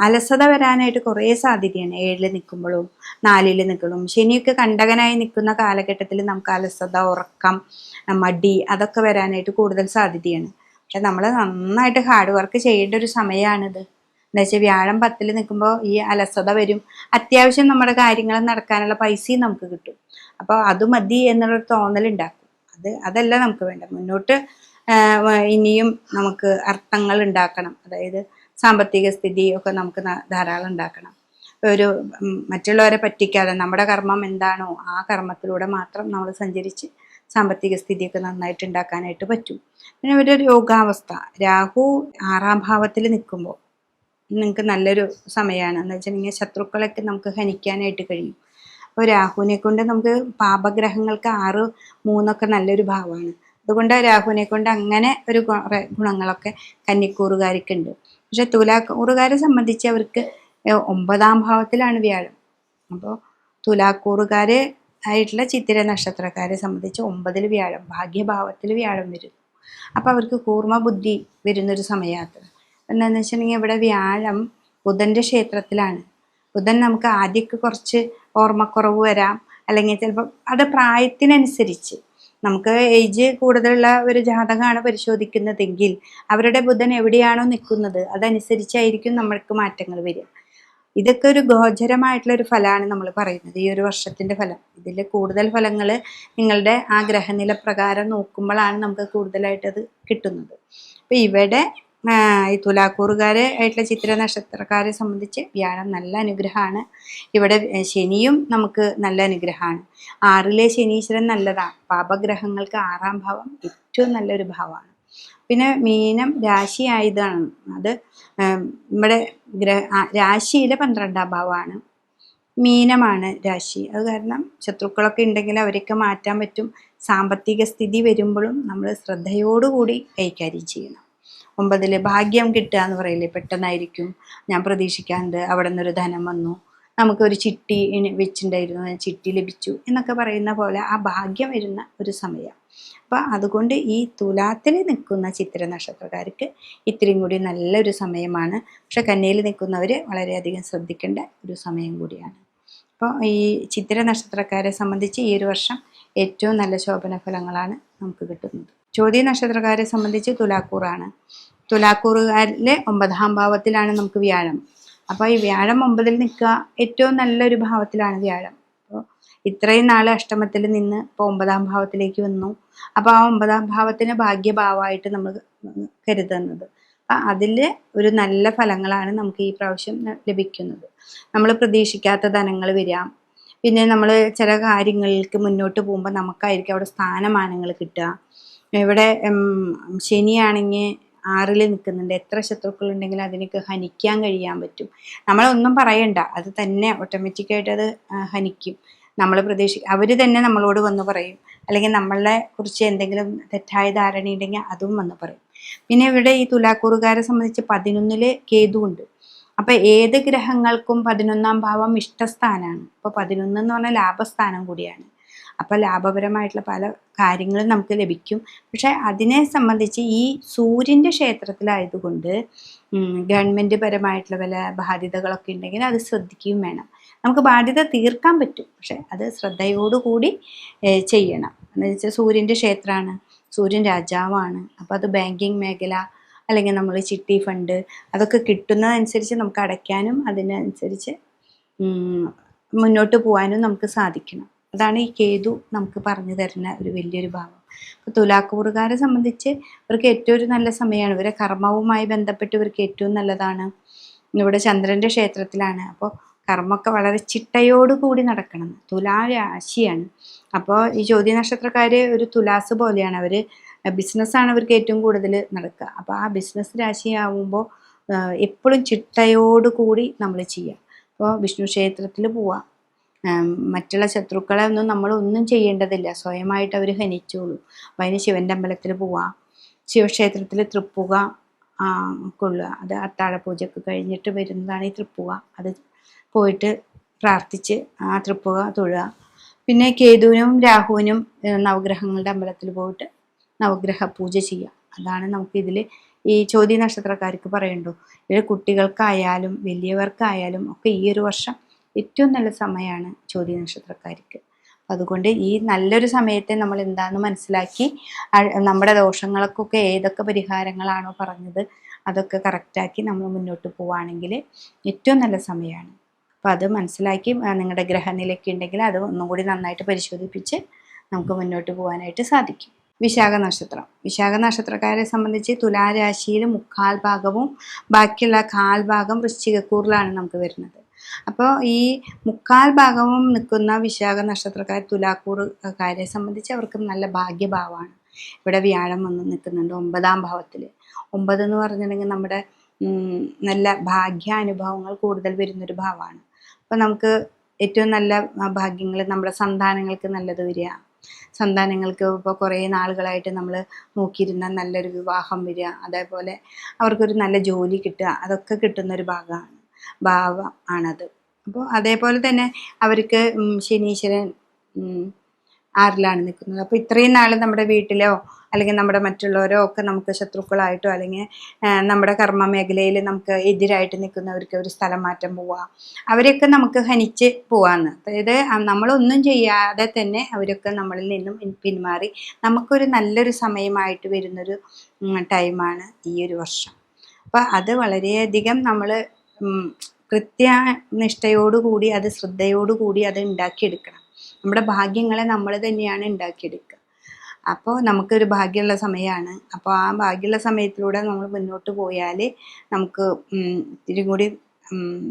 A: അലസത വരാനായിട്ട് കുറേ സാധ്യതയാണ്. 7-ൽ നിൽക്കുമ്പോഴും 4-ൽ നിൽക്കുമ്പോഴും. ശനിയൊക്കെ കണ്ടകനായി നിൽക്കുന്ന കാലഘട്ടത്തിൽ നമുക്ക് അലസത, ഉറക്കം, മടി അതൊക്കെ വരാനായിട്ട് കൂടുതൽ സാധ്യതയാണ്. പക്ഷെ നമ്മൾ നന്നായിട്ട് ഹാർഡ് വർക്ക് ചെയ്യേണ്ട ഒരു സമയമാണിത്. എന്താ വെച്ചാൽ വ്യാഴം 10-ൽ നിൽക്കുമ്പോൾ ഈ അലസത വരും. അത്യാവശ്യം നമ്മുടെ കാര്യങ്ങൾ നടക്കാനുള്ള പൈസയും നമുക്ക് കിട്ടും. അപ്പോൾ അത് മതി എന്നുള്ളൊരു തോന്നലുണ്ടാക്കും. അതല്ല നമുക്ക് വേണ്ട. മുന്നോട്ട് ഇനിയും നമുക്ക് അർത്ഥങ്ങൾ ഉണ്ടാക്കണം. അതായത് സാമ്പത്തിക സ്ഥിതി ഒക്കെ നമുക്ക് ധാരാളം ഉണ്ടാക്കണം. ഒരു മറ്റുള്ളവരെ പറ്റിക്കാതെ നമ്മുടെ കർമ്മം എന്താണോ ആ കർമ്മത്തിലൂടെ മാത്രം നമ്മൾ സഞ്ചരിച്ച് സാമ്പത്തിക സ്ഥിതിയൊക്കെ നന്നായിട്ട് ഉണ്ടാക്കാനായിട്ട് പറ്റും. പിന്നെ ഒരു രോഗാവസ്ഥ. രാഹു 6-ാം ഭാവത്തിൽ നിൽക്കുമ്പോൾ നിങ്ങൾക്ക് നല്ലൊരു സമയമാണ്. എന്ന് വെച്ചിട്ടുണ്ടെങ്കിൽ ശത്രുക്കളൊക്കെ നമുക്ക് ഹനിക്കാനായിട്ട് കഴിയും. അപ്പോൾ രാഹുവിനെ കൊണ്ട് നമുക്ക് പാപഗ്രഹങ്ങൾക്ക് 6, 3 നല്ലൊരു ഭാവമാണ്. അതുകൊണ്ട് രാഹുവിനെ കൊണ്ട് അങ്ങനെ ഒരു ഗുണങ്ങളൊക്കെ കന്നിക്കൂറുകാർക്കുണ്ട്. പക്ഷെ തുലാക്കൂറുകാരെ സംബന്ധിച്ച് അവർക്ക് 9-ാം ഭാവത്തിലാണ് വ്യാഴം. അപ്പോൾ തുലാക്കൂറുകാർ ആയിട്ടുള്ള ചിത്തിര നക്ഷത്രക്കാരെ സംബന്ധിച്ച് 9-ൽ വ്യാഴം, ഭാഗ്യഭാവത്തിൽ വ്യാഴം വരുന്നു. അപ്പോൾ അവർക്ക് കൂർമ്മ ബുദ്ധി വരുന്നൊരു സമയമാണ്. എന്താണെന്ന് വെച്ചിട്ടുണ്ടെങ്കിൽ ഇവിടെ വ്യാഴം ബുധൻ്റെ ക്ഷേത്രത്തിലാണ്. ബുധൻ നമുക്ക് ആദ്യമൊക്കെ കുറച്ച് ഓർമ്മക്കുറവ് വരാം, അല്ലെങ്കിൽ ചിലപ്പോൾ അത് പ്രായത്തിനനുസരിച്ച് നമുക്ക് ഏജ് കൂടുതലുള്ള ഒരു ജാതകമാണ് പരിശോധിക്കുന്നതെങ്കിൽ അവരുടെ ബുധൻ എവിടെയാണോ നിൽക്കുന്നത് അതനുസരിച്ചായിരിക്കും നമ്മൾക്ക് മാറ്റങ്ങൾ വരിക. ഇതൊക്കെ ഒരു ഗോചരമായിട്ടുള്ള ഒരു ഫലമാണ് നമ്മൾ പറയുന്നത്, ഈ ഒരു വർഷത്തിന്റെ ഫലം. ഇതിൽ കൂടുതൽ ഫലങ്ങൾ നിങ്ങളുടെ ആ ഗ്രഹനില പ്രകാരം നോക്കുമ്പോഴാണ് നമുക്ക് കൂടുതലായിട്ട് അത് കിട്ടുന്നത്. അപ്പൊ ഇവിടെ ഈ തുലാക്കൂറുകാരെ ആയിട്ടുള്ള ചിത്ര നക്ഷത്രക്കാരെ സംബന്ധിച്ച് വ്യാഴം നല്ല അനുഗ്രഹമാണ്. ഇവിടെ ശനിയും നമുക്ക് നല്ല അനുഗ്രഹമാണ്. 6ലെ ശനീശ്വരൻ നല്ലതാണ്. പാപഗ്രഹങ്ങൾക്ക് 6ാം ഭാവം ഏറ്റവും നല്ലൊരു ഭാവമാണ്. പിന്നെ മീനം രാശി ആയതാണ്, അത് നമ്മുടെ രാശിയിലെ 12ാം ഭാവമാണ്. മീനമാണ് രാശി. അത് കാരണം ശത്രുക്കളൊക്കെ ഉണ്ടെങ്കിൽ അവരൊക്കെ മാറ്റാൻ പറ്റും. സാമ്പത്തിക സ്ഥിതി വരുമ്പോഴും നമ്മൾ ശ്രദ്ധയോടുകൂടി കൈകാര്യം ചെയ്യണം. 9 ഭാഗ്യം കിട്ടുക എന്ന് പറയില്ലേ, പെട്ടെന്നായിരിക്കും. ഞാൻ പ്രതീക്ഷിക്കാണ്ട് അവിടെ നിന്നൊരു ധനം വന്നു, നമുക്കൊരു ചിട്ടി വെച്ചിട്ടുണ്ടായിരുന്നു, ചിട്ടി ലഭിച്ചു എന്നൊക്കെ പറയുന്ന പോലെ ആ ഭാഗ്യം വരുന്ന ഒരു സമയം. അപ്പം അതുകൊണ്ട് ഈ തുലാത്തിൽ നിൽക്കുന്ന ചിത്ര നക്ഷത്രക്കാർക്ക് ഇത്രയും കൂടി നല്ലൊരു സമയമാണ്. പക്ഷെ കന്യയിൽ നിൽക്കുന്നവർ വളരെയധികം ശ്രദ്ധിക്കേണ്ട ഒരു സമയം കൂടിയാണ്. അപ്പോൾ ഈ ചിത്ര നക്ഷത്രക്കാരെ സംബന്ധിച്ച് ഈ ഒരു വർഷം ഏറ്റവും നല്ല ശോഭന ഫലങ്ങളാണ് നമുക്ക് കിട്ടുന്നത്. ചോതി നക്ഷത്രക്കാരെ സംബന്ധിച്ച് തുലാക്കൂറാണ്. തുലാക്കൂറുകാരിലെ 9ാം ഭാവത്തിലാണ് നമുക്ക് വ്യാഴം. അപ്പോൾ ഈ വ്യാഴം 9ൽ നിൽക്കുക ഏറ്റവും നല്ലൊരു ഭാവത്തിലാണ് വ്യാഴം. അപ്പോൾ ഇത്രയും നാൾ അഷ്ടമത്തിൽ നിന്ന് ഇപ്പോൾ 9ാം ഭാവത്തിലേക്ക് വന്നു. അപ്പോൾ ആ 9ാം ഭാവത്തിന് ഭാഗ്യഭാവമായിട്ട് നമ്മൾ കരുതുന്നത്. അപ്പം അതിൽ ഒരു നല്ല ഫലങ്ങളാണ് നമുക്ക് ഈ പ്രാവശ്യം ലഭിക്കുന്നത്. നമ്മൾ പ്രതീക്ഷിക്കാത്ത ധനങ്ങൾ വരാം. പിന്നെ നമ്മൾ ചില കാര്യങ്ങൾക്ക് മുന്നോട്ട് പോകുമ്പോൾ നമുക്കായിരിക്കും അവിടെ സ്ഥാനമാനങ്ങൾ കിട്ടുക. ഇവിടെ ശനിയാണെങ്കിൽ 6ൽ നിൽക്കുന്നുണ്ട്. എത്ര ശത്രുക്കളുണ്ടെങ്കിലും അതിനൊക്കെ ഹനിക്കാൻ കഴിയാൻ പറ്റും. നമ്മളൊന്നും പറയണ്ട, അത് തന്നെ ഓട്ടോമാറ്റിക്കായിട്ട് അത് ഹനിക്കും. നമ്മൾ അവർ തന്നെ നമ്മളോട് വന്ന് പറയും. അല്ലെങ്കിൽ നമ്മളെ കുറിച്ച് എന്തെങ്കിലും തെറ്റായ ധാരണയുണ്ടെങ്കിൽ അതും വന്ന് പറയും. പിന്നെ ഇവിടെ ഈ തുലാക്കൂറുകാരെ സംബന്ധിച്ച് 11ൽ കേതു ഉണ്ട്. അപ്പം ഏത് ഗ്രഹങ്ങൾക്കും 11ാം ഭാവം ഇഷ്ടസ്ഥാനമാണ്. അപ്പോൾ 11 എന്ന് പറഞ്ഞാൽ ലാഭസ്ഥാനം കൂടിയാണ്. അപ്പോൾ ലാഭപരമായിട്ടുള്ള പല കാര്യങ്ങളും നമുക്ക് ലഭിക്കും. പക്ഷെ അതിനെ സംബന്ധിച്ച് ഈ സൂര്യൻ്റെ ക്ഷേത്രത്തിലായതുകൊണ്ട് ഗവൺമെൻറ് പരമായിട്ടുള്ള പല ബാധ്യതകളൊക്കെ ഉണ്ടെങ്കിൽ അത് ശ്രദ്ധിക്കുകയും വേണം. നമുക്ക് ബാധ്യത തീർക്കാൻ പറ്റും, പക്ഷെ അത് ശ്രദ്ധയോടുകൂടി ചെയ്യണം. എന്ന് വെച്ചാൽ സൂര്യൻ്റെ ക്ഷേത്രമാണ്, സൂര്യൻ രാജാവാണ്. അപ്പോൾ അത് ബാങ്കിങ് മേഖല അല്ലെങ്കിൽ നമ്മൾ ചിട്ടി ഫണ്ട് അതൊക്കെ കിട്ടുന്നതനുസരിച്ച് നമുക്ക് അടയ്ക്കാനും അതിനനുസരിച്ച് മുന്നോട്ട് പോകാനും നമുക്ക് സാധിക്കണം. അതാണ് ഈ കേതു നമുക്ക് പറഞ്ഞു തരുന്ന ഒരു വലിയൊരു ഭാവം. അപ്പോൾ തുലാക്കൂറുകാരെ സംബന്ധിച്ച് ഇവർക്ക് ഏറ്റവും ഒരു നല്ല സമയമാണ്. ഇവരെ കർമ്മവുമായി ബന്ധപ്പെട്ട് ഇവർക്ക് ഏറ്റവും നല്ലതാണ്. ഇവിടെ ചന്ദ്രൻ്റെ ക്ഷേത്രത്തിലാണ്. അപ്പോൾ കർമ്മമൊക്കെ വളരെ ചിട്ടയോടുകൂടി നടക്കണം. തുലാരാശിയാണ്. അപ്പോൾ ഈ ചോദ്യ നക്ഷത്രക്കാർ ഒരു തുലാസ് പോലെയാണ്. അവർ ബിസിനസ്സാണ് അവർക്ക് ഏറ്റവും കൂടുതൽ നടക്കുക. അപ്പോൾ ആ ബിസിനസ് രാശിയാവുമ്പോൾ എപ്പോഴും ചിട്ടയോടുകൂടി നമ്മൾ ചെയ്യുക. അപ്പോൾ വിഷ്ണു ക്ഷേത്രത്തിൽ പോവാം. മറ്റുള്ള ശത്രുക്കളെ ഒന്നും നമ്മളൊന്നും ചെയ്യേണ്ടതില്ല, സ്വയമായിട്ട് അവർ ഹനിച്ചോളൂ. അപ്പോൾ അതിന് ശിവൻ്റെ അമ്പലത്തിൽ പോവാം, ശിവക്ഷേത്രത്തിൽ തൃപ്പുക കൊള്ളുക. അത് അത്താഴ പൂജയൊക്കെ കഴിഞ്ഞിട്ട് വരുന്നതാണ് ഈ തൃപ്പുക. അത് പോയിട്ട് പ്രാർത്ഥിച്ച് ആ തൃപ്പുക തൊഴുക. പിന്നെ കേതുവിനും രാഹുവിനും നവഗ്രഹങ്ങളുടെ അമ്പലത്തിൽ പോയിട്ട് നവഗ്രഹ പൂജ ചെയ്യുക. അതാണ് നമുക്കിതിൽ ഈ ചോദ്യ നക്ഷത്രക്കാർക്ക് പറയണ്ടു. ഇതിൽ കുട്ടികൾക്കായാലും വലിയവർക്കായാലും ഒക്കെ ഈ ഒരു വർഷം ഏറ്റവും നല്ല സമയമാണ് ചോദ്യ നക്ഷത്രക്കാർക്ക്. അതുകൊണ്ട് ഈ നല്ലൊരു സമയത്തെ നമ്മൾ എന്താണെന്ന് മനസ്സിലാക്കി നമ്മുടെ ദോഷങ്ങൾക്കൊക്കെ ഏതൊക്കെ പരിഹാരങ്ങളാണോ പറഞ്ഞത് അതൊക്കെ കറക്റ്റാക്കി നമ്മൾ മുന്നോട്ട് പോവുകയാണെങ്കിൽ ഏറ്റവും നല്ല സമയമാണ്. അപ്പോൾ അത് മനസ്സിലാക്കി നിങ്ങളുടെ ഗ്രഹനിലയൊക്കെ ഉണ്ടെങ്കിൽ അത് ഒന്നും കൂടി നന്നായിട്ട് പരിശോധിപ്പിച്ച് നമുക്ക് മുന്നോട്ട് പോകാനായിട്ട് സാധിക്കും. വിശാഖ നക്ഷത്രം. വിശാഖ നക്ഷത്രക്കാരെ സംബന്ധിച്ച് തുലാരാശിയിൽ 3/4 ഭാഗവും ബാക്കിയുള്ള 1/4 ഭാഗം വൃശ്ചികക്കൂറിലാണ് നമുക്ക് വരുന്നത്. അപ്പോൾ ഈ 3/4 ഭാഗവും നിൽക്കുന്ന വിശാഖ നക്ഷത്രക്കാർ തുലാക്കൂറുകാരെ സംബന്ധിച്ച് അവർക്ക് നല്ല ഭാഗ്യഭാവമാണ്. ഇവിടെ വ്യാഴം വന്ന് നിൽക്കുന്നുണ്ട് 9ാം ഭാവത്തിൽ. 9 എന്ന് പറഞ്ഞിട്ടുണ്ടെങ്കിൽ നമ്മുടെ നല്ല ഭാഗ്യാനുഭവങ്ങൾ കൂടുതൽ വരുന്നൊരു ഭാവമാണ്. അപ്പോൾ നമുക്ക് ഏറ്റവും നല്ല ഭാഗ്യങ്ങൾ, നമ്മുടെ സന്താനങ്ങൾക്ക് നല്ലത് വരിക, സന്താനങ്ങൾക്ക് ഇപ്പോൾ കുറേ നാളുകളായിട്ട് നമ്മൾ നോക്കിയിരുന്ന നല്ലൊരു വിവാഹം വരിക, അതേപോലെ അവർക്കൊരു നല്ല ജോലി കിട്ടുക, അതൊക്കെ കിട്ടുന്നൊരു ഭാവം ആണത്. അപ്പോൾ അതേപോലെ തന്നെ അവർക്ക് ശനീശ്വരൻ 6ലാണ് നിൽക്കുന്നത്. അപ്പോൾ ഇത്രയും നാൾ നമ്മുടെ വീട്ടിലോ അല്ലെങ്കിൽ നമ്മുടെ മറ്റുള്ളവരോ ഒക്കെ നമുക്ക് ശത്രുക്കളായിട്ടോ അല്ലെങ്കിൽ നമ്മുടെ കർമ്മ മേഖലയിൽ നമുക്ക് എതിരായിട്ട് നിൽക്കുന്നവർക്ക് ഒരു സ്ഥലം മാറ്റം പോവുക, അവരെയൊക്കെ നമുക്ക് ഹനിച്ച് പോവാന്ന്. അതായത് നമ്മളൊന്നും ചെയ്യാതെ തന്നെ അവരൊക്കെ നമ്മളിൽ നിന്നും പിന്മാറി നമുക്കൊരു നല്ലൊരു സമയമായിട്ട് വരുന്നൊരു ടൈമാണ് ഈ ഒരു വർഷം. അപ്പം അത് വളരെയധികം നമ്മൾ കൃത്യനിഷ്ഠയോടുകൂടി അത് ശ്രദ്ധയോടുകൂടി അത് ഉണ്ടാക്കിയെടുക്കണം. നമ്മുടെ ഭാഗ്യങ്ങളെ നമ്മൾ തന്നെയാണ് ഉണ്ടാക്കിയെടുക്കുക. അപ്പോൾ നമുക്കൊരു ഭാഗ്യമുള്ള സമയമാണ്. അപ്പോൾ ആ ഭാഗ്യമുള്ള സമയത്തിലൂടെ നമ്മൾ മുന്നോട്ട് പോയാൽ നമുക്ക് ഇത്തിരി കൂടി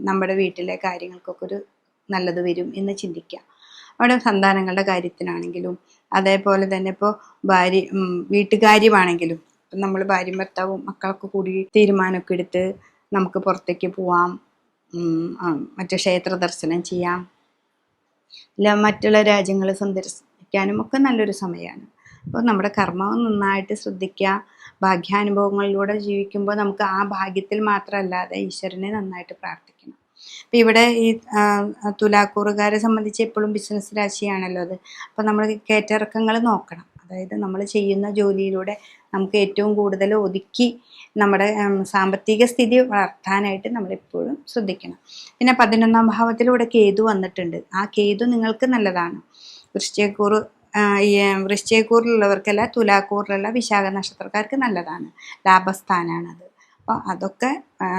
A: നമ്മുടെ വീട്ടിലെ കാര്യങ്ങൾക്കൊക്കെ ഒരു നല്ലത് വരും എന്ന് ചിന്തിക്കുക. അവിടെ സന്താനങ്ങളുടെ കാര്യത്തിനാണെങ്കിലും അതേപോലെ തന്നെ ഇപ്പോൾ വീട്ടുകാര്യമാണെങ്കിലും നമ്മൾ ഭാര്യയും ഭർത്താവും മക്കളൊക്കെ കൂടി തീരുമാനമൊക്കെ എടുത്ത് നമുക്ക് പുറത്തേക്ക് പോവാം, മറ്റു ക്ഷേത്ര ദർശനം ചെയ്യാം, അല്ല മറ്റുള്ള രാജ്യങ്ങൾ സന്ദർശിക്കാനും ഒക്കെ നല്ലൊരു സമയമാണ്. അപ്പോൾ നമ്മുടെ കർമ്മം നന്നായിട്ട് ശ്രദ്ധിക്കുക. ഭാഗ്യാനുഭവങ്ങളിലൂടെ ജീവിക്കുമ്പോൾ നമുക്ക് ആ ഭാഗ്യത്തിൽ മാത്രമല്ലാതെ ഈശ്വരനെ നന്നായിട്ട് പ്രാർത്ഥിക്കണം. അപ്പം ഇവിടെ ഈ തുലാക്കൂറുകാരെ സംബന്ധിച്ച് എപ്പോഴും ബിസിനസ് രാശിയാണല്ലോ അത്. അപ്പോൾ നമ്മൾ കയറ്റിറക്കങ്ങൾ നോക്കണം. അതായത് നമ്മൾ ചെയ്യുന്ന ജോലിയിലൂടെ നമുക്ക് ഏറ്റവും കൂടുതൽ ഒതുക്കി നമ്മുടെ സാമ്പത്തിക സ്ഥിതി വളർത്താനായിട്ട് നമ്മളെപ്പോഴും ശ്രദ്ധിക്കണം. പിന്നെ 11ാം ഭാവത്തിലൂടെ കേതു വന്നിട്ടുണ്ട്. ആ കേതു നിങ്ങൾക്ക് നല്ലതാണ്. വൃശ്ചികക്കൂറിലുള്ളവർക്കല്ല, തുലാക്കൂറിലുള്ള വിശാഖ നക്ഷത്രക്കാർക്ക് നല്ലതാണ്, ലാഭസ്ഥാനാണത്. അപ്പോൾ അതൊക്കെ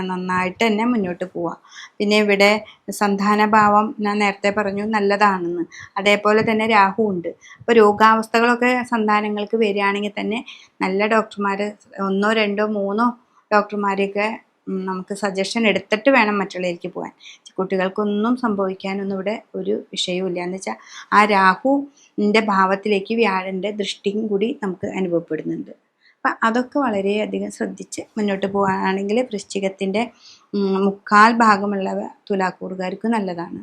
A: നന്നായിട്ട് തന്നെ മുന്നോട്ട് പോവാം. പിന്നെ ഇവിടെ സന്താനഭാവം ഞാൻ നേരത്തെ പറഞ്ഞു നല്ലതാണെന്ന്. അതേപോലെ തന്നെ രാഹു ഉണ്ട്. അപ്പോൾ രോഗാവസ്ഥകളൊക്കെ സന്താനങ്ങൾക്ക് വരികയാണെങ്കിൽ തന്നെ നല്ല ഡോക്ടർമാർ 1, 2, 3 ഡോക്ടർമാരെയൊക്കെ നമുക്ക് സജഷൻ എടുത്തിട്ട് വേണം മറ്റുള്ളവർക്ക് പോകാൻ. കുട്ടികൾക്കൊന്നും സംഭവിക്കാനൊന്നും ഇവിടെ ഒരു വിഷയവുമില്ല. എന്ന് വെച്ചാൽ ആ രാഹുവിൻ്റെ ഭാവത്തിലേക്ക് വ്യാഴൻ്റെ ദൃഷ്ടിയും കൂടി നമുക്ക് അനുഭവപ്പെടുന്നുണ്ട്. അപ്പം അതൊക്കെ വളരെയധികം ശ്രദ്ധിച്ച് മുന്നോട്ട് പോകുകയാണെങ്കിൽ വൃശ്ചികത്തിൻ്റെ 3/4 ഭാഗമുള്ള തുലാക്കൂറുകാർക്ക് നല്ലതാണ്.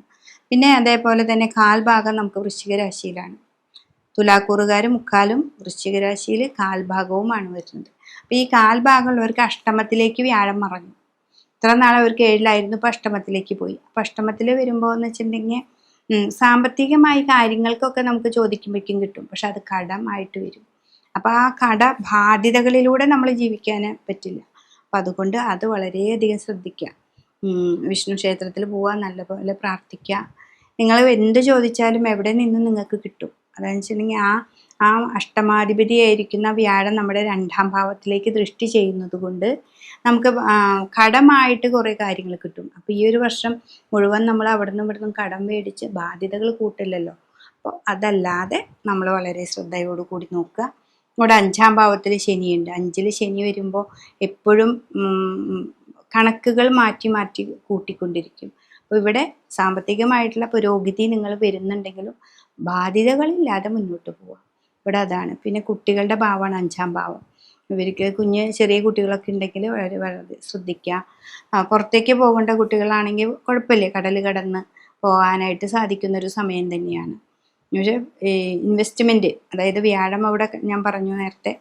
A: പിന്നെ അതേപോലെ തന്നെ 1/4 ഭാഗം നമുക്ക് വൃശ്ചിക രാശിയിലാണ്. തുലാക്കൂറുകാർ 3/4 വൃശ്ചിക രാശിയിൽ 1/4 ഭാഗവുമാണ് വരുന്നത്. അപ്പോൾ ഈ 1/4 ഭാഗമുള്ളവർക്ക് അഷ്ടമത്തിലേക്ക് വ്യാഴം മറഞ്ഞു. ഇത്ര നാളെ അവർക്ക് 7-ലായിരുന്നു, ഇപ്പോൾ അഷ്ടമത്തിലേക്ക് പോയി. അപ്പോൾ അഷ്ടമത്തിൽ വരുമ്പോൾ എന്ന് വെച്ചിട്ടുണ്ടെങ്കിൽ സാമ്പത്തികമായി കാര്യങ്ങൾക്കൊക്കെ നമുക്ക് ചോദിക്കുമ്പോഴേക്കും കിട്ടും, പക്ഷെ അത് കടമായിട്ട് വരും. അപ്പോൾ ആ കട ബാധ്യതകളിലൂടെ നമ്മൾ ജീവിക്കാൻ പറ്റില്ല. അപ്പം അതുകൊണ്ട് അത് വളരെയധികം ശ്രദ്ധിക്കുക. വിഷ്ണു ക്ഷേത്രത്തിൽ പോവുക, നല്ലപോലെ പ്രാർത്ഥിക്കുക. നിങ്ങൾ എന്ത് ചോദിച്ചാലും എവിടെ നിന്നും നിങ്ങൾക്ക് കിട്ടും. അതെന്ന് വെച്ചിട്ടുണ്ടെങ്കിൽ ആ അഷ്ടമാധിപതിയായിരിക്കുന്ന വ്യാഴം നമ്മുടെ 2ാം ഭാവത്തിലേക്ക് ദൃഷ്ടി ചെയ്യുന്നത് കൊണ്ട് നമുക്ക് കടമായിട്ട് കുറേ കാര്യങ്ങൾ കിട്ടും. അപ്പോൾ ഈ ഒരു വർഷം മുഴുവൻ നമ്മൾ അവിടെ നിന്നും ഇവിടെ നിന്നും കടം മേടിച്ച് ബാധ്യതകൾ കൂട്ടില്ലല്ലോ. അപ്പോൾ അതല്ലാതെ നമ്മൾ വളരെ ശ്രദ്ധയോടുകൂടി നോക്കുക. ഇവിടെ 5ാം ഭാവത്തിൽ ശനിയുണ്ട്. 5-ൽ ശനി വരുമ്പോൾ എപ്പോഴും കണക്കുകൾ മാറ്റി മാറ്റി കൂട്ടിക്കൊണ്ടിരിക്കും. അപ്പോൾ ഇവിടെ സാമ്പത്തികമായിട്ടുള്ള പുരോഗതി നിങ്ങൾ വരുന്നുണ്ടെങ്കിലും ബാധ്യതകളില്ലാതെ മുന്നോട്ട് പോവുക. ഇവിടെ അതാണ്. പിന്നെ കുട്ടികളുടെ ഭാവമാണ് 5ാം ഭാവം. ഇവർക്ക് ചെറിയ കുട്ടികളൊക്കെ ഉണ്ടെങ്കിൽ വളരെ വളരെ ശ്രദ്ധിക്കുക. പുറത്തേക്ക് പോകേണ്ട കുട്ടികളാണെങ്കിൽ കുഴപ്പമില്ല, കടൽ കടന്ന് പോകാനായിട്ട് സാധിക്കുന്നൊരു സമയം തന്നെയാണ്. ഒരു ഇൻവെസ്റ്റ്മെൻറ്റ്, അതായത് വ്യാഴം അവിടെ ഞാൻ പറഞ്ഞു നേരത്തെ,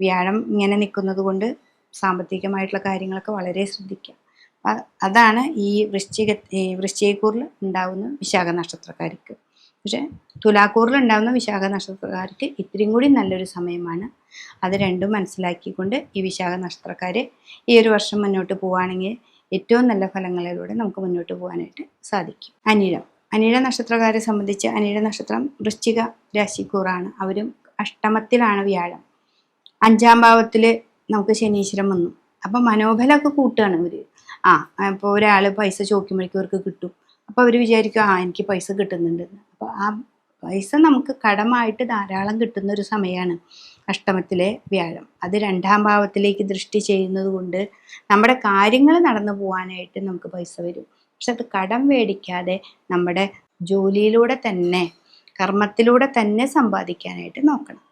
A: വ്യാഴം ഇങ്ങനെ നിൽക്കുന്നത് കൊണ്ട് സാമ്പത്തികമായിട്ടുള്ള കാര്യങ്ങളൊക്കെ വളരെ ശ്രദ്ധിക്കുക. അതാണ് ഈ വൃശ്ചികക്കൂറിൽ ഉണ്ടാകുന്ന വിശാഖ നക്ഷത്രക്കാർക്ക്. പക്ഷേ തുലാക്കൂറിൽ ഉണ്ടാകുന്ന വിശാഖ നക്ഷത്രക്കാർക്ക് ഇത്രയും കൂടി നല്ലൊരു സമയമാണ്. അത് രണ്ടും മനസ്സിലാക്കിക്കൊണ്ട് ഈ വിശാഖ നക്ഷത്രക്കാർ ഈ ഒരു വർഷം മുന്നോട്ട് പോവുകയാണെങ്കിൽ ഏറ്റവും നല്ല ഫലങ്ങളിലൂടെ നമുക്ക് മുന്നോട്ട് പോകാനായിട്ട് സാധിക്കും. അനിഴ നക്ഷത്രക്കാരെ സംബന്ധിച്ച് അനിഴ നക്ഷത്രം വൃശ്ചിക രാശിക്കൂറാണ്. അവരും അഷ്ടമത്തിലാണ് വ്യാഴം. 5ാം ഭാവത്തിൽ നമുക്ക് ശനീശ്വരം വന്നു. അപ്പം മനോബലമൊക്കെ കൂട്ടുകയാണ് ഇവർ. ഇപ്പോൾ ഒരാൾ പൈസ ചോദിക്കുമ്പോഴേക്കും അവർക്ക് കിട്ടും. അപ്പോൾ അവർ വിചാരിക്കും എനിക്ക് പൈസ കിട്ടുന്നുണ്ടെന്ന്. അപ്പോൾ ആ പൈസ നമുക്ക് കടമായിട്ട് ധാരാളം കിട്ടുന്ന ഒരു സമയമാണ് അഷ്ടമത്തിലെ വ്യാഴം. അത് 2ാം ഭാവത്തിലേക്ക് ദൃഷ്ടി ചെയ്യുന്നത് കൊണ്ട് നമ്മുടെ കാര്യങ്ങൾ നടന്നു പോകാനായിട്ട് നമുക്ക് പൈസ വരും. പക്ഷെ അത് കടം മേടിക്കാതെ നമ്മുടെ ജോലിയിലൂടെ തന്നെ, കർമ്മത്തിലൂടെ തന്നെ സമ്പാദിക്കാനായിട്ട് നോക്കണം.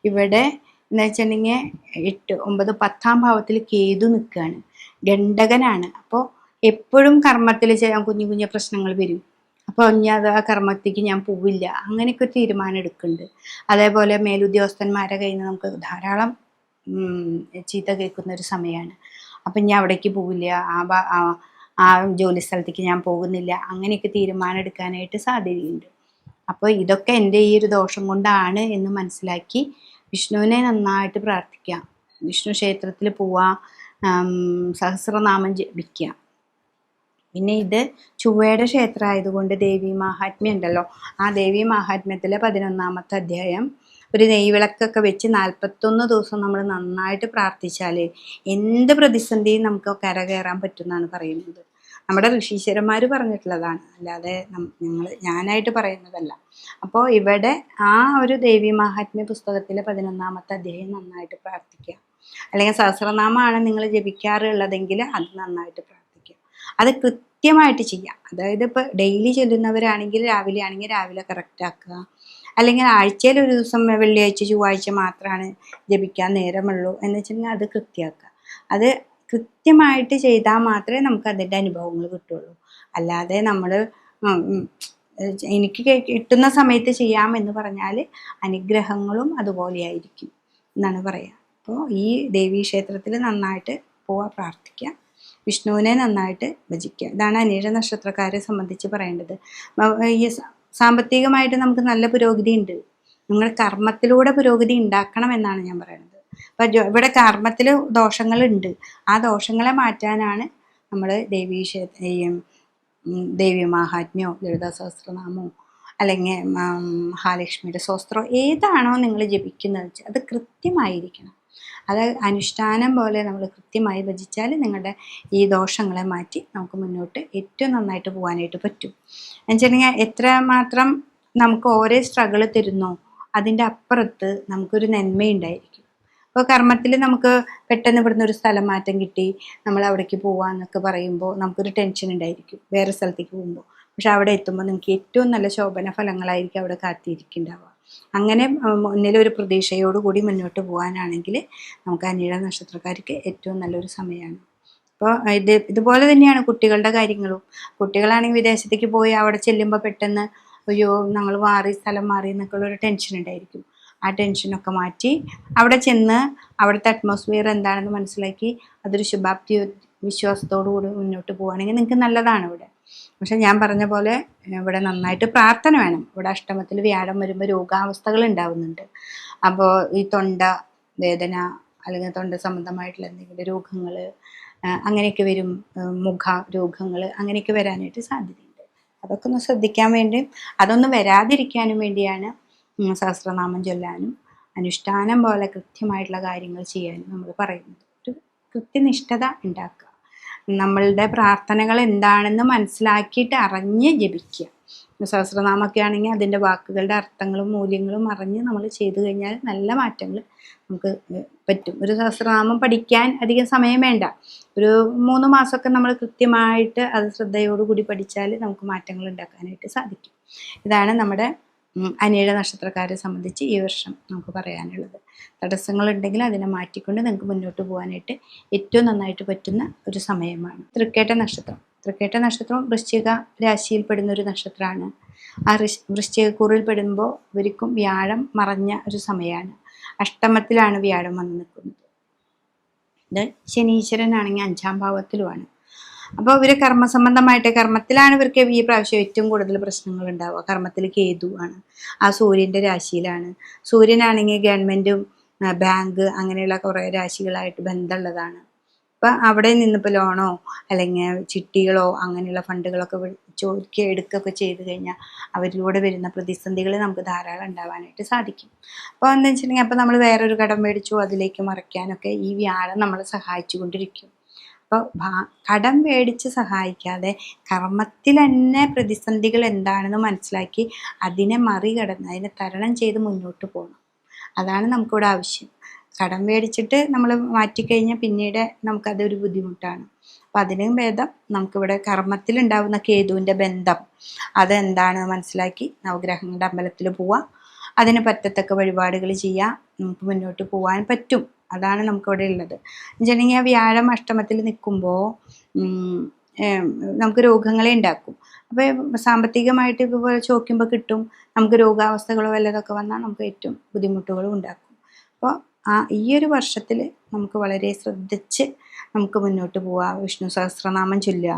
A: ഇവിടെ എന്ന് വെച്ചിട്ടുണ്ടെങ്കിൽ 8, 9, 10ാം ഭാവത്തിൽ കേതു നിൽക്കുകയാണ്, ഗണ്ഡകനാണ്. അപ്പോൾ എപ്പോഴും കർമ്മത്തിൽ കുഞ്ഞു കുഞ്ഞു പ്രശ്നങ്ങൾ വരും. അപ്പോൾ അത് ആ കർമ്മത്തേക്ക് ഞാൻ പോവില്ല, അങ്ങനെയൊക്കെ ഒരു തീരുമാനം എടുക്കുന്നുണ്ട്. അതേപോലെ മേലുദ്യോഗസ്ഥന്മാരെ കയ്യിൽ നിന്ന് നമുക്ക് ധാരാളം ചീത്ത കേൾക്കുന്ന ഒരു സമയമാണ്. അപ്പം ഞാൻ അവിടേക്ക് പോവില്ല, ആ ജോലി സ്ഥലത്തേക്ക് ഞാൻ പോകുന്നില്ല, അങ്ങനെയൊക്കെ തീരുമാനം എടുക്കാനായിട്ട് സാധ്യതയുണ്ട്. അപ്പോൾ ഇതൊക്കെ എൻ്റെ ഈ ഒരു ദോഷം കൊണ്ടാണ് എന്ന് മനസ്സിലാക്കി വിഷ്ണുവിനെ നന്നായിട്ട് പ്രാർത്ഥിക്കുക, വിഷ്ണു ക്ഷേത്രത്തിൽ പോവുക, സഹസ്രനാമം ജപിക്കുക. പിന്നെ ഇത് ചൊവ്വയുടെ ക്ഷേത്രം ആയതുകൊണ്ട് ദേവി മാഹാത്മ്യം ഉണ്ടല്ലോ, ആ ദേവി മാഹാത്മ്യത്തിലെ 11-ാമത്തെ അധ്യായം ഒരു നെയ്വിളക്കൊക്കെ വെച്ച് 41 ദിവസം നമ്മൾ നന്നായിട്ട് പ്രാർത്ഥിച്ചാൽ എന്ത് പ്രതിസന്ധിയും നമുക്ക് കരകയറാൻ പറ്റുമെന്നാണ് പറയുന്നത്. നമ്മുടെ ഋഷീശ്വരന്മാർ പറഞ്ഞിട്ടുള്ളതാണ്, അല്ലാതെ ഞാനായിട്ട് പറയുന്നതല്ല. അപ്പോൾ ഇവിടെ ആ ഒരു ദേവി മാഹാത്മ്യ പുസ്തകത്തിലെ 11-ാമത്തെ അധ്യായം നന്നായിട്ട് പ്രാർത്ഥിക്കുക. അല്ലെങ്കിൽ സഹസ്രനാമമാണ് നിങ്ങൾ ജപിക്കാറുള്ളതെങ്കിൽ അത് നന്നായിട്ട് പ്രാർത്ഥിക്കുക. അത് കൃത്യമായിട്ട് ചെയ്യാം. അതായത് ഇപ്പോൾ ഡെയിലി ചൊല്ലുന്നവരാണെങ്കിൽ രാവിലെ ആണെങ്കിൽ രാവിലെ കറക്റ്റ് ആക്കുക. അല്ലെങ്കിൽ ആഴ്ചയിൽ ഒരു ദിവസം വെള്ളിയാഴ്ച ചൊവ്വാഴ്ച മാത്രമാണ് ജപിക്കാൻ നേരമുള്ളൂ എന്ന് വെച്ചിട്ടുണ്ടെങ്കിൽ അത് കൃത്യമാക്കുക. അത് കൃത്യമായിട്ട് ചെയ്താൽ മാത്രമേ നമുക്ക് അതിൻ്റെ അനുഭവങ്ങൾ കിട്ടുള്ളൂ. അല്ലാതെ നമ്മൾ എനിക്ക് കിട്ടുന്ന സമയത്ത് ചെയ്യാം എന്ന് പറഞ്ഞാൽ അനുഗ്രഹങ്ങളും അതുപോലെയായിരിക്കും എന്നാണ് പറയുക. അപ്പോൾ ഈ ദേവീക്ഷേത്രത്തിൽ നന്നായിട്ട് പോവാ, പ്രാർത്ഥിക്കുക, വിഷ്ണുവിനെ നന്നായിട്ട് ഭജിക്കുക. ഇതാണ് അനിഴ നക്ഷത്രക്കാരെ സംബന്ധിച്ച് പറയേണ്ടത്. ഈ സാമ്പത്തികമായിട്ട് നമുക്ക് നല്ല പുരോഗതി ഉണ്ട്. നിങ്ങൾ കർമ്മത്തിലൂടെ പുരോഗതി ഉണ്ടാക്കണം എന്നാണ് ഞാൻ പറയുന്നത്. അപ്പം ഇവിടെ കർമ്മത്തിൽ ദോഷങ്ങളുണ്ട്. ആ ദോഷങ്ങളെ മാറ്റാനാണ് നമ്മൾ ദേവി മാഹാത്മ്യമോ ലളിതാ സഹസ്രനാമോ അല്ലെങ്കിൽ മഹാലക്ഷ്മിയുടെ സ്തോത്രം ഏതാണോ നിങ്ങൾ ജപിക്കുന്നത് വെച്ചാൽ അത് കൃത്യമായിരിക്കണം. അത് അനുഷ്ഠാനം പോലെ നമ്മൾ കൃത്യമായി ഭജിച്ചാൽ നിങ്ങളുടെ ഈ ദോഷങ്ങളെ മാറ്റി നമുക്ക് മുന്നോട്ട് ഏറ്റവും നന്നായിട്ട് പോകാനായിട്ട് പറ്റും. എന്നുവെച്ചിട്ടുണ്ടെങ്കിൽ എത്രമാത്രം നമുക്ക് ഓരോ സ്ട്രഗിൾ തരുന്നോ അതിൻ്റെ അപ്പുറത്ത് നമുക്കൊരു നന്മയുണ്ടായിരിക്കും. അപ്പോൾ കർമ്മത്തിൽ നമുക്ക് പെട്ടെന്ന് ഇവിടുന്ന് ഒരു സ്ഥലം മാറ്റം കിട്ടി, നമ്മൾ അവിടേക്ക് പോവാന്നൊക്കെ പറയുമ്പോൾ നമുക്കൊരു ടെൻഷൻ ഉണ്ടായിരിക്കും വേറെ സ്ഥലത്തേക്ക് പോകുമ്പോൾ. പക്ഷെ അവിടെ എത്തുമ്പോൾ നിങ്ങൾക്ക് ഏറ്റവും നല്ല ശോഭന ഫലങ്ങളായിരിക്കും അവിടെ കാത്തിരിക്കുന്നുണ്ടാവുക. അങ്ങനെ മുന്നിലൊരു പ്രതീക്ഷയോടുകൂടി മുന്നോട്ട് പോകാനാണെങ്കിൽ നമുക്ക് അനിഴ നക്ഷത്രക്കാർക്ക് ഏറ്റവും നല്ലൊരു സമയമാണ്. അപ്പോൾ ഇതുപോലെ തന്നെയാണ് കുട്ടികളുടെ കാര്യങ്ങളും. കുട്ടികളാണെങ്കിൽ വിദേശത്തേക്ക് പോയി അവിടെ ചെല്ലുമ്പോൾ പെട്ടെന്ന് അയ്യോ ഞങ്ങൾ സ്ഥലം മാറി എന്നൊക്കെയുള്ളൊരു ടെൻഷൻ ഉണ്ടായിരിക്കും. ആ ടെൻഷനൊക്കെ മാറ്റി അവിടെ ചെന്ന് അവിടുത്തെ അറ്റ്മോസ്ഫിയർ എന്താണെന്ന് മനസ്സിലാക്കി അതൊരു ശുഭാപ്തി വിശ്വാസത്തോടു കൂടി മുന്നോട്ട് പോവുകയാണെങ്കിൽ നിങ്ങൾക്ക് നല്ലതാണ് ഇവിടെ. പക്ഷെ ഞാൻ പറഞ്ഞ പോലെ ഇവിടെ നന്നായിട്ട് പ്രാർത്ഥന വേണം. ഇവിടെ അഷ്ടമത്തിൽ വ്യാഴം വരുമ്പോൾ രോഗാവസ്ഥകൾ ഉണ്ടാവുന്നുണ്ട്. അപ്പോൾ ഈ തൊണ്ട വേദന അല്ലെങ്കിൽ തൊണ്ട സംബന്ധമായിട്ടുള്ള എന്തെങ്കിലും രോഗങ്ങൾ അങ്ങനെയൊക്കെ വരും, മുഖ രോഗങ്ങൾ അങ്ങനെയൊക്കെ വരാനായിട്ട് സാധ്യതയുണ്ട്. അതൊക്കെ ഒന്ന് ശ്രദ്ധിക്കാൻ വേണ്ടിയും അതൊന്നും വരാതിരിക്കാനും വേണ്ടിയാണ് സഹസ്രനാമം ചൊല്ലാനും അനുഷ്ഠാനം പോലെ കൃത്യമായിട്ടുള്ള കാര്യങ്ങൾ ചെയ്യാനും നമ്മൾ പറയുന്നത്. ഒരു കൃത്യനിഷ്ഠത ഉണ്ടാക്കുക, നമ്മളുടെ പ്രാർത്ഥനകൾ എന്താണെന്ന് മനസ്സിലാക്കിയിട്ട് അറിഞ്ഞ് ജപിക്കുക. സഹസ്രനാമൊക്കെ ആണെങ്കിൽ അതിൻ്റെ വാക്കുകളുടെ അർത്ഥങ്ങളും മൂല്യങ്ങളും അറിഞ്ഞ് നമ്മൾ ചെയ്തു കഴിഞ്ഞാൽ നല്ല മാറ്റങ്ങൾ നമുക്ക് പറ്റും. ഒരു സഹസ്രനാമം പഠിക്കാൻ അധികം സമയം വേണ്ട. ഒരു 3 മാസമൊക്കെ നമ്മൾ കൃത്യമായിട്ട് അത് ശ്രദ്ധയോടുകൂടി പഠിച്ചാൽ നമുക്ക് മാറ്റങ്ങൾ ഉണ്ടാക്കാനായിട്ട് സാധിക്കും. ഇതാണ് നമ്മുടെ അനിഴ നക്ഷത്രക്കാരെ സംബന്ധിച്ച് ഈ വർഷം നമുക്ക് പറയാനുള്ളത്. തടസ്സങ്ങളുണ്ടെങ്കിൽ അതിനെ മാറ്റിക്കൊണ്ട് നിങ്ങൾക്ക് മുന്നോട്ട് പോകാനായിട്ട് ഏറ്റവും നന്നായിട്ട് പറ്റുന്ന ഒരു സമയമാണ്. തൃക്കേട്ട നക്ഷത്രം. തൃക്കേട്ട നക്ഷത്രം വൃശ്ചിക രാശിയിൽപ്പെടുന്ന ഒരു നക്ഷത്രമാണ്. ആ വൃശ്ചികക്കൂറിൽ പെടുമ്പോൾ ഇവർക്കും വ്യാഴം മറഞ്ഞ ഒരു സമയമാണ്. അഷ്ടമത്തിലാണ് വ്യാഴം വന്ന് നിൽക്കുന്നത്. ഇത് ശനീശ്വരനാണെങ്കിൽ 5-ാം ഭാവത്തിലുമാണ്. അപ്പോൾ ഇവർ കർമ്മസംബന്ധമായിട്ട് കർമ്മത്തിലാണ് ഇവർക്ക് ഈ പ്രാവശ്യം ഏറ്റവും കൂടുതൽ പ്രശ്നങ്ങൾ ഉണ്ടാവുക. കർമ്മത്തിൽ കേതു ആണ്, ആ സൂര്യൻ്റെ രാശിയിലാണ്. സൂര്യനാണെങ്കിൽ ഗവൺമെൻറ്റും ബാങ്ക് അങ്ങനെയുള്ള കുറേ രാശികളായിട്ട് ബന്ധമുള്ളതാണ്. അപ്പം അവിടെ നിന്നിപ്പോൾ ലോണോ അല്ലെങ്കിൽ ചിട്ടികളോ അങ്ങനെയുള്ള ഫണ്ടുകളൊക്കെ ചോദിക്കുക എടുക്കുകയൊക്കെ ചെയ്ത് കഴിഞ്ഞാൽ അവരിലൂടെ വരുന്ന പ്രതിസന്ധികൾ നമുക്ക് ധാരാളം ഉണ്ടാവാനായിട്ട് സാധിക്കും. അപ്പോൾ എന്താ വെച്ചിട്ടുണ്ടെങ്കിൽ അപ്പോൾ നമ്മൾ വേറൊരു കടം മേടിച്ചു അതിലേക്ക് മറിക്കാനൊക്കെ ഈ വ്യാഴം നമ്മളെ സഹായിച്ചു കൊണ്ടിരിക്കും. അപ്പോൾ കടം മേടിച്ച് സഹായിക്കാതെ കർമ്മത്തിൽ തന്നെ പ്രതിസന്ധികൾ എന്താണെന്ന് മനസ്സിലാക്കി അതിനെ മറികടന്ന് അതിനെ തരണം ചെയ്ത് മുന്നോട്ട് പോകണം. അതാണ് നമുക്കിവിടെ ആവശ്യം. കടം മേടിച്ചിട്ട് നമ്മൾ മാറ്റിക്കഴിഞ്ഞാൽ പിന്നീട് നമുക്കതൊരു ബുദ്ധിമുട്ടാണ്. അപ്പം അതിനും ഭേദം നമുക്കിവിടെ കർമ്മത്തിലുണ്ടാവുന്ന കേതുവിൻ്റെ ബന്ധം അതെന്താണെന്ന് മനസ്സിലാക്കി നവഗ്രഹങ്ങളുടെ അമ്പലത്തിൽ പോവാം, അതിന് പറ്റത്തക്ക വഴിപാടുകൾ ചെയ്യാം, നമുക്ക് മുന്നോട്ട് പോകാൻ പറ്റും. അതാണ് നമുക്കിവിടെ ഉള്ളത്. എന്നുവെച്ചിട്ടുണ്ടെങ്കിൽ ആ വ്യാഴം അഷ്ടമത്തിൽ നിൽക്കുമ്പോൾ നമുക്ക് രോഗങ്ങളെ ഉണ്ടാക്കും. അപ്പോൾ സാമ്പത്തികമായിട്ട് ഇപ്പോൾ ചോദിക്കുമ്പോൾ കിട്ടും, നമുക്ക് രോഗാവസ്ഥകളോ വല്ലതൊക്കെ വന്നാൽ നമുക്ക് ഏറ്റവും ബുദ്ധിമുട്ടുകളും ഉണ്ടാക്കും. അപ്പോൾ ഈ ഒരു വർഷത്തിൽ നമുക്ക് വളരെ ശ്രദ്ധിച്ച് നമുക്ക് മുന്നോട്ട് പോവാം. വിഷ്ണു സഹസ്രനാമം ചൊല്ലുക,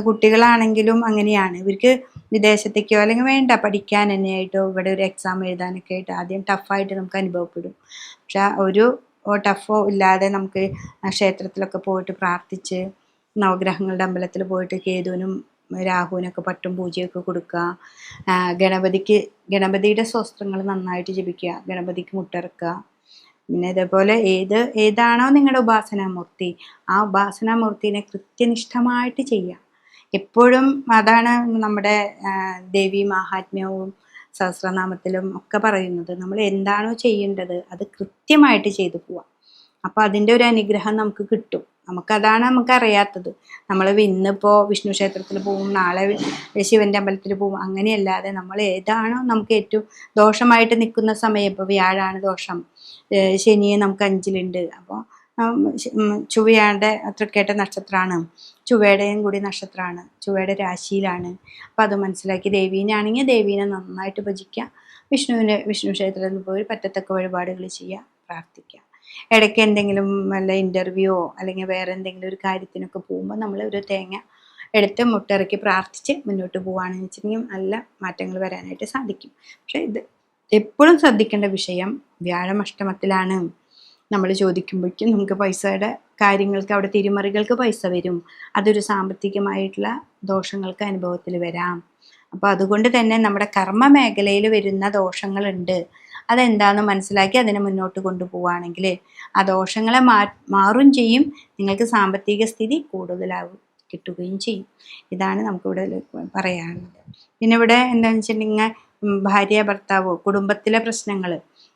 A: കുട്ടികളാണെങ്കിലും അങ്ങനെയാണ്. ഇവർക്ക് വിദേശത്തേക്കോ അല്ലെങ്കിൽ വേണ്ട പഠിക്കാൻ തന്നെയായിട്ടോ ഇവിടെ ഒരു എക്സാം എഴുതാനൊക്കെ ആയിട്ട് ആദ്യം ടഫായിട്ട് നമുക്ക് അനുഭവപ്പെടും. പക്ഷെ ഒരു ടഫോ ഇല്ലാതെ നമുക്ക് ക്ഷേത്രത്തിലൊക്കെ പോയിട്ട് പ്രാർത്ഥിച്ച് നവഗ്രഹങ്ങളുടെ അമ്പലത്തിൽ പോയിട്ട് കേതുവിനും രാഹുവിനൊക്കെ പട്ടും പൂജയൊക്കെ കൊടുക്കുക. ഗണപതിയുടെ സ്വസ്ത്രങ്ങൾ നന്നായിട്ട് ജപിക്കുക, ഗണപതിക്ക് മുട്ടിറക്കുക. പിന്നെ ഇതേപോലെ ഏതാണോ നിങ്ങളുടെ ഉപാസനാമൂർത്തി ആ ഉപാസനാമൂർത്തിനെ കൃത്യനിഷ്ഠമായിട്ട് ചെയ്യുക. എപ്പോഴും അതാണ് നമ്മുടെ ദേവി മാഹാത്മ്യവും സഹസ്രനാമത്തിലും ഒക്കെ പറയുന്നത്. നമ്മൾ എന്താണോ ചെയ്യേണ്ടത് അത് കൃത്യമായിട്ട് ചെയ്തു പോവാം. അപ്പോൾ അതിൻ്റെ ഒരു അനുഗ്രഹം നമുക്ക് കിട്ടും. നമുക്കതാണ് നമുക്കറിയാത്തത്. നമ്മൾ ഇന്നിപ്പോൾ വിഷ്ണു ക്ഷേത്രത്തിൽ പോവും, നാളെ ശിവൻ്റെ അമ്പലത്തിൽ പോവും, അങ്ങനെയല്ലാതെ നമ്മൾ ഏതാണോ നമുക്ക് ഏറ്റവും ദോഷമായിട്ട് നിൽക്കുന്ന സമയം, ഇപ്പോൾ വ്യാഴാണ് ദോഷം, ശനിയെ നമുക്ക് 5-ലുണ്ട്. അപ്പോൾ ചൊവ്വയുടെ തൃക്കേട്ട നക്ഷത്രമാണ്, ചൊവ്വയുടെയും കൂടി നക്ഷത്രമാണ്, ചൊവ്വയുടെ രാശിയിലാണ്. അപ്പം അത് മനസ്സിലാക്കി ദേവീനാണെങ്കിൽ ദേവീനെ നന്നായിട്ട് ഭജിക്കുക, വിഷ്ണു ക്ഷേത്രത്തിൽ പോയി പറ്റത്തക്ക വഴിപാടുകൾ ചെയ്യുക, പ്രാർത്ഥിക്കുക. ഇടയ്ക്ക് എന്തെങ്കിലും വല്ല ഇൻ്റർവ്യൂവോ അല്ലെങ്കിൽ വേറെ എന്തെങ്കിലും ഒരു കാര്യത്തിനൊക്കെ പോകുമ്പോൾ നമ്മൾ ഒരു തേങ്ങ എടുത്ത് മുട്ടിറക്കി പ്രാർത്ഥിച്ച് മുന്നോട്ട് പോവുകയാണെന്ന് വെച്ചിട്ടുണ്ടെങ്കിൽ നല്ല മാറ്റങ്ങൾ വരാനായിട്ട് സാധിക്കും. പക്ഷേ ഇത് എപ്പോഴും ശ്രദ്ധിക്കേണ്ട വിഷയം, വ്യാഴം അഷ്ടമത്തിലാണ്. നമ്മൾ ചോദിക്കുമ്പോഴേക്കും നമുക്ക് പൈസയുടെ കാര്യങ്ങൾക്ക് അവിടെ തിരിമറികൾക്ക് പൈസ വരും. അതൊരു സാമ്പത്തികമായിട്ടുള്ള ദോഷങ്ങൾക്ക് അനുഭവത്തിൽ വരാം. അപ്പോൾ അതുകൊണ്ട് തന്നെ നമ്മുടെ കർമ്മ മേഖലയിൽ വരുന്ന ദോഷങ്ങളുണ്ട്. അതെന്താണെന്ന് മനസ്സിലാക്കി അതിനെ മുന്നോട്ട് കൊണ്ടുപോവുകയാണെങ്കിൽ ആ ദോഷങ്ങളെ മാറും ചെയ്യും. നിങ്ങൾക്ക് സാമ്പത്തിക സ്ഥിതി കൂടുതലാവും കിട്ടുകയും ചെയ്യും. ഇതാണ് നമുക്കിവിടെ പറയാനുള്ളത്. പിന്നെ ഇവിടെ എന്താണെന്ന് വെച്ചിട്ടുണ്ടെങ്കിൽ ഭാര്യ ഭർത്താവോ കുടുംബത്തിലെ പ്രശ്നങ്ങൾ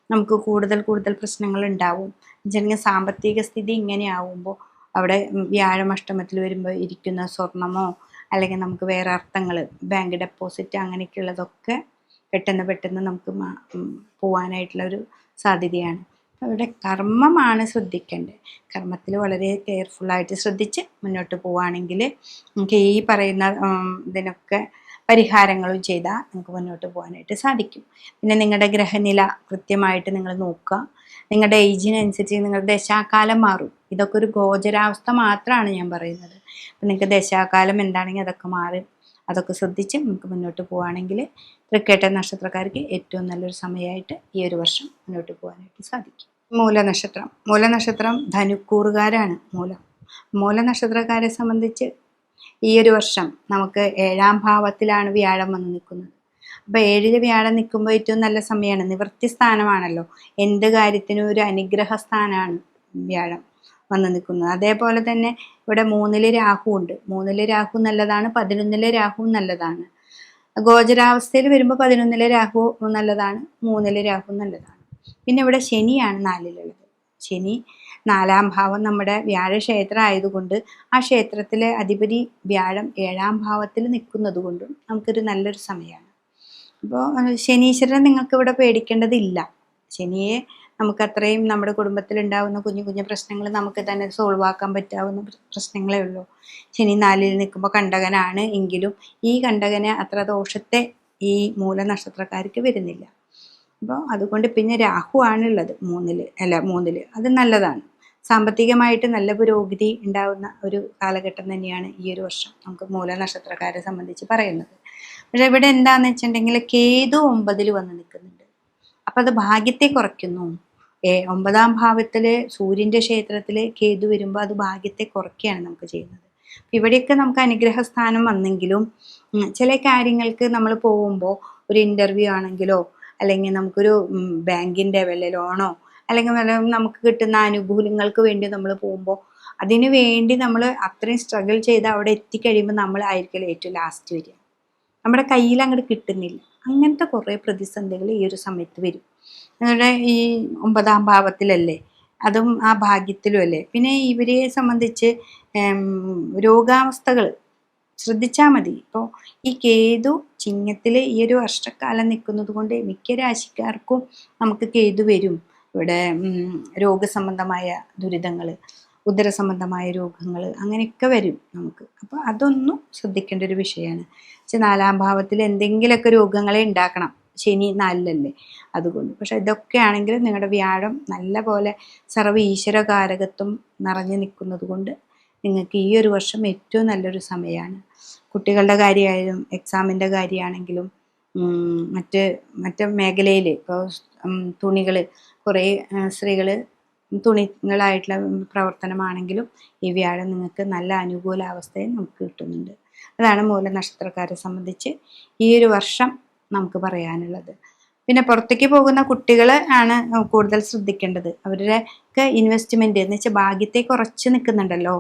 A: നമുക്ക് കൂടുതൽ പ്രശ്നങ്ങൾ ഉണ്ടാവും. വെച്ചിട്ടുണ്ടെങ്കിൽ സാമ്പത്തിക സ്ഥിതി ഇങ്ങനെ ആവുമ്പോൾ അവിടെ വ്യാഴം അഷ്ടമത്തിൽ വരുമ്പോൾ ഇരിക്കുന്ന സ്വർണമോ അല്ലെങ്കിൽ നമുക്ക് വേറെ അർത്ഥങ്ങൾ, ബാങ്ക് ഡെപ്പോസിറ്റ് അങ്ങനെയൊക്കെയുള്ളതൊക്കെ പെട്ടെന്ന് നമുക്ക് പോകാനായിട്ടുള്ളൊരു സാധ്യതയാണ്. അവിടെ കർമ്മമാണ് ശ്രദ്ധിക്കേണ്ടത്. കർമ്മത്തിൽ വളരെ കെയർഫുള്ളായിട്ട് ശ്രദ്ധിച്ച് മുന്നോട്ട് പോവുകയാണെങ്കിൽ നമുക്ക് ഈ പറയുന്ന ഇതിനൊക്കെ പരിഹാരങ്ങളും ചെയ്താൽ നമുക്ക് മുന്നോട്ട് പോകാനായിട്ട് സാധിക്കും. പിന്നെ നിങ്ങളുടെ ഗ്രഹനില കൃത്യമായിട്ട് നിങ്ങൾ നോക്കുക. നിങ്ങളുടെ ഏജിനനുസരിച്ച് നിങ്ങളുടെ ദശാകാലം മാറും. ഇതൊക്കെ ഒരു ഗോചരാവസ്ഥ മാത്രമാണ് ഞാൻ പറയുന്നത്. അപ്പം നിങ്ങൾക്ക് ദശാകാലം എന്താണെങ്കിൽ അതൊക്കെ മാറും. അതൊക്കെ ശ്രദ്ധിച്ച് നമുക്ക് മുന്നോട്ട് പോവുകയാണെങ്കിൽ തൃക്കേട്ട നക്ഷത്രക്കാർക്ക് ഏറ്റവും നല്ലൊരു സമയമായിട്ട് ഈ ഒരു വർഷം മുന്നോട്ട് പോകാനായിട്ട് സാധിക്കും. മൂലനക്ഷത്രം ധനുക്കൂറുകാരാണ്. മൂലനക്ഷത്രക്കാരെ സംബന്ധിച്ച് ഈ ഒരു വർഷം നമുക്ക് 7-ാം ഭാവത്തിലാണ് വ്യാഴം വന്ന് നിൽക്കുന്നത്. അപ്പോൾ 7-ൽ വ്യാഴം നിൽക്കുമ്പോൾ ഏറ്റവും നല്ല സമയമാണ്. നിവൃത്തി സ്ഥാനമാണല്ലോ, എന്ത് കാര്യത്തിനും ഒരു അനുഗ്രഹ സ്ഥാനമാണ് വ്യാഴം വന്ന് നിൽക്കുന്നത്. അതേപോലെ തന്നെ ഇവിടെ 3-ൽ രാഹു ഉണ്ട്. 3-ൽ രാഹു നല്ലതാണ്, 11-ലെ രാഹു നല്ലതാണ്. ഗോചരാവസ്ഥയിൽ വരുമ്പോൾ 11-ലെ രാഹു നല്ലതാണ്, 3-ലെ രാഹു നല്ലതാണ്. പിന്നെ ഇവിടെ ശനിയാണ് 4-ലുള്ളത്. ശനി 4-ാം ഭാവം നമ്മുടെ വ്യാഴക്ഷേത്രം ആയതുകൊണ്ട് ആ ക്ഷേത്രത്തിലെ അധിപതി വ്യാഴം 7-ാം ഭാവത്തിൽ നിൽക്കുന്നത് കൊണ്ടും നമുക്കൊരു നല്ലൊരു സമയമാണ്. അപ്പോൾ ശനീശ്വരനെ നിങ്ങൾക്ക് ഇവിടെ പേടിക്കേണ്ടതില്ല. ശനിയെ നമുക്ക് അത്രയും നമ്മുടെ കുടുംബത്തിൽ ഉണ്ടാകുന്ന കുഞ്ഞു പ്രശ്നങ്ങൾ നമുക്ക് തന്നെ സോൾവ് ആക്കാൻ പറ്റാവുന്ന പ്രശ്നങ്ങളേ ഉള്ളൂ. ശനി 4-ൽ നിൽക്കുമ്പോൾ കണ്ടകനാണ് എങ്കിലും ഈ കണ്ടകന് അത്ര ദോഷത്തെ ഈ മൂലനക്ഷത്രക്കാർക്ക് വരുന്നില്ല. അപ്പോൾ അതുകൊണ്ട് പിന്നെ രാഹു ആണുള്ളത് 3-ൽ. അത് നല്ലതാണ്. സാമ്പത്തികമായിട്ട് നല്ല പുരോഗതി ഉണ്ടാകുന്ന ഒരു കാലഘട്ടം തന്നെയാണ് ഈ ഒരു വർഷം നമുക്ക് മൂലനക്ഷത്രക്കാരെ സംബന്ധിച്ച് പറയുന്നത്. പക്ഷെ ഇവിടെ എന്താണെന്ന് വെച്ചിട്ടുണ്ടെങ്കിൽ കേതു 9-ൽ വന്ന് നിൽക്കുന്നുണ്ട്. അപ്പം അത് ഭാഗ്യത്തെ കുറയ്ക്കുന്നു. 9-ാം ഭാവത്തിൽ സൂര്യൻ്റെ ക്ഷേത്രത്തിൽ കേതു വരുമ്പോൾ അത് ഭാഗ്യത്തെ കുറയ്ക്കുകയാണ് നമുക്ക് ചെയ്യുന്നത്. ഇവിടെയൊക്കെ നമുക്ക് അനുഗ്രഹ സ്ഥാനം വന്നെങ്കിലും ചില കാര്യങ്ങൾക്ക് നമ്മൾ പോകുമ്പോൾ ഒരു ഇൻ്റർവ്യൂ ആണെങ്കിലോ അല്ലെങ്കിൽ നമുക്കൊരു ബാങ്കിൻ്റെ വല്ല ലോണോ അല്ലെങ്കിൽ വല്ല നമുക്ക് കിട്ടുന്ന ആനുകൂല്യങ്ങൾക്ക് വേണ്ടി നമ്മൾ പോകുമ്പോൾ അതിനു വേണ്ടി നമ്മൾ അത്രയും സ്ട്രഗിൾ ചെയ്ത് അവിടെ എത്തിക്കഴിയുമ്പോൾ നമ്മളായിരിക്കും ഏറ്റവും ലാസ്റ്റ് വരിക. നമ്മുടെ കയ്യിൽ അങ്ങോട്ട് കിട്ടുന്നില്ല. അങ്ങനത്തെ കുറേ പ്രതിസന്ധികൾ ഈ ഒരു സമയത്ത് വരും. നമ്മുടെ ഈ 9-ാം ഭാവത്തിലല്ലേ, അതും ആ ഭാഗ്യത്തിലും അല്ലേ. പിന്നെ ഇവരെ സംബന്ധിച്ച് രോഗാവസ്ഥകൾ ശ്രദ്ധിച്ചാൽ മതി. ഇപ്പോൾ ഈ കേതു ചിങ്ങത്തിൽ ഈ ഒരു വർഷക്കാലം നിൽക്കുന്നത് കൊണ്ട് മിക്ക രാശിക്കാർക്കും നമുക്ക് കേതു വരും. ഇവിടെ രോഗസംബന്ധമായ ദുരിതങ്ങൾ, ഉദരസംബന്ധമായ രോഗങ്ങൾ അങ്ങനെയൊക്കെ വരും നമുക്ക്. അപ്പോൾ അതൊന്നും ശ്രദ്ധിക്കേണ്ട ഒരു വിഷയമാണ്. പക്ഷെ 4-ാം ഭാവത്തിൽ എന്തെങ്കിലുമൊക്കെ രോഗങ്ങളെ ഉണ്ടാക്കണം. ശനി 4-ലല്ലേ, അതുകൊണ്ട്. പക്ഷെ ഇതൊക്കെ ആണെങ്കിൽ നിങ്ങളുടെ വ്യാഴം നല്ല പോലെ സർവ്വ ഈശ്വരകാരകത്വം നിറഞ്ഞു നിൽക്കുന്നത് കൊണ്ട് നിങ്ങൾക്ക് ഈ ഒരു വർഷം ഏറ്റവും നല്ലൊരു സമയമാണ്. കുട്ടികളുടെ കാര്യമായാലും എക്സാമിൻ്റെ കാര്യമാണെങ്കിലും മറ്റ് മേഖലയിൽ ഇപ്പോൾ തുണികൾ കുറേ സ്ത്രീകൾ തുണികളായിട്ടുള്ള പ്രവർത്തനമാണെങ്കിലും ഈ വ്യാഴം നിങ്ങൾക്ക് നല്ല അനുകൂലാവസ്ഥയെ നമുക്ക് കിട്ടുന്നുണ്ട്. അതാണ് മൂല നക്ഷത്രക്കാരെ സംബന്ധിച്ച് ഈ ഒരു വർഷം നമുക്ക് പറയാനുള്ളത്. പിന്നെ പുറത്തേക്ക് പോകുന്ന കുട്ടികൾ ആണ് കൂടുതൽ ശ്രദ്ധിക്കേണ്ടത്. അവരുടെയൊക്കെ ഇൻവെസ്റ്റ്മെൻറ്റ് എന്ന് വെച്ചാൽ ഭാഗ്യത്തെ കുറച്ച് നിൽക്കുന്നുണ്ടല്ലോ.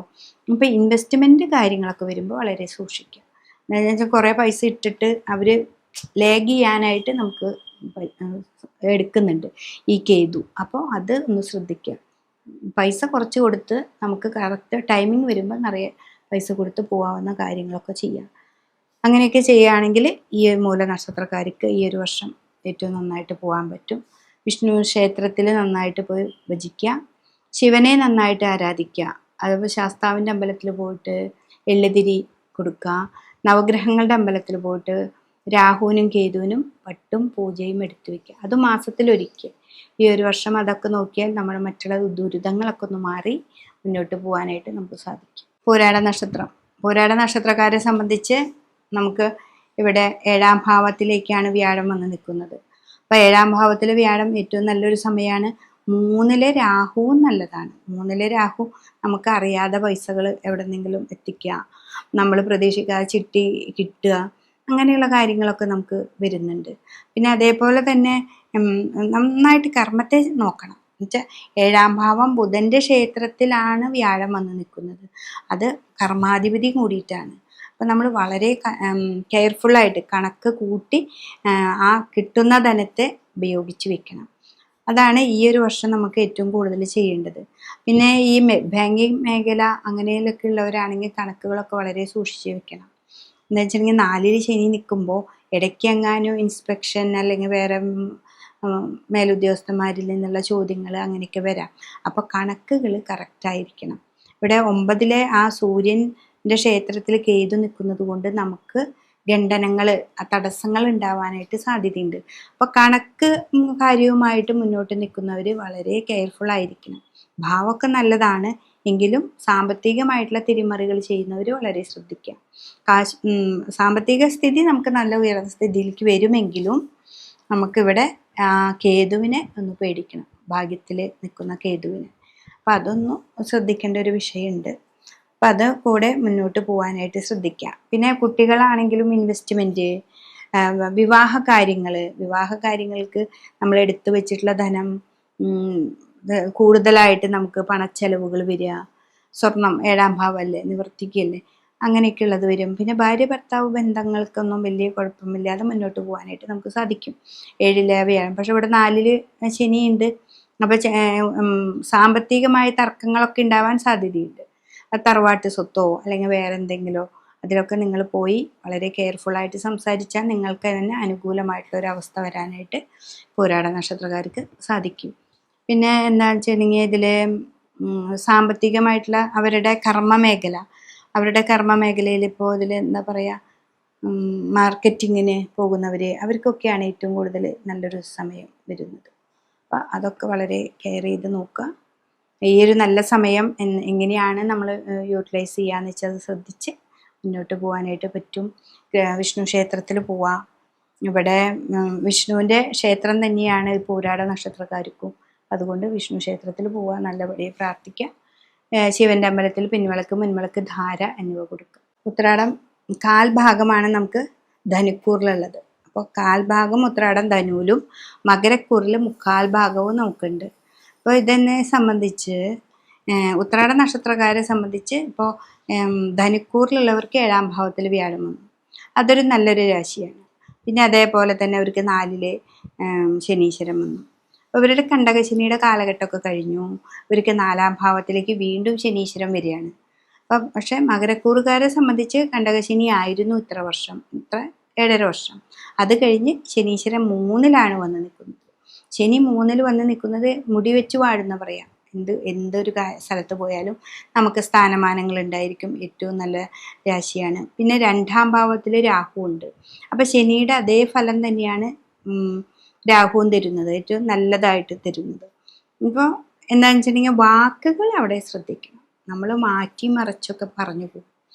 A: അപ്പോൾ ഇൻവെസ്റ്റ്മെൻറ്റ് കാര്യങ്ങളൊക്കെ വരുമ്പോൾ വളരെ സൂക്ഷിക്കുക. എന്താണെന്ന് വെച്ചാൽ കുറേ പൈസ ഇട്ടിട്ട് അവർ ലേഗ് ചെയ്യാനായിട്ട് നമുക്ക് എടുക്കുന്നുണ്ട് ഈ കേതു. അപ്പോൾ അത് ഒന്ന് ശ്രദ്ധിക്കുക. പൈസ കുറച്ച് കൊടുത്ത് നമുക്ക് കറക്റ്റ് ടൈമിങ് വരുമ്പോൾ നിറയെ പൈസ കൊടുത്ത് പോകാവുന്ന കാര്യങ്ങളൊക്കെ ചെയ്യാം. അങ്ങനെയൊക്കെ ചെയ്യുകയാണെങ്കിൽ ഈ മൂല നക്ഷത്രക്കാർക്ക് ഈ ഒരു വർഷം ഏറ്റവും നന്നായിട്ട് പോകാൻ പറ്റും. വിഷ്ണു ക്ഷേത്രത്തിൽ നന്നായിട്ട് പോയി ഭജിക്കുക, ശിവനെ നന്നായിട്ട് ആരാധിക്കുക. അതുപോലെ ശാസ്താവിൻ്റെ അമ്പലത്തിൽ പോയിട്ട് എള്ളുതിരി കൊടുക്കുക, നവഗ്രഹങ്ങളുടെ അമ്പലത്തിൽ പോയിട്ട് രാഹുവിനും കേതുവിനും പട്ടും പൂജയും എടുത്തു വയ്ക്കുക. അത് മാസത്തിലൊരിക്കൽ. ഈ ഒരു വർഷം അതൊക്കെ നോക്കിയാൽ നമ്മുടെ മറ്റുള്ള ദുരിതങ്ങളൊക്കെ ഒന്ന് മാറി മുന്നോട്ട് പോകാനായിട്ട് നമുക്ക് സാധിക്കും. പോരാട നക്ഷത്രക്കാരെ സംബന്ധിച്ച് നമുക്ക് ഇവിടെ 7ാം ഭാവത്തിലേക്കാണ് വ്യാഴം വന്ന് നിൽക്കുന്നത്. അപ്പോൾ 7ാം ഭാവത്തിൽ വ്യാഴം ഏറ്റവും നല്ലൊരു സമയമാണ്. 3-ലെ രാഹുവും നല്ലതാണ്. 3-ലെ രാഹു നമുക്ക് അറിയാതെ പൈസകൾ എവിടെന്നെങ്കിലും എത്തിക്കുക, നമ്മൾ പ്രതീക്ഷിക്കാതെ ചിട്ടി കിട്ടുക, അങ്ങനെയുള്ള കാര്യങ്ങളൊക്കെ നമുക്ക് വരുന്നുണ്ട്. പിന്നെ അതേപോലെ തന്നെ നന്നായിട്ട് കർമ്മത്തെ നോക്കണം. എന്നുവെച്ചാൽ 7ാം ഭാവം ബുധൻ്റെ ക്ഷേത്രത്തിലാണ് വ്യാഴം വന്ന് നിൽക്കുന്നത്. അത് കർമാധിപതി കൂടിയിട്ടാണ്. അപ്പോൾ നമ്മൾ വളരെ കെയർഫുള്ളായിട്ട് കണക്ക് കൂട്ടി ആ കിട്ടുന്ന ധനത്തെ ഉപയോഗിച്ച് വെക്കണം. അതാണ് ഈ ഒരു വർഷം നമുക്ക് ഏറ്റവും കൂടുതൽ ചെയ്യേണ്ടത്. പിന്നെ ഈ ബാങ്കിങ് മേഖല അങ്ങനെയൊക്കെ ഉള്ളവരാണെങ്കിൽ കണക്കുകളൊക്കെ വളരെ സൂക്ഷിച്ച് വെക്കണം. എന്താ വെച്ചിട്ടുണ്ടെങ്കിൽ 4-ൽ ശനി നിൽക്കുമ്പോൾ ഇടയ്ക്കെങ്ങാനും ഇൻസ്പെക്ഷൻ അല്ലെങ്കിൽ വേറെ മേലുദ്യോഗസ്ഥന്മാരിൽ നിന്നുള്ള ചോദ്യങ്ങൾ അങ്ങനെയൊക്കെ വരാം. അപ്പോൾ കണക്കുകൾ കറക്റ്റായിരിക്കണം. ഇവിടെ 9-ലെ ആ സൂര്യൻ്റെ ക്ഷേത്രത്തിൽ കേതു നിൽക്കുന്നത് കൊണ്ട് നമുക്ക് ഖണ്ഡനങ്ങൾ, തടസ്സങ്ങൾ ഉണ്ടാവാനായിട്ട് സാധ്യതയുണ്ട്. അപ്പോൾ കണക്ക് കാര്യവുമായിട്ട് മുന്നോട്ട് നിൽക്കുന്നവർ വളരെ കെയർഫുൾ ആയിരിക്കണം. ഭാവമൊക്കെ നല്ലതാണ് എങ്കിലും സാമ്പത്തികമായിട്ടുള്ള തിരിമറികൾ ചെയ്യുന്നവർ വളരെ ശ്രദ്ധിക്കുക. സാമ്പത്തിക സ്ഥിതി നമുക്ക് നല്ല ഉയർന്ന സ്ഥിതിയിലേക്ക് വരുമെങ്കിലും നമുക്കിവിടെ കേതുവിനെ ഒന്ന് പേടിക്കണം, ഭാഗ്യത്തിൽ നിൽക്കുന്ന കേതുവിനെ. അപ്പം അതൊന്നും ശ്രദ്ധിക്കേണ്ട ഒരു വിഷയമുണ്ട്. അപ്പം അത് കൂടെ മുന്നോട്ട് പോകാനായിട്ട് ശ്രദ്ധിക്കുക. പിന്നെ കുട്ടികളാണെങ്കിലും ഇൻവെസ്റ്റ്മെൻറ്റ്, വിവാഹ കാര്യങ്ങൾക്ക് നമ്മൾ എടുത്തു വെച്ചിട്ടുള്ള ധനം കൂടുതലായിട്ട് നമുക്ക് പണച്ചെലവുകൾ വരിക. സ്വർണം 7ാം ഭാവമല്ലേ, നിവർത്തിക്കല്ലേ, അങ്ങനെയൊക്കെയുള്ളത് വരും. പിന്നെ ഭാര്യ ഭർത്താവ് ബന്ധങ്ങൾക്കൊന്നും വലിയ കുഴപ്പമില്ലാതെ മുന്നോട്ട് പോകാനായിട്ട് നമുക്ക് സാധിക്കും 7-ലെ വ്യാഴം. പക്ഷെ ഇവിടെ 4-ൽ ശനിയുണ്ട്. അപ്പോൾ സാമ്പത്തികമായ തർക്കങ്ങളൊക്കെ ഉണ്ടാവാൻ സാധ്യതയുണ്ട്. തറവാട്ട് സ്വത്തോ അല്ലെങ്കിൽ വേറെ എന്തെങ്കിലോ അതിലൊക്കെ നിങ്ങൾ പോയി വളരെ കെയർഫുള്ളായിട്ട് സംസാരിച്ചാൽ നിങ്ങൾക്ക് തന്നെ അനുകൂലമായിട്ടുള്ളൊരവസ്ഥ വരാനായിട്ട് പോരാട നക്ഷത്രക്കാർക്ക് സാധിക്കും. പിന്നെ എന്താണെന്ന് വെച്ചിട്ടുണ്ടെങ്കിൽ ഇതിൽ സാമ്പത്തികമായിട്ടുള്ള അവരുടെ കർമ്മ മേഖലയിൽ ഇപ്പോൾ ഇതിൽ എന്താ പറയുക, മാർക്കറ്റിങ്ങിന് പോകുന്നവർ, അവർക്കൊക്കെയാണ് ഏറ്റവും കൂടുതൽ നല്ലൊരു സമയം വരുന്നത്. അപ്പം അതൊക്കെ വളരെ കെയർ ചെയ്ത് നോക്കുക. ഈ ഒരു നല്ല സമയം എങ്ങനെയാണ് നമ്മൾ യൂട്ടിലൈസ് ചെയ്യാന്ന് വെച്ചാൽ അത് ശ്രദ്ധിച്ച് മുന്നോട്ട് പോകാനായിട്ട് പറ്റും. വിഷ്ണു ക്ഷേത്രത്തിൽ പോവാം. ഇവിടെ വിഷ്ണുവിൻ്റെ ക്ഷേത്രം തന്നെയാണ് പോരാട നക്ഷത്രക്കാർക്കും. അതുകൊണ്ട് വിഷ്ണു ക്ഷേത്രത്തിൽ പോവുക, നല്ലപടിയെ പ്രാർത്ഥിക്കുക. ശിവൻ്റെ അമ്പലത്തിൽ പിൻവിളക്ക്, മുൻവിളക്ക്, ധാര എന്നിവ കൊടുക്കുക. ഉത്രാടം കാൽഭാഗമാണ് നമുക്ക് ധനുക്കൂറിലുള്ളത്. അപ്പോൾ കാൽഭാഗം ഉത്രാടം ധനുവിലും മകരക്കൂറിൽ 3/4 ഭാഗവും നമുക്കുണ്ട്. അപ്പോൾ ഇതെന്നെ സംബന്ധിച്ച് ഉത്രാട നക്ഷത്രക്കാരെ സംബന്ധിച്ച് ഇപ്പോൾ ധനുക്കൂറിലുള്ളവർക്ക് 7ാം ഭാവത്തിൽ വ്യാഴം വന്നു. അതൊരു നല്ലൊരു രാശിയാണ്. പിന്നെ അതേപോലെ തന്നെ അവർക്ക് 4-ൽ ശനീശ്വരം വന്നു. അപ്പോൾ ഇവരുടെ കണ്ടകശനിയുടെ കാലഘട്ടമൊക്കെ കഴിഞ്ഞു. ഇവർക്ക് 4ാം ഭാവത്തിലേക്ക് വീണ്ടും ശനീശ്വരം വരികയാണ്. അപ്പം പക്ഷേ മകരക്കൂറുകാരെ സംബന്ധിച്ച് കണ്ടകശനി ആയിരുന്നു ഇത്ര 7.5 വർഷം. അത് കഴിഞ്ഞ് ശനീശ്വരൻ 3-ലാണ് വന്ന് നിൽക്കുന്നത്. ശനി 3-ൽ വന്ന് നിൽക്കുന്നത് മുടി വെച്ച് വാഴുന്ന പറയാം. എന്തൊരു സ്ഥലത്ത് പോയാലും നമുക്ക് സ്ഥാനമാനങ്ങൾ ഉണ്ടായിരിക്കും. ഏറ്റവും നല്ല രാശിയാണ്. പിന്നെ 2ാം ഭാവത്തിൽ രാഹു ഉണ്ട്. അപ്പം ശനിയുടെ അതേ ഫലം തന്നെയാണ് രാഹുവും തരുന്നത്, ഏറ്റവും നല്ലതായിട്ട് തരുന്നത്. ഇപ്പോൾ എന്താണെന്ന് വെച്ചിട്ടുണ്ടെങ്കിൽ വാക്കുകൾ അവിടെ ശ്രദ്ധിക്കണം. നമ്മൾ മാറ്റി മറിച്ചൊക്കെ പറഞ്ഞു പോകും.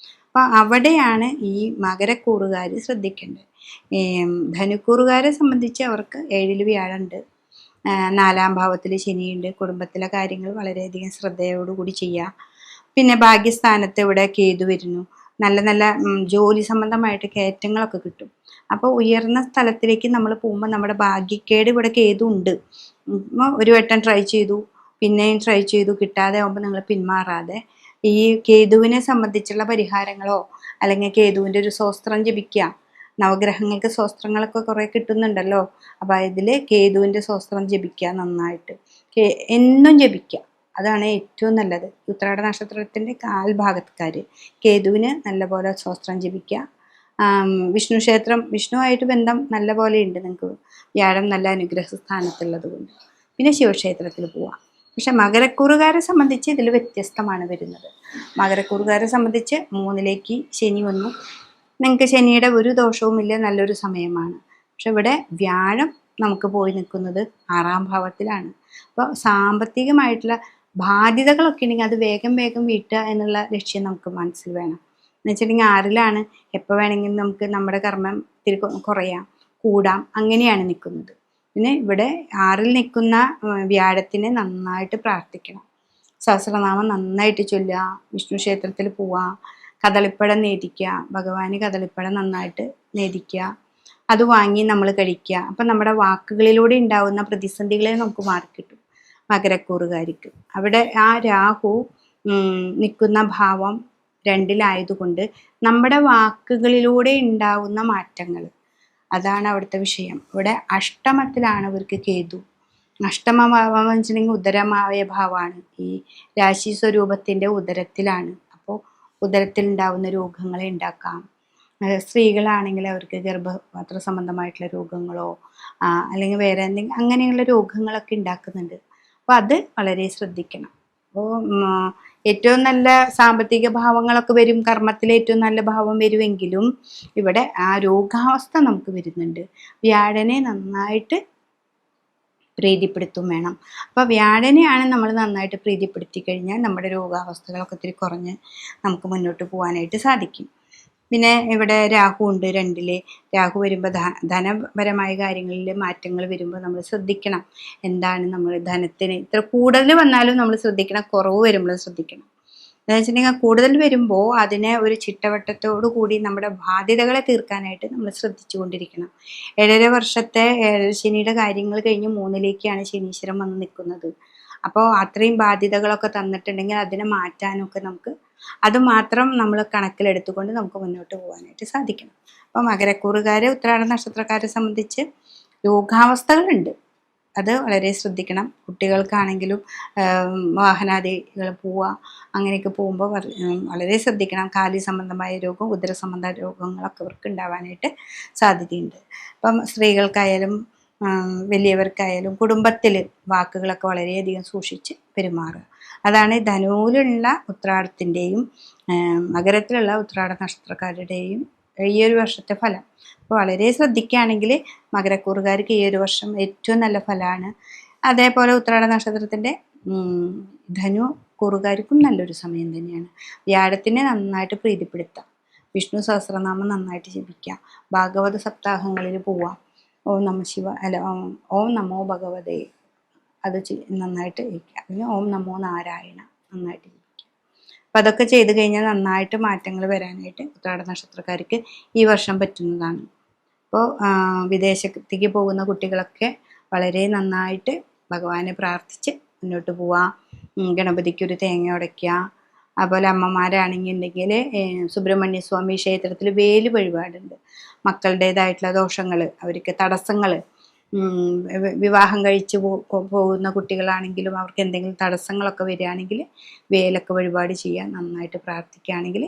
A: അപ്പോൾ അവിടെയാണ് ഈ മകരക്കൂറുകാർ ശ്രദ്ധിക്കേണ്ടത്. ധനുക്കൂറുകാരെ സംബന്ധിച്ച് അവർക്ക് 7 വ്യാഴമുണ്ട്, 4 ഭാവത്തിൽ ശനിയുണ്ട്. കുടുംബത്തിലെ കാര്യങ്ങൾ വളരെയധികം ശ്രദ്ധയോടുകൂടി ചെയ്യുക. പിന്നെ ഭാഗ്യസ്ഥാനത്ത് ഇവിടെ കേതു വരുന്നു. നല്ല നല്ല ജോലി സംബന്ധമായിട്ട് കയറ്റങ്ങളൊക്കെ കിട്ടും. അപ്പോൾ ഉയർന്ന സ്ഥലത്തിലേക്ക് നമ്മൾ പോകുമ്പോൾ നമ്മുടെ ഭാഗ്യക്കേട് ഇവിടെ കേതു ഉണ്ട്. ഒരു വട്ടം ട്രൈ ചെയ്തു, പിന്നെയും ട്രൈ ചെയ്തു, കിട്ടാതെ ആകുമ്പോൾ നിങ്ങൾ പിന്മാറാതെ ഈ കേതുവിനെ സംബന്ധിച്ചുള്ള പരിഹാരങ്ങളോ അല്ലെങ്കിൽ കേതുവിൻ്റെ ഒരു സ്വസ്ത്രം ജപിക്കുക. നവഗ്രഹങ്ങൾക്ക് സ്വസ്ത്രങ്ങളൊക്കെ കുറേ കിട്ടുന്നുണ്ടല്ലോ. അപ്പോൾ ഇതിൽ കേതുവിൻ്റെ സ്വസ്ത്രം ജപിക്കുക നന്നായിട്ട്, എന്നും ജപിക്കുക. അതാണ് ഏറ്റവും നല്ലത്. ഉത്രാട നക്ഷത്രത്തിൻ്റെ കാൽഭാഗക്കാർ കേതുവിന് നല്ലപോലെ സ്വസ്ത്രം ജപിക്കുക. വിഷ്ണു ക്ഷേത്രം, വിഷ്ണുവായിട്ട് ബന്ധം നല്ല പോലെ ഉണ്ട് നിങ്ങൾക്ക്, വ്യാഴം നല്ല അനുഗ്രഹ സ്ഥാനത്തുള്ളത് കൊണ്ട്. പിന്നെ ശിവക്ഷേത്രത്തിൽ പോവാം. പക്ഷെ മകരക്കൂറുകാരെ സംബന്ധിച്ച് ഇതിൽ വ്യത്യസ്തമാണ് വരുന്നത്. മകരക്കൂറുകാരെ സംബന്ധിച്ച് 3ലേക്ക് ശനി വന്നു. നിങ്ങൾക്ക് ശനിയുടെ ഒരു ദോഷവുമില്ല, നല്ലൊരു സമയമാണ്. പക്ഷെ ഇവിടെ വ്യാഴം നമുക്ക് പോയി നിൽക്കുന്നത് 6ാം ഭാവത്തിലാണ്. അപ്പോൾ സാമ്പത്തികമായിട്ടുള്ള ബാധ്യതകളൊക്കെ ഉണ്ടെങ്കിൽ അത് വേഗം വേഗം വീട്ടുക എന്നുള്ള ലക്ഷ്യം നമുക്ക് മനസ്സിൽ വേണം. എന്ന് വെച്ചിട്ടുണ്ടെങ്കിൽ 6ലാണ് എപ്പോൾ വേണമെങ്കിലും നമുക്ക് നമ്മുടെ കർമ്മം ഇത്തിരി കുറയാം, കൂടാം, അങ്ങനെയാണ് നിൽക്കുന്നത്. പിന്നെ ഇവിടെ 6ൽ നിൽക്കുന്ന വ്യാഴത്തിനെ നന്നായിട്ട് പ്രാർത്ഥിക്കണം. സഹസ്രനാമം നന്നായിട്ട് ചൊല്ലുക, വിഷ്ണു ക്ഷേത്രത്തിൽ പോവുക, കദളിപ്പഴം നേദിക്കുക, ഭഗവാന് കദളിപ്പഴം നന്നായിട്ട് നേദിക്കുക, അത് വാങ്ങി നമ്മൾ കഴിക്കുക. അപ്പം നമ്മുടെ വാക്കുകളിലൂടെ ഉണ്ടാവുന്ന പ്രതിസന്ധികളെ നമുക്ക് മാറിക്കിട്ടും. മകരക്കൂറുകാർക്ക് അവിടെ ആ രാഹു നിൽക്കുന്ന ഭാവം 2ലായതുകൊണ്ട് നമ്മുടെ വാക്കുകളിലൂടെ ഉണ്ടാവുന്ന മാറ്റങ്ങൾ, അതാണ് അവിടുത്തെ വിഷയം. ഇവിടെ അഷ്ടമത്തിലാണ് ഇവർക്ക് കേതു. അഷ്ടമ ഭാവം എന്ന് വെച്ചിട്ടുണ്ടെങ്കിൽ ഉദരമായ ഭാവമാണ്. ഈ രാശി സ്വരൂപത്തിൻ്റെ ഉദരത്തിലാണ്. അപ്പോൾ ഉദരത്തിൽ ഉണ്ടാവുന്ന രോഗങ്ങളെ ഉണ്ടാക്കാം. സ്ത്രീകളാണെങ്കിൽ അവർക്ക് ഗർഭപാത്ര സംബന്ധമായിട്ടുള്ള രോഗങ്ങളോ അല്ലെങ്കിൽ വേറെ എന്തെങ്കിലും അങ്ങനെയുള്ള രോഗങ്ങളൊക്കെ ഉണ്ടാക്കുന്നുണ്ട്. അപ്പോൾ അത് വളരെ ശ്രദ്ധിക്കണം. അപ്പോൾ ഏറ്റവും നല്ല സാമ്പത്തിക ഭാവങ്ങളൊക്കെ വരും, കർമ്മത്തിൽ ഏറ്റവും നല്ല ഭാവം വരുമെങ്കിലും ഇവിടെ ആ രോഗാവസ്ഥ നമുക്ക് വരുന്നുണ്ട്. വ്യാഴനെ നന്നായിട്ട് പ്രീതിപ്പെടുത്തും വേണം. അപ്പോൾ വ്യാഴനെയാണ് നമ്മൾ നന്നായിട്ട് പ്രീതിപ്പെടുത്തി കഴിഞ്ഞാൽ നമ്മുടെ രോഗാവസ്ഥകളൊക്കെ ഇത്തിരി കുറഞ്ഞ് നമുക്ക് മുന്നോട്ട് പോകാനായിട്ട് സാധിക്കും. പിന്നെ ഇവിടെ രാഹു ഉണ്ട് 2ൽ. രാഹു വരുമ്പോൾ ധനപരമായ കാര്യങ്ങളിൽ മാറ്റങ്ങൾ വരുമ്പോൾ നമ്മൾ ശ്രദ്ധിക്കണം. എന്താണ് നമ്മൾ ധനത്തിന് ഇത്ര കൂടുതൽ വന്നാലും നമ്മൾ ശ്രദ്ധിക്കണം, കുറവ് വരുമ്പോഴും ശ്രദ്ധിക്കണം. എന്താണെന്ന് വെച്ചിട്ടുണ്ടെങ്കിൽ കൂടുതൽ വരുമ്പോൾ അതിനെ ഒരു ചിട്ടവട്ടത്തോടു കൂടി നമ്മുടെ ബാധ്യതകളെ തീർക്കാനായിട്ട് നമ്മൾ ശ്രദ്ധിച്ചു കൊണ്ടിരിക്കണം. 7.5 വർഷത്തെ ശനിയുടെ കാര്യങ്ങൾ കഴിഞ്ഞ് 3ലേക്കാണ് ശനീശ്വരൻ വന്ന് നിൽക്കുന്നത്. അപ്പോൾ അത്രയും ബാധ്യതകളൊക്കെ തന്നിട്ടുണ്ടെങ്കിൽ അതിനെ മാറ്റാനൊക്കെ നമുക്ക് അത് മാത്രം നമ്മൾ കണക്കിലെടുത്തുകൊണ്ട് നമുക്ക് മുന്നോട്ട് പോകാനായിട്ട് സാധിക്കണം. അപ്പോൾ മകരക്കൂറുകാരെ, ഉത്രാട നക്ഷത്രക്കാരെ സംബന്ധിച്ച് രോഗാവസ്ഥകളുണ്ട്, അത് വളരെ ശ്രദ്ധിക്കണം. കുട്ടികൾക്കാണെങ്കിലും വാഹനാദികൾ പോവുക, അങ്ങനെയൊക്കെ പോകുമ്പോൾ വളരെ ശ്രദ്ധിക്കണം. കാലി സംബന്ധമായ രോഗം, ഉദര സംബന്ധ രോഗങ്ങളൊക്കെ അവർക്ക് ഉണ്ടാവാനായിട്ട് സാധ്യതയുണ്ട്. അപ്പം സ്ത്രീകൾക്കായാലും വലിയവർക്കായാലും കുടുംബത്തിൽ വാക്കുകളൊക്കെ വളരെയധികം സൂക്ഷിച്ച് പെരുമാറുക. അതാണ് ധനുവിലുള്ള ഉത്രാടത്തിൻ്റെയും മകരത്തിലുള്ള ഉത്രാട നക്ഷത്രക്കാരുടെയും ഈ ഒരു വർഷത്തെ ഫലം. അപ്പോൾ വളരെ ശ്രദ്ധിക്കുകയാണെങ്കിൽ മകരക്കൂറുകാർക്ക് ഈ ഒരു വർഷം ഏറ്റവും നല്ല ഫലമാണ്. അതേപോലെ ഉത്രാട നക്ഷത്രത്തിൻ്റെ ധനു കൂറുകാർക്കും നല്ലൊരു സമയം തന്നെയാണ്. വ്യാഴത്തിനെ നന്നായിട്ട് പ്രീതിപ്പെടുത്താം, വിഷ്ണു സഹസ്രനാമം നന്നായിട്ട് ജപിക്കാം, ഭാഗവത സപ്താഹങ്ങളിൽ പോവാം, ഓം നമ ശിവ ഓം നമോ ഭഗവതേ അത് നന്നായിട്ട് ഇരിക്കുക. പിന്നെ ഓം നമോ നാരായണ നന്നായിട്ട് ഇരിക്കുക. അപ്പം അതൊക്കെ ചെയ്ത് കഴിഞ്ഞാൽ നന്നായിട്ട് മാറ്റങ്ങൾ വരാനായിട്ട് ഉത്രാട നക്ഷത്രക്കാർക്ക് ഈ വർഷം പറ്റുന്നതാണ്. അപ്പോൾ വിദേശത്തേക്ക് പോകുന്ന കുട്ടികളൊക്കെ വളരെ നന്നായിട്ട് ഭഗവാനെ പ്രാർത്ഥിച്ച് മുന്നോട്ട് പോവുക. ഗണപതിക്ക് ഒരു തേങ്ങ ഉടയ്ക്കുക. അതുപോലെ അമ്മമാരാണെന്നുണ്ടെങ്കിൽ സുബ്രഹ്മണ്യ സ്വാമി ക്ഷേത്രത്തിൽ വേല് വഴിപാടുണ്ട്. മക്കളുടേതായിട്ടുള്ള ദോഷങ്ങൾ, അവർക്ക് തടസ്സങ്ങൾ, വിവാഹം കഴിച്ച് പോകുന്ന കുട്ടികളാണെങ്കിലും അവർക്ക് എന്തെങ്കിലും തടസ്സങ്ങളൊക്കെ വരികയാണെങ്കിൽ വേലൊക്കെ വഴിപാട് ചെയ്യാൻ നന്നായിട്ട് പ്രാർത്ഥിക്കുകയാണെങ്കിൽ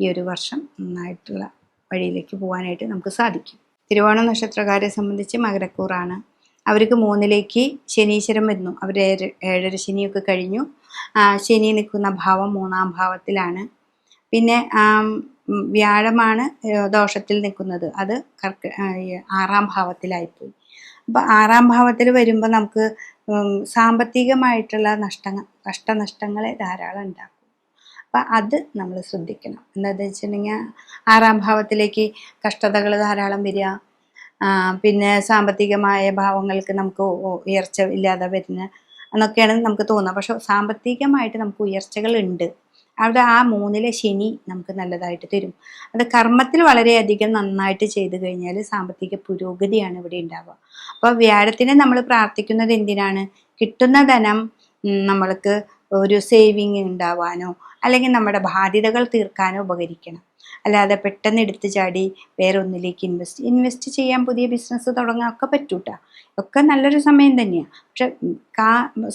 A: ഈ ഒരു വർഷം നന്നായിട്ടുള്ള വഴിയിലേക്ക് പോകാനായിട്ട് നമുക്ക് സാധിക്കും. തിരുവോണ നക്ഷത്രക്കാരെ സംബന്ധിച്ച് മകരക്കൂറാണ്. അവർക്ക് 3ലേക്ക് ശനീശ്വരൻ വരുന്നു. അവർ 7.5 ശനിയൊക്കെ കഴിഞ്ഞു. ശനി നിൽക്കുന്ന ഭാവം 3ാം ഭാവത്തിലാണ്. പിന്നെ വ്യാഴമാണ് ദോഷത്തിൽ നിൽക്കുന്നത്, അത് 6ാം ഭാവത്തിലായിപ്പോയി. അപ്പോൾ 6ാം ഭാവത്തിൽ വരുമ്പോൾ നമുക്ക് സാമ്പത്തികമായിട്ടുള്ള കഷ്ടനഷ്ടങ്ങളെ ധാരാളം ഉണ്ടാക്കും. അപ്പം അത് നമ്മൾ ശ്രദ്ധിക്കണം. എന്താണെന്ന് വെച്ചിട്ടുണ്ടെങ്കിൽ 6-ാം ഭാവത്തിലേക്ക് കഷ്ടതകൾ ധാരാളം വരിക, പിന്നെ സാമ്പത്തികമായ ഭാവങ്ങൾക്ക് നമുക്ക് ഉയർച്ച ഇല്ലാതെ വരുന്ന എന്നൊക്കെയാണ് നമുക്ക് തോന്നുക. പക്ഷെ സാമ്പത്തികമായിട്ട് നമുക്ക് ഉയർച്ചകൾ ഉണ്ട്. അവിടെ ആ 3-ലെ ശനി നമുക്ക് നല്ലതായിട്ട് തരും. അത് കർമ്മത്തിൽ വളരെയധികം നന്നായിട്ട് ചെയ്തു കഴിഞ്ഞാൽ സാമ്പത്തിക പുരോഗതിയാണ് ഇവിടെ ഉണ്ടാവുക. അപ്പോൾ വ്യാഴത്തിനെ നമ്മൾ പ്രാർത്ഥിക്കുന്നത് എന്തിനാണ്? കിട്ടുന്ന ധനം നമ്മൾക്ക് ഒരു സേവിങ് ഉണ്ടാവാനോ അല്ലെങ്കിൽ നമ്മുടെ ബാധ്യതകൾ തീർക്കാനോ ഉപകരിക്കണം. അല്ലാതെ പെട്ടെന്ന് എടുത്തു ചാടി വേറെ ഒന്നിലേക്ക് ഇൻവെസ്റ്റ് ചെയ്യാൻ, പുതിയ ബിസിനസ് തുടങ്ങാൻ ഒക്കെ പറ്റൂട്ടാ. ഒക്കെ നല്ലൊരു സമയം തന്നെയാണ്. പക്ഷെ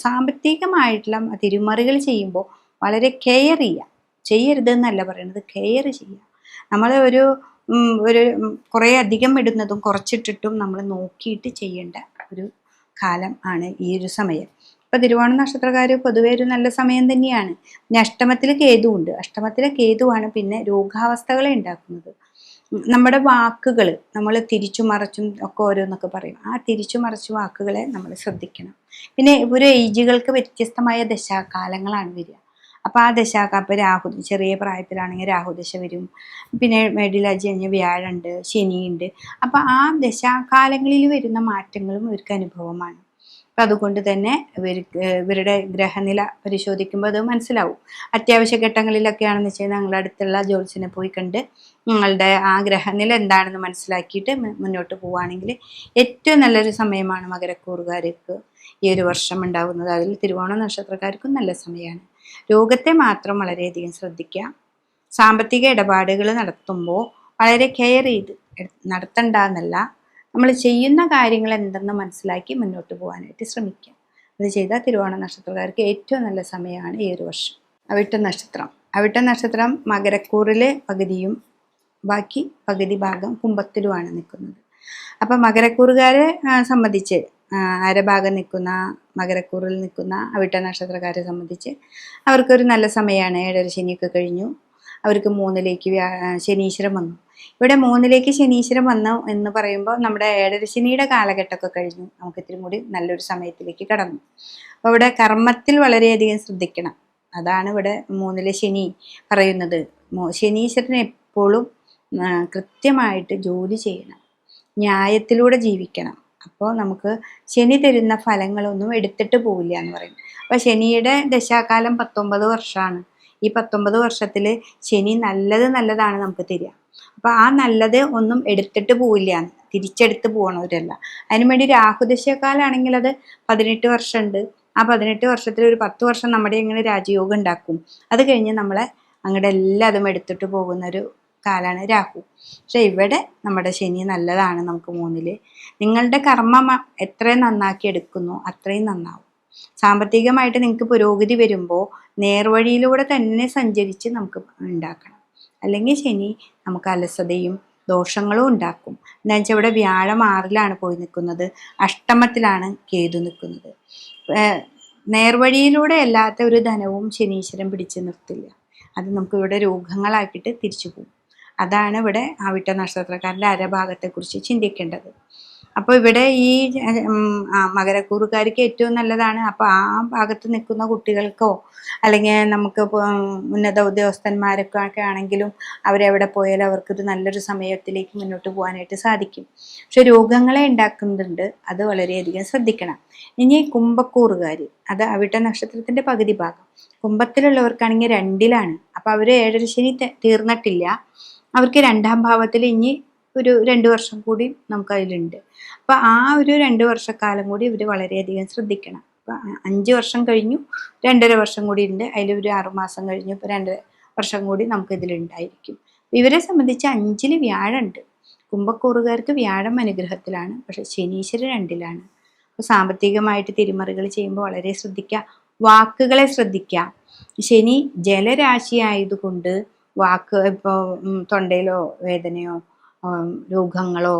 A: സാമ്പത്തികമായിട്ടുള്ള തിരിമറികൾ ചെയ്യുമ്പോൾ വളരെ കെയർ ചെയ്യുക. ചെയ്യരുതെന്നല്ല പറയുന്നത്, കെയർ ചെയ്യുക. നമ്മൾ ഒരു കുറേ അധികം ഇടുന്നതും കുറച്ചിട്ടിട്ടും നമ്മൾ നോക്കിയിട്ട് ചെയ്യേണ്ട ഒരു കാലം ആണ് ഈ ഒരു സമയം. ഇപ്പൊ തിരുവോണ നക്ഷത്രക്കാർ പൊതുവെ ഒരു നല്ല സമയം തന്നെയാണ്. പിന്നെ അഷ്ടമത്തിൽ കേതുവുണ്ട്. അഷ്ടമത്തിലെ കേതുവാണ് പിന്നെ രോഗാവസ്ഥകളെ ഉണ്ടാക്കുന്നത്. നമ്മുടെ വാക്കുകൾ നമ്മൾ തിരിച്ചു മറച്ചും ഒക്കെ ഓരോന്നൊക്കെ പറയും. ആ തിരിച്ചു മറച്ചു വാക്കുകളെ നമ്മൾ ശ്രദ്ധിക്കണം. പിന്നെ ഒരു ഏജുകൾക്ക് വ്യത്യസ്തമായ ദശാകാലങ്ങളാണ് വരിക. അപ്പോൾ ആ ദശാകാലം രാഹു ചെറിയ പ്രായത്തിലാണെങ്കിൽ രാഹുദശ വരും. പിന്നെ മേഡിലാജി കഴിഞ്ഞ് വ്യാഴമുണ്ട്, ശനിയുണ്ട്. അപ്പോൾ ആ ദശാകാലങ്ങളിൽ വരുന്ന മാറ്റങ്ങളും ഇവർക്ക് അനുഭവമാണ്. അപ്പം അതുകൊണ്ട് തന്നെ ഇവരുടെ ഗ്രഹനില പരിശോധിക്കുമ്പോൾ അത് മനസ്സിലാവും. അത്യാവശ്യ ഘട്ടങ്ങളിലൊക്കെയാണെന്ന് വെച്ചാൽ ഞങ്ങളുടെ അടുത്തുള്ള ജ്യോത്സ്യനെ പോയി കണ്ട് നിങ്ങളുടെ ആ ഗ്രഹനില എന്താണെന്ന് മനസ്സിലാക്കിയിട്ട് മുന്നോട്ട് പോവുകയാണെങ്കിൽ ഏറ്റവും നല്ലൊരു സമയമാണ് മകരക്കൂറുകാർക്ക് ഈ ഒരു വർഷം ഉണ്ടാകുന്നത്. അതിൽ തിരുവോണ നക്ഷത്രക്കാർക്കും നല്ല സമയമാണ്. രോഗത്തെ മാത്രം വളരെയധികം ശ്രദ്ധിക്കുക. സാമ്പത്തിക ഇടപാടുകൾ നടത്തുമ്പോൾ വളരെ കെയർ ചെയ്ത് നടത്തണ്ടെന്നല്ല, നമ്മൾ ചെയ്യുന്ന കാര്യങ്ങൾ എന്തെന്ന് മനസ്സിലാക്കി മുന്നോട്ട് പോകാനായിട്ട് ശ്രമിക്കുക. അത് ചെയ്താൽ തിരുവോണ നക്ഷത്രക്കാർക്ക് ഏറ്റവും നല്ല സമയമാണ് ഈ ഒരു വർഷം. അവിട്ട നക്ഷത്രം മകരക്കൂറിലെ പകുതിയും ബാക്കി പകുതി ഭാഗം കുംഭത്തിലുമാണ് നിൽക്കുന്നത്. അപ്പം മകരക്കൂറുകാരെ സംബന്ധിച്ച് അരഭാഗം നിൽക്കുന്ന മകരക്കൂറിൽ നിൽക്കുന്ന അവിട്ട നക്ഷത്രക്കാരെ സംബന്ധിച്ച് അവർക്കൊരു നല്ല സമയമാണ്. 7-ര ശനിയൊക്കെ കഴിഞ്ഞു. അവർക്ക് 3-ലേക്ക് ശനീശ്വരം വന്നു. ഇവിടെ 3-ലേക്ക് ശനീശ്വരം വന്നു എന്ന് പറയുമ്പോൾ നമ്മുടെ 7-ര ശനിയുടെ കാലഘട്ടമൊക്കെ കഴിഞ്ഞു. നമുക്ക് ഇത്തിരി കൂടി നല്ലൊരു സമയത്തിലേക്ക് കടന്നു. അപ്പോൾ ഇവിടെ കർമ്മത്തിൽ വളരെയധികം ശ്രദ്ധിക്കണം. അതാണ് ഇവിടെ 3-ലെ ശനി പറയുന്നത്. ശനീശ്വരൻ എപ്പോഴും കൃത്യമായിട്ട് ജോലി ചെയ്യണം, ന്യായത്തിലൂടെ ജീവിക്കണം. അപ്പോൾ നമുക്ക് ശനി തരുന്ന ഫലങ്ങളൊന്നും എടുത്തിട്ട് പോവില്ല എന്ന് പറയും. അപ്പോൾ ശനിയുടെ ദശാകാലം 19 വർഷമാണ്. ഈ 19 വർഷത്തിൽ ശനി നല്ലതാണ് നമുക്ക് തരിക. അപ്പോൾ ആ നല്ലത് ഒന്നും എടുത്തിട്ട് പോവില്ല, തിരിച്ചെടുത്ത് പോകണവരല്ല. അതിനുവേണ്ടി രാഹുദശക്കാലാണെങ്കിൽ അത് 18 വർഷമുണ്ട്. ആ 18 വർഷത്തിൽ ഒരു 10 വർഷം നമ്മുടെ ഇങ്ങനെ രാജയോഗം ഉണ്ടാക്കും. അത് കഴിഞ്ഞ് നമ്മളെ അങ്ങോട്ട് എല്ലാതും എടുത്തിട്ട് പോകുന്നൊരു കാലാണ് രാഹു. പക്ഷെ ഇവിടെ നമ്മുടെ ശനി നല്ലതാണ് നമുക്ക് 3-ല്. നിങ്ങളുടെ കർമ്മം എത്രയും നന്നാക്കി എടുക്കുന്നു അത്രയും നന്നാവും. സാമ്പത്തികമായിട്ട് നിങ്ങൾക്ക് പുരോഗതി വരുമ്പോൾ നേർവഴിയിലൂടെ തന്നെ സഞ്ചരിച്ച് നമുക്ക് ഉണ്ടാക്കണം. അല്ലെങ്കിൽ ശനി നമുക്ക് അലസതയും ദോഷങ്ങളും ഉണ്ടാക്കും. എന്താ വെച്ചാൽ ഇവിടെ വ്യാഴം 6-ലാണ് പോയി നിൽക്കുന്നത്, അഷ്ടമത്തിലാണ് കേതു നിൽക്കുന്നത്. നേർവഴിയിലൂടെ അല്ലാത്ത ഒരു ധനവും ശനീശ്വരൻ പിടിച്ചു നിർത്തില്ല. അത് നമുക്ക് ഇവിടെ രോഗങ്ങളാക്കിയിട്ട് തിരിച്ചു പോകും. അതാണ് ഇവിടെ അവിട്ട നക്ഷത്രക്കാരൻ്റെ അരഭാഗത്തെക്കുറിച്ച് ചിന്തിക്കേണ്ടത്. അപ്പോൾ ഇവിടെ ഈ മകരക്കൂറുകാർക്ക് ഏറ്റവും നല്ലതാണ്. അപ്പോൾ ആ ഭാഗത്ത് നിൽക്കുന്ന കുട്ടികൾക്കോ അല്ലെങ്കിൽ നമുക്ക് ഉന്നത ഉദ്യോഗസ്ഥന്മാരൊക്കെ ആണെങ്കിലും അവരെവിടെ പോയാലും അവർക്കിത് നല്ലൊരു സമയത്തിലേക്ക് മുന്നോട്ട് പോകാനായിട്ട് സാധിക്കും. പക്ഷെ രോഗങ്ങളെ ഉണ്ടാക്കുന്നുണ്ട്, അത് വളരെയധികം ശ്രദ്ധിക്കണം. ഇനി കുംഭക്കൂറുകാർ, അത് അവിട്ട നക്ഷത്രത്തിൻ്റെ പകുതി ഭാഗം. കുംഭത്തിലുള്ളവർക്കാണെങ്കിൽ 2-ലാണ്. അപ്പോൾ അവർ 7-ര ശനി തീർന്നിട്ടില്ല. അവർക്ക് 2-ാം ഭാവത്തിൽ ഇനി ഒരു 2 വർഷം കൂടി നമുക്ക് അതിലുണ്ട്. അപ്പോൾ ആ ഒരു 2 വർഷക്കാലം കൂടി ഇവർ വളരെയധികം ശ്രദ്ധിക്കണം. അപ്പോൾ 5 വർഷം കഴിഞ്ഞു, 2.5 വർഷം കൂടി ഉണ്ട്. അതിൽ ഒരു 6 മാസം കഴിഞ്ഞു, ഇപ്പോൾ 2 വർഷം കൂടി നമുക്ക് ഇതിലുണ്ടായിരിക്കും. ഇവരെ സംബന്ധിച്ച് 5-ൽ വ്യാഴമുണ്ട്. കുംഭക്കൂറുകാർക്ക് വ്യാഴം അനുഗ്രഹത്തിലാണ്, പക്ഷെ ശനീശ്വരൻ 2-ലാണ്. അപ്പോൾ സാമ്പത്തികമായിട്ട് തിരിമറികൾ ചെയ്യുമ്പോൾ വളരെ ശ്രദ്ധിക്കുക. വാക്കുകളെ ശ്രദ്ധിക്കുക. ശനി ജലരാശി ആയതുകൊണ്ട് വാക്ക് ഇപ്പോൾ തൊണ്ടയിലോ വേദനയോ രോഗങ്ങളോ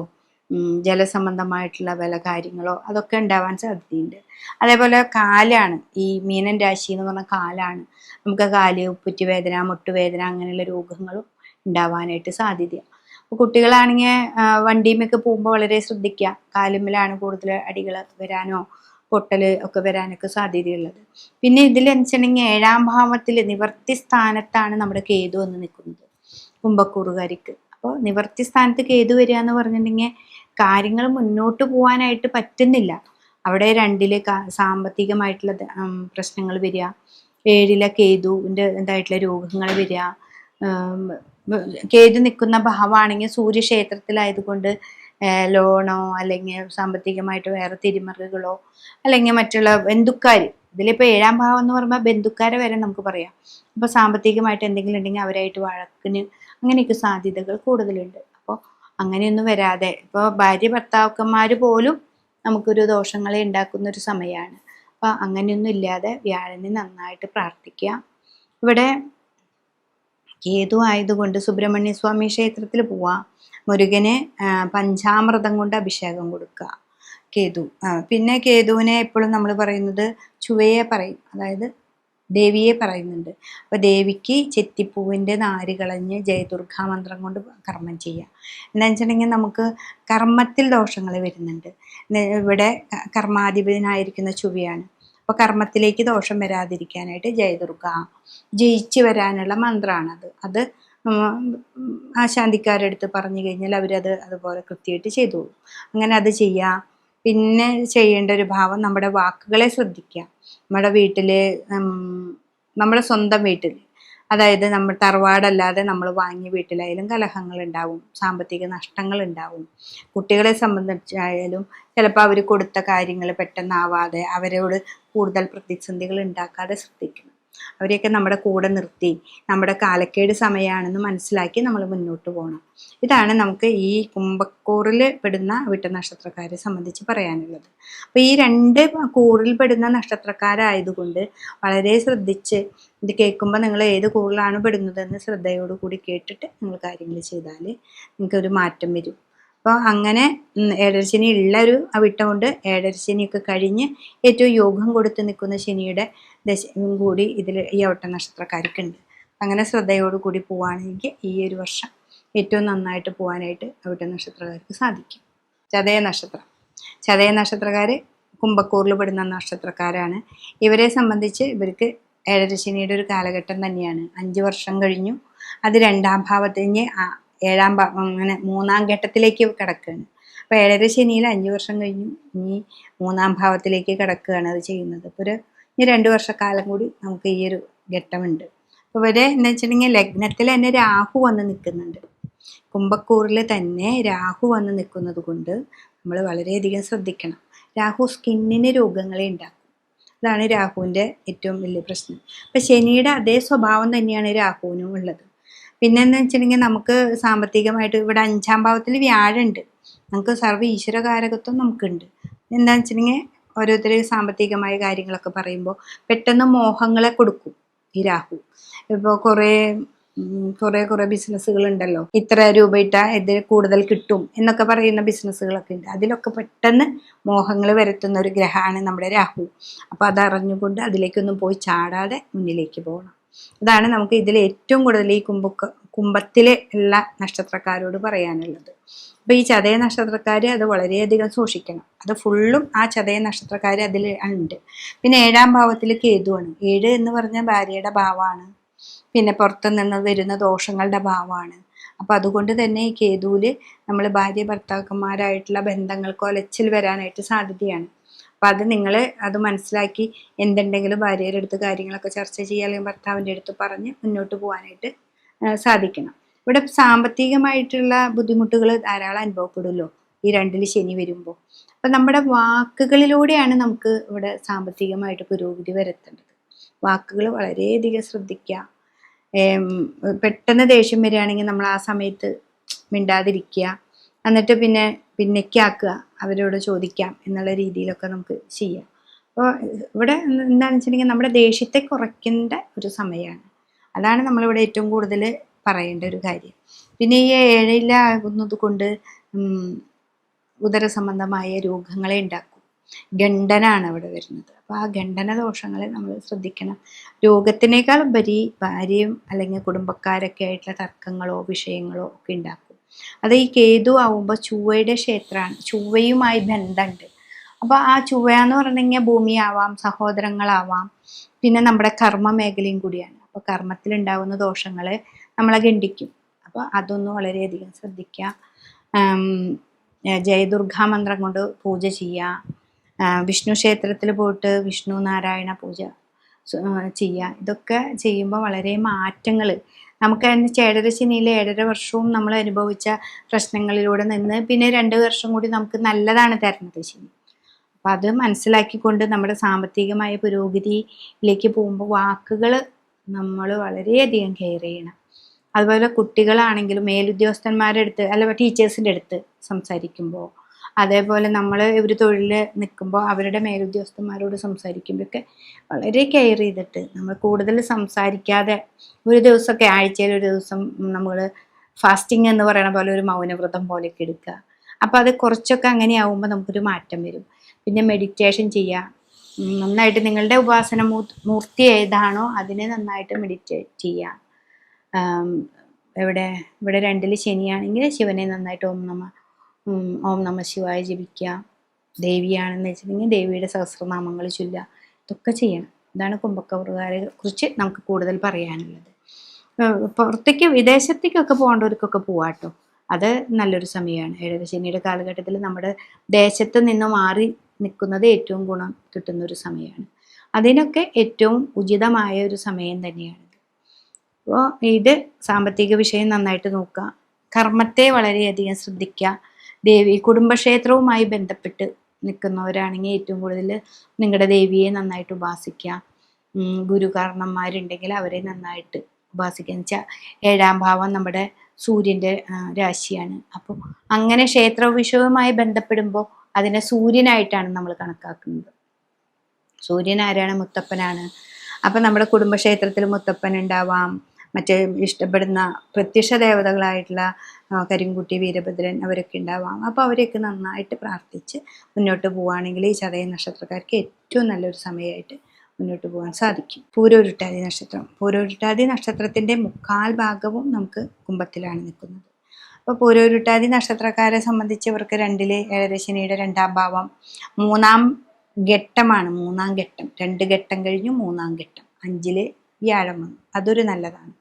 A: ജലസംബന്ധമായിട്ടുള്ള പല കാര്യങ്ങളോ അതൊക്കെ ഉണ്ടാവാൻ സാധ്യതയുണ്ട്. അതേപോലെ കാലാണ്, ഈ മീനൻ രാശി എന്ന് പറഞ്ഞ കാലാണ്. നമുക്ക് കാല്, ഉപ്പുറ്റുവേദന, മുട്ടുവേദന അങ്ങനെയുള്ള രോഗങ്ങളും ഉണ്ടാവാനായിട്ട് സാധ്യതയാണ്. അപ്പോൾ കുട്ടികളാണെങ്കിൽ വണ്ടിയുമൊക്കെ പോകുമ്പോൾ വളരെ ശ്രദ്ധിക്കുക. കാലുമ്മലാണ് കൂടുതൽ അടികൾ വരാനോ പൊട്ടൽ ഒക്കെ വരാനൊക്കെ സാധ്യതയുള്ളത്. പിന്നെ ഇതിൽ വെച്ചിട്ടുണ്ടെങ്കിൽ 7ാം ഭാവത്തിൽ നിവർത്തി സ്ഥാനത്താണ് നമ്മുടെ കേതു വന്ന് നിൽക്കുന്നത് കുംഭക്കൂറുകാരിക്ക്. അപ്പോൾ നിവർത്തി സ്ഥാനത്ത് കേതു വരിക എന്ന് പറഞ്ഞിട്ടുണ്ടെങ്കിൽ കാര്യങ്ങൾ മുന്നോട്ട് പോകാനായിട്ട് പറ്റുന്നില്ല. അവിടെ 2ല് സാമ്പത്തികമായിട്ടുള്ള പ്രശ്നങ്ങൾ വരിക, 7ലെ കേതുവിൻ്റെ എന്തായിട്ടുള്ള രോഗങ്ങൾ വരിക. കേതു നിൽക്കുന്ന ഭാവമാണെങ്കിൽ സൂര്യക്ഷേത്രത്തിലായതുകൊണ്ട് ലോണോ അല്ലെങ്കിൽ സാമ്പത്തികമായിട്ട് വേറെ തിരിമറികളോ അല്ലെങ്കിൽ മറ്റുള്ള ബന്ധുക്കാർ, ഇതിലിപ്പോൾ 7ാം ഭാവം എന്ന് പറയുമ്പോൾ ബന്ധുക്കാരെ വരെ നമുക്ക് പറയാം. അപ്പോൾ സാമ്പത്തികമായിട്ട് എന്തെങ്കിലും ഉണ്ടെങ്കിൽ അവരായിട്ട് വഴക്കിന് അങ്ങനെയൊക്കെ സാധ്യതകൾ കൂടുതലുണ്ട്. അപ്പോൾ അങ്ങനെയൊന്നും വരാതെ ഇപ്പോൾ ഭാര്യ ഭർത്താക്കന്മാർ പോലും നമുക്കൊരു ദോഷങ്ങളെ ഉണ്ടാക്കുന്ന ഒരു സമയമാണ്. അപ്പോൾ അങ്ങനെയൊന്നും ഇല്ലാതെ വ്യാഴനെ നന്നായിട്ട് പ്രാർത്ഥിക്കുക. ഇവിടെ കേതു ആയതുകൊണ്ട് സുബ്രഹ്മണ്യ സ്വാമി ക്ഷേത്രത്തിൽ പോവാം, മുരുകന് പഞ്ചാമൃതം കൊണ്ട് അഭിഷേകം കൊടുക്കുക. കേതു പിന്നെ കേതുവിനെ എപ്പോഴും നമ്മൾ പറയുന്നത് ചുവയെ പറയും, അതായത് ദേവിയെ പറയുന്നുണ്ട്. അപ്പോൾ ദേവിക്ക് ചെത്തിപ്പൂവിൻ്റെ നാര് കളഞ്ഞ് ജയദുർഗാ മന്ത്രം കൊണ്ട് കർമ്മം ചെയ്യുക. എന്താണെന്ന് വെച്ചിട്ടുണ്ടെങ്കിൽ നമുക്ക് കർമ്മത്തിൽ ദോഷങ്ങൾ വരുന്നുണ്ട്. ഇവിടെ കർമാധിപനായിരിക്കുന്ന ചുവയാണ്. അപ്പോൾ കർമ്മത്തിലേക്ക് ദോഷം വരാതിരിക്കാനായിട്ട് ജയദുർഗ ജയിച്ചു വരാനുള്ള മന്ത്രമാണത്. അത് ആശാന്തിക്കാരുടെ അടുത്ത് പറഞ്ഞു കഴിഞ്ഞാൽ അവരത് അതുപോലെ കൃത്യമായിട്ട് ചെയ്തോളൂ. അങ്ങനെ അത് ചെയ്യുക. പിന്നെ ചെയ്യേണ്ട ഒരു ഭാവം നമ്മുടെ വാക്കുകളെ ശ്രദ്ധിക്കുക. നമ്മുടെ വീട്ടിൽ, നമ്മുടെ സ്വന്തം വീട്ടിൽ, അതായത് നമ്മൾ തറവാടല്ലാതെ നമ്മൾ വാങ്ങിയ വീട്ടിലായാലും കലഹങ്ങൾ ഉണ്ടാവും, സാമ്പത്തിക നഷ്ടങ്ങൾ ഉണ്ടാവും. കുട്ടികളെ സംബന്ധിച്ചായാലും ചിലപ്പോൾ അവർ കൊടുത്ത കാര്യങ്ങൾ പെട്ടെന്നാവാതെ അവരോട് കൂടുതൽ പ്രതിസന്ധികൾ ഉണ്ടാക്കാതെ ശ്രദ്ധിക്കണം. അവരെയൊക്കെ നമ്മുടെ കൂടെ നിർത്തി നമ്മുടെ കാലക്കേട് സമയമാണെന്ന് മനസ്സിലാക്കി നമ്മൾ മുന്നോട്ട് പോകണം. ഇതാണ് നമുക്ക് ഈ കുംഭക്കൂറിൽ പെടുന്ന വിട്ട നക്ഷത്രക്കാരെ സംബന്ധിച്ച് പറയാനുള്ളത്. അപ്പോൾ ഈ 2 കൂറിൽ പെടുന്ന നക്ഷത്രക്കാരായതുകൊണ്ട് വളരെ ശ്രദ്ധിച്ച് ഇത് കേൾക്കുമ്പോൾ നിങ്ങൾ ഏത് കൂറിലാണ് പെടുന്നതെന്ന് ശ്രദ്ധയോടുകൂടി കേട്ടിട്ട് നിങ്ങൾ കാര്യങ്ങൾ ചെയ്താൽ നിങ്ങൾക്കൊരു മാറ്റം വരും. അപ്പോൾ അങ്ങനെ ഏഴരശനി ഉള്ളൊരു വിട്ടം കൊണ്ട് ഏഴരശനിയൊക്കെ കഴിഞ്ഞ് ഏറ്റവും യോഗം കൊടുത്ത് നിൽക്കുന്ന ശനിയുടെ ദശയും കൂടി ഇതിൽ ഈ അവിട്ട നക്ഷത്രക്കാർക്കുണ്ട്. അങ്ങനെ ശ്രദ്ധയോടുകൂടി പോവുകയാണെങ്കിൽ ഈ ഒരു വർഷം ഏറ്റവും നന്നായിട്ട് പോകാനായിട്ട് അവിട്ട നക്ഷത്രക്കാർക്ക് സാധിക്കും. ചതയ നക്ഷത്രക്കാർ കുംഭക്കൂറിൽ പെടുന്ന നക്ഷത്രക്കാരാണ്. ഇവരെ സംബന്ധിച്ച് ഇവർക്ക് ഏഴരശനിയുടെ ഒരു കാലഘട്ടം തന്നെയാണ്. 5 വർഷം കഴിഞ്ഞു, അത് 2ാം ഭാവത്തിന് 7ാം ഭാവം അങ്ങനെ 3ാം ഘട്ടത്തിലേക്ക് കിടക്കുകയാണ്. അപ്പോൾ ഏഴരശനിയിൽ 5 വർഷം കഴിഞ്ഞു, ഇനി 3ാം ഭാവത്തിലേക്ക് കിടക്കുകയാണ് അത് ചെയ്യുന്നത്. അപ്പോൾ ഇനി 2 വർഷക്കാലം കൂടി നമുക്ക് ഈ ഒരു ഘട്ടമുണ്ട്. അപ്പോൾ ഇവരെ എന്ന് വെച്ചിട്ടുണ്ടെങ്കിൽ ലഗ്നത്തിൽ തന്നെ രാഹു വന്ന് നിൽക്കുന്നുണ്ട്. കുംഭക്കൂറിൽ തന്നെ രാഹു വന്ന് നിൽക്കുന്നത് കൊണ്ട് നമ്മൾ വളരെയധികം ശ്രദ്ധിക്കണം. രാഹു സ്കിന്നിന് രോഗങ്ങളെ ഉണ്ടാക്കും. അതാണ് രാഹുവിൻ്റെ ഏറ്റവും വലിയ പ്രശ്നം. അപ്പം ശനിയുടെ അതേ സ്വഭാവം തന്നെയാണ് രാഹുവിനും ഉള്ളത്. പിന്നെന്ന് വെച്ചിട്ടുണ്ടെങ്കിൽ നമുക്ക് സാമ്പത്തികമായിട്ട് ഇവിടെ 5ാം ഭാവത്തിൽ വ്യാഴമുണ്ട്. നമുക്ക് സർവ്വ ഈശ്വരകാരകത്വം നമുക്കുണ്ട്. എന്താണെന്ന് വെച്ചിട്ടുണ്ടെങ്കിൽ ഓരോരുത്തർ സാമ്പത്തികമായ കാര്യങ്ങളൊക്കെ പറയുമ്പോൾ പെട്ടെന്ന് മോഹങ്ങളെ കൊടുക്കും ഈ രാഹു. ഇപ്പോൾ കുറേ ബിസിനസ്സുകളുണ്ടല്ലോ, ഇത്ര രൂപ ഇട്ടാൽ ഇത് കൂടുതൽ കിട്ടും എന്നൊക്കെ പറയുന്ന ബിസിനസ്സുകളൊക്കെ ഉണ്ട്. അതിലൊക്കെ പെട്ടെന്ന് മോഹങ്ങൾ വരുത്തുന്ന ഒരു ഗ്രഹമാണ് നമ്മുടെ രാഹു. അപ്പോൾ അതറിഞ്ഞുകൊണ്ട് അതിലേക്കൊന്നും പോയി ചാടാതെ മുന്നിലേക്ക് പോകണം. അതാണ് നമുക്ക് ഇതിൽ ഏറ്റവും കൂടുതൽ ഈ കുംഭത്തിലെ ഉള്ള നക്ഷത്രക്കാരോട് പറയാനുള്ളത്. അപ്പോൾ ഈ ചതയ നക്ഷത്രക്കാർ അത് വളരെയധികം സൂക്ഷിക്കണം. അത് ഫുള്ളും ആ ചതയ നക്ഷത്രക്കാർ അതിൽ ഉണ്ട്. പിന്നെ 7ാം ഭാവത്തിൽ കേതുവാണ്. 7 എന്ന് പറഞ്ഞാൽ ഭാര്യയുടെ ഭാവമാണ്, പിന്നെ പുറത്തു നിന്ന് വരുന്ന ദോഷങ്ങളുടെ ഭാവമാണ്. അപ്പോൾ അതുകൊണ്ട് തന്നെ ഈ കേതുവിൽ നമ്മൾ ഭാര്യ ഭർത്താക്കന്മാരായിട്ടുള്ള ബന്ധങ്ങൾക്ക് ഒലച്ചിൽ വരാനായിട്ട് സാധ്യതയാണ്. അപ്പം അത് നിങ്ങൾ അത് മനസ്സിലാക്കി എന്തുണ്ടെങ്കിലും ഭാര്യയുടെ അടുത്ത് കാര്യങ്ങളൊക്കെ ചർച്ച ചെയ്യുക, അല്ലെങ്കിൽ ഭർത്താവിൻ്റെ അടുത്ത് പറഞ്ഞ് മുന്നോട്ട് പോകാനായിട്ട് സാധിക്കണം. ഇവിടെ സാമ്പത്തികമായിട്ടുള്ള ബുദ്ധിമുട്ടുകൾ ധാരാളം അനുഭവപ്പെടുമല്ലോ ഈ 2ൽ ശനി വരുമ്പോൾ. അപ്പം നമ്മുടെ വാക്കുകളിലൂടെയാണ് നമുക്ക് ഇവിടെ സാമ്പത്തികമായിട്ട് പുരോഗതി വരുത്തേണ്ടത്. വാക്കുകൾ വളരെയധികം ശ്രദ്ധിക്കുക. പെട്ടെന്ന് ദേഷ്യം വരികയാണെങ്കിൽ നമ്മൾ ആ സമയത്ത് മിണ്ടാതിരിക്കുക, എന്നിട്ട് പിന്നേക്കാക്കുക, അവരോട് ചോദിക്കാം എന്നുള്ള രീതിയിലൊക്കെ നമുക്ക് ചെയ്യാം. അപ്പോൾ ഇവിടെ എന്താണെന്ന് വെച്ചിട്ടുണ്ടെങ്കിൽ നമ്മുടെ ദേഷ്യത്തെ കുറയ്ക്കേണ്ട ഒരു സമയമാണ്. അതാണ് നമ്മളിവിടെ ഏറ്റവും കൂടുതൽ പറയേണ്ട ഒരു കാര്യം. പിന്നെ ഈ 7ലാകുന്നത് കൊണ്ട് ഉദര സംബന്ധമായ രോഗങ്ങളെ ഉണ്ടാക്കും. ഗണ്ഡനാണ് അവിടെ വരുന്നത്. അപ്പോൾ ആ ഗണ്ഡന ദോഷങ്ങളെ നമ്മൾ ശ്രദ്ധിക്കണം. രോഗത്തിനേക്കാൾ ഉപരി ഭാര്യയും അല്ലെങ്കിൽ കുടുംബക്കാരൊക്കെ ആയിട്ടുള്ള തർക്കങ്ങളോ വിഷയങ്ങളോ ഒക്കെ ഉണ്ടാക്കും. അത് ഈ കേതു ആവുമ്പോൾ ചൊവ്വയുടെ ക്ഷേത്രമാണ്, ചൊവ്വയുമായി ബന്ധമുണ്ട്. അപ്പോൾ ആ ചൊവ്വ എന്ന് പറഞ്ഞെങ്കിൽ ഭൂമിയാവാം, സഹോദരങ്ങളാവാം, പിന്നെ നമ്മുടെ കർമ്മ മേഖലയും കൂടിയാണ്. അപ്പോൾ കർമ്മത്തിലുണ്ടാകുന്ന ദോഷങ്ങൾ നമ്മളെ ഗണ്ഡിക്കും. അപ്പോൾ അതൊന്നും വളരെയധികം ശ്രദ്ധിക്കുക. ജയദുർഗാ മന്ത്രം കൊണ്ട് പൂജ ചെയ്യുക, വിഷ്ണു ക്ഷേത്രത്തിൽ പോയിട്ട് വിഷ്ണു നാരായണ പൂജ ചെയ്യുക. ഇതൊക്കെ ചെയ്യുമ്പോൾ വളരെ മാറ്റങ്ങൾ നമുക്ക് ചേടരശനിയിലെ 7.5 വർഷവും നമ്മൾ അനുഭവിച്ച പ്രശ്നങ്ങളിലൂടെ നിന്ന് പിന്നെ 2 വർഷം കൂടി നമുക്ക് നല്ലതാണ് തരുന്നത് ശനി. അപ്പം അത് മനസ്സിലാക്കിക്കൊണ്ട് നമ്മുടെ സാമ്പത്തികമായ പുരോഗതിയിലേക്ക് പോകുമ്പോൾ വാക്കുകൾ നമ്മൾ വളരെയധികം കെയർ ചെയ്യണം. അതുപോലെ കുട്ടികളാണെങ്കിലും മേലുദ്യോഗസ്ഥന്മാരുടെ അടുത്ത് അല്ല ടീച്ചേഴ്സിൻ്റെ അടുത്ത് സംസാരിക്കുമ്പോൾ, അതേപോലെ നമ്മൾ ഒരു തൊഴിൽ നിൽക്കുമ്പോൾ അവരുടെ മേലുദ്യോഗസ്ഥന്മാരോട് സംസാരിക്കുമ്പോഴൊക്കെ വളരെ കെയർ ചെയ്തിട്ട് നമ്മൾ കൂടുതൽ സംസാരിക്കാതെ ഒരു ദിവസമൊക്കെ ആഴ്ചയിൽ ഒരു ദിവസം നമ്മൾ ഫാസ്റ്റിംഗ് എന്ന് പറയുന്ന പോലെ ഒരു മൗനവ്രതം പോലെയൊക്കെ എടുക്കുക. അപ്പോൾ അത് കുറച്ചൊക്കെ അങ്ങനെയാവുമ്പോൾ നമുക്കൊരു മാറ്റം വരും. പിന്നെ മെഡിറ്റേഷൻ ചെയ്യുക, നന്നായിട്ട് നിങ്ങളുടെ ഉപാസന മൂർത്തി ഏതാണോ അതിനെ നന്നായിട്ട് മെഡിറ്റേറ്റ് ചെയ്യുക. ഇവിടെ 2 ശനിയാണെങ്കിൽ ശിവനെ നന്നായിട്ട് ഓം നമ ശിവായ ജപിക്കുക. ദേവിയാണെന്ന് വെച്ചിട്ടുണ്ടെങ്കിൽ ദേവിയുടെ സഹസ്രനാമങ്ങൾ ചൊല്ലുക. ഇതൊക്കെ ചെയ്യണം. ഇതാണ് കുംഭക്കവറുകാരെ കുറിച്ച് നമുക്ക് കൂടുതൽ പറയാനുള്ളത്. പുറത്തേക്ക് വിദേശത്തേക്കൊക്കെ പോകേണ്ടവർക്കൊക്കെ പോവാട്ടോ, അത് നല്ലൊരു സമയമാണ്. 7.5 ശനിയുടെ കാലഘട്ടത്തിൽ നമ്മുടെ ദേശത്ത് നിന്ന് മാറി നിൽക്കുന്നത് ഏറ്റവും ഗുണം കിട്ടുന്നൊരു സമയമാണ്. അതിനൊക്കെ ഏറ്റവും ഉചിതമായ ഒരു സമയം തന്നെയാണ്. അപ്പോൾ ഇത് സാമ്പത്തിക വിഷയം നന്നായിട്ട് നോക്കുക, കർമ്മത്തെ വളരെയധികം ശ്രദ്ധിക്കുക. കുടുംബക്ഷേത്രവുമായി ബന്ധപ്പെട്ട് നിൽക്കുന്നവരാണെങ്കിൽ ഏറ്റവും കൂടുതൽ നിങ്ങളുടെ ദേവിയെ നന്നായിട്ട് ഉപാസിക്കുക. ഗുരുകാരണന്മാരുണ്ടെങ്കിൽ അവരെ നന്നായിട്ട് ഉപാസിക്കുക. എന്ന് വെച്ചാൽ 7ാം ഭാവം നമ്മുടെ സൂര്യൻ്റെ രാശിയാണ്. അപ്പോൾ അങ്ങനെ ക്ഷേത്ര വിഷയവുമായി ബന്ധപ്പെടുമ്പോൾ അതിനെ സൂര്യനായിട്ടാണ് നമ്മൾ കണക്കാക്കുന്നത്. സൂര്യൻ ആരാണ്? മുത്തപ്പനാണ്. അപ്പം നമ്മുടെ കുടുംബക്ഷേത്രത്തിൽ മുത്തപ്പൻ ഉണ്ടാവാം, മറ്റേ ഇഷ്ടപ്പെടുന്ന പ്രത്യക്ഷ ദേവതകളായിട്ടുള്ള കരിങ്കുട്ടി, വീരഭദ്രൻ അവരൊക്കെ ഉണ്ടാവാം. അപ്പോൾ അവരെയൊക്കെ നന്നായിട്ട് പ്രാർത്ഥിച്ച് മുന്നോട്ട് പോവുകയാണെങ്കിൽ ഈ ചതയ നക്ഷത്രക്കാർക്ക് ഏറ്റവും നല്ലൊരു സമയമായിട്ട് മുന്നോട്ട് പോകാൻ സാധിക്കും. പൂരോരുട്ടാതി നക്ഷത്രം. പൂരോരുട്ടാതി നക്ഷത്രത്തിൻ്റെ 1/4 ഭാഗവും നമുക്ക് കുംഭത്തിലാണ് നിൽക്കുന്നത്. അപ്പോൾ പൂരോരുട്ടാതി നക്ഷത്രക്കാരെ സംബന്ധിച്ച് ഇവർക്ക് 2 7.5 ശനിയുടെ 2ാം ഭാവം 3ാം ഘട്ടമാണ്. 3ാം ഘട്ടം, 2 ഘട്ടം കഴിഞ്ഞു 3ാം ഘട്ടം. 5 വ്യാഴം വന്നു, അതൊരു നല്ലതാണ്.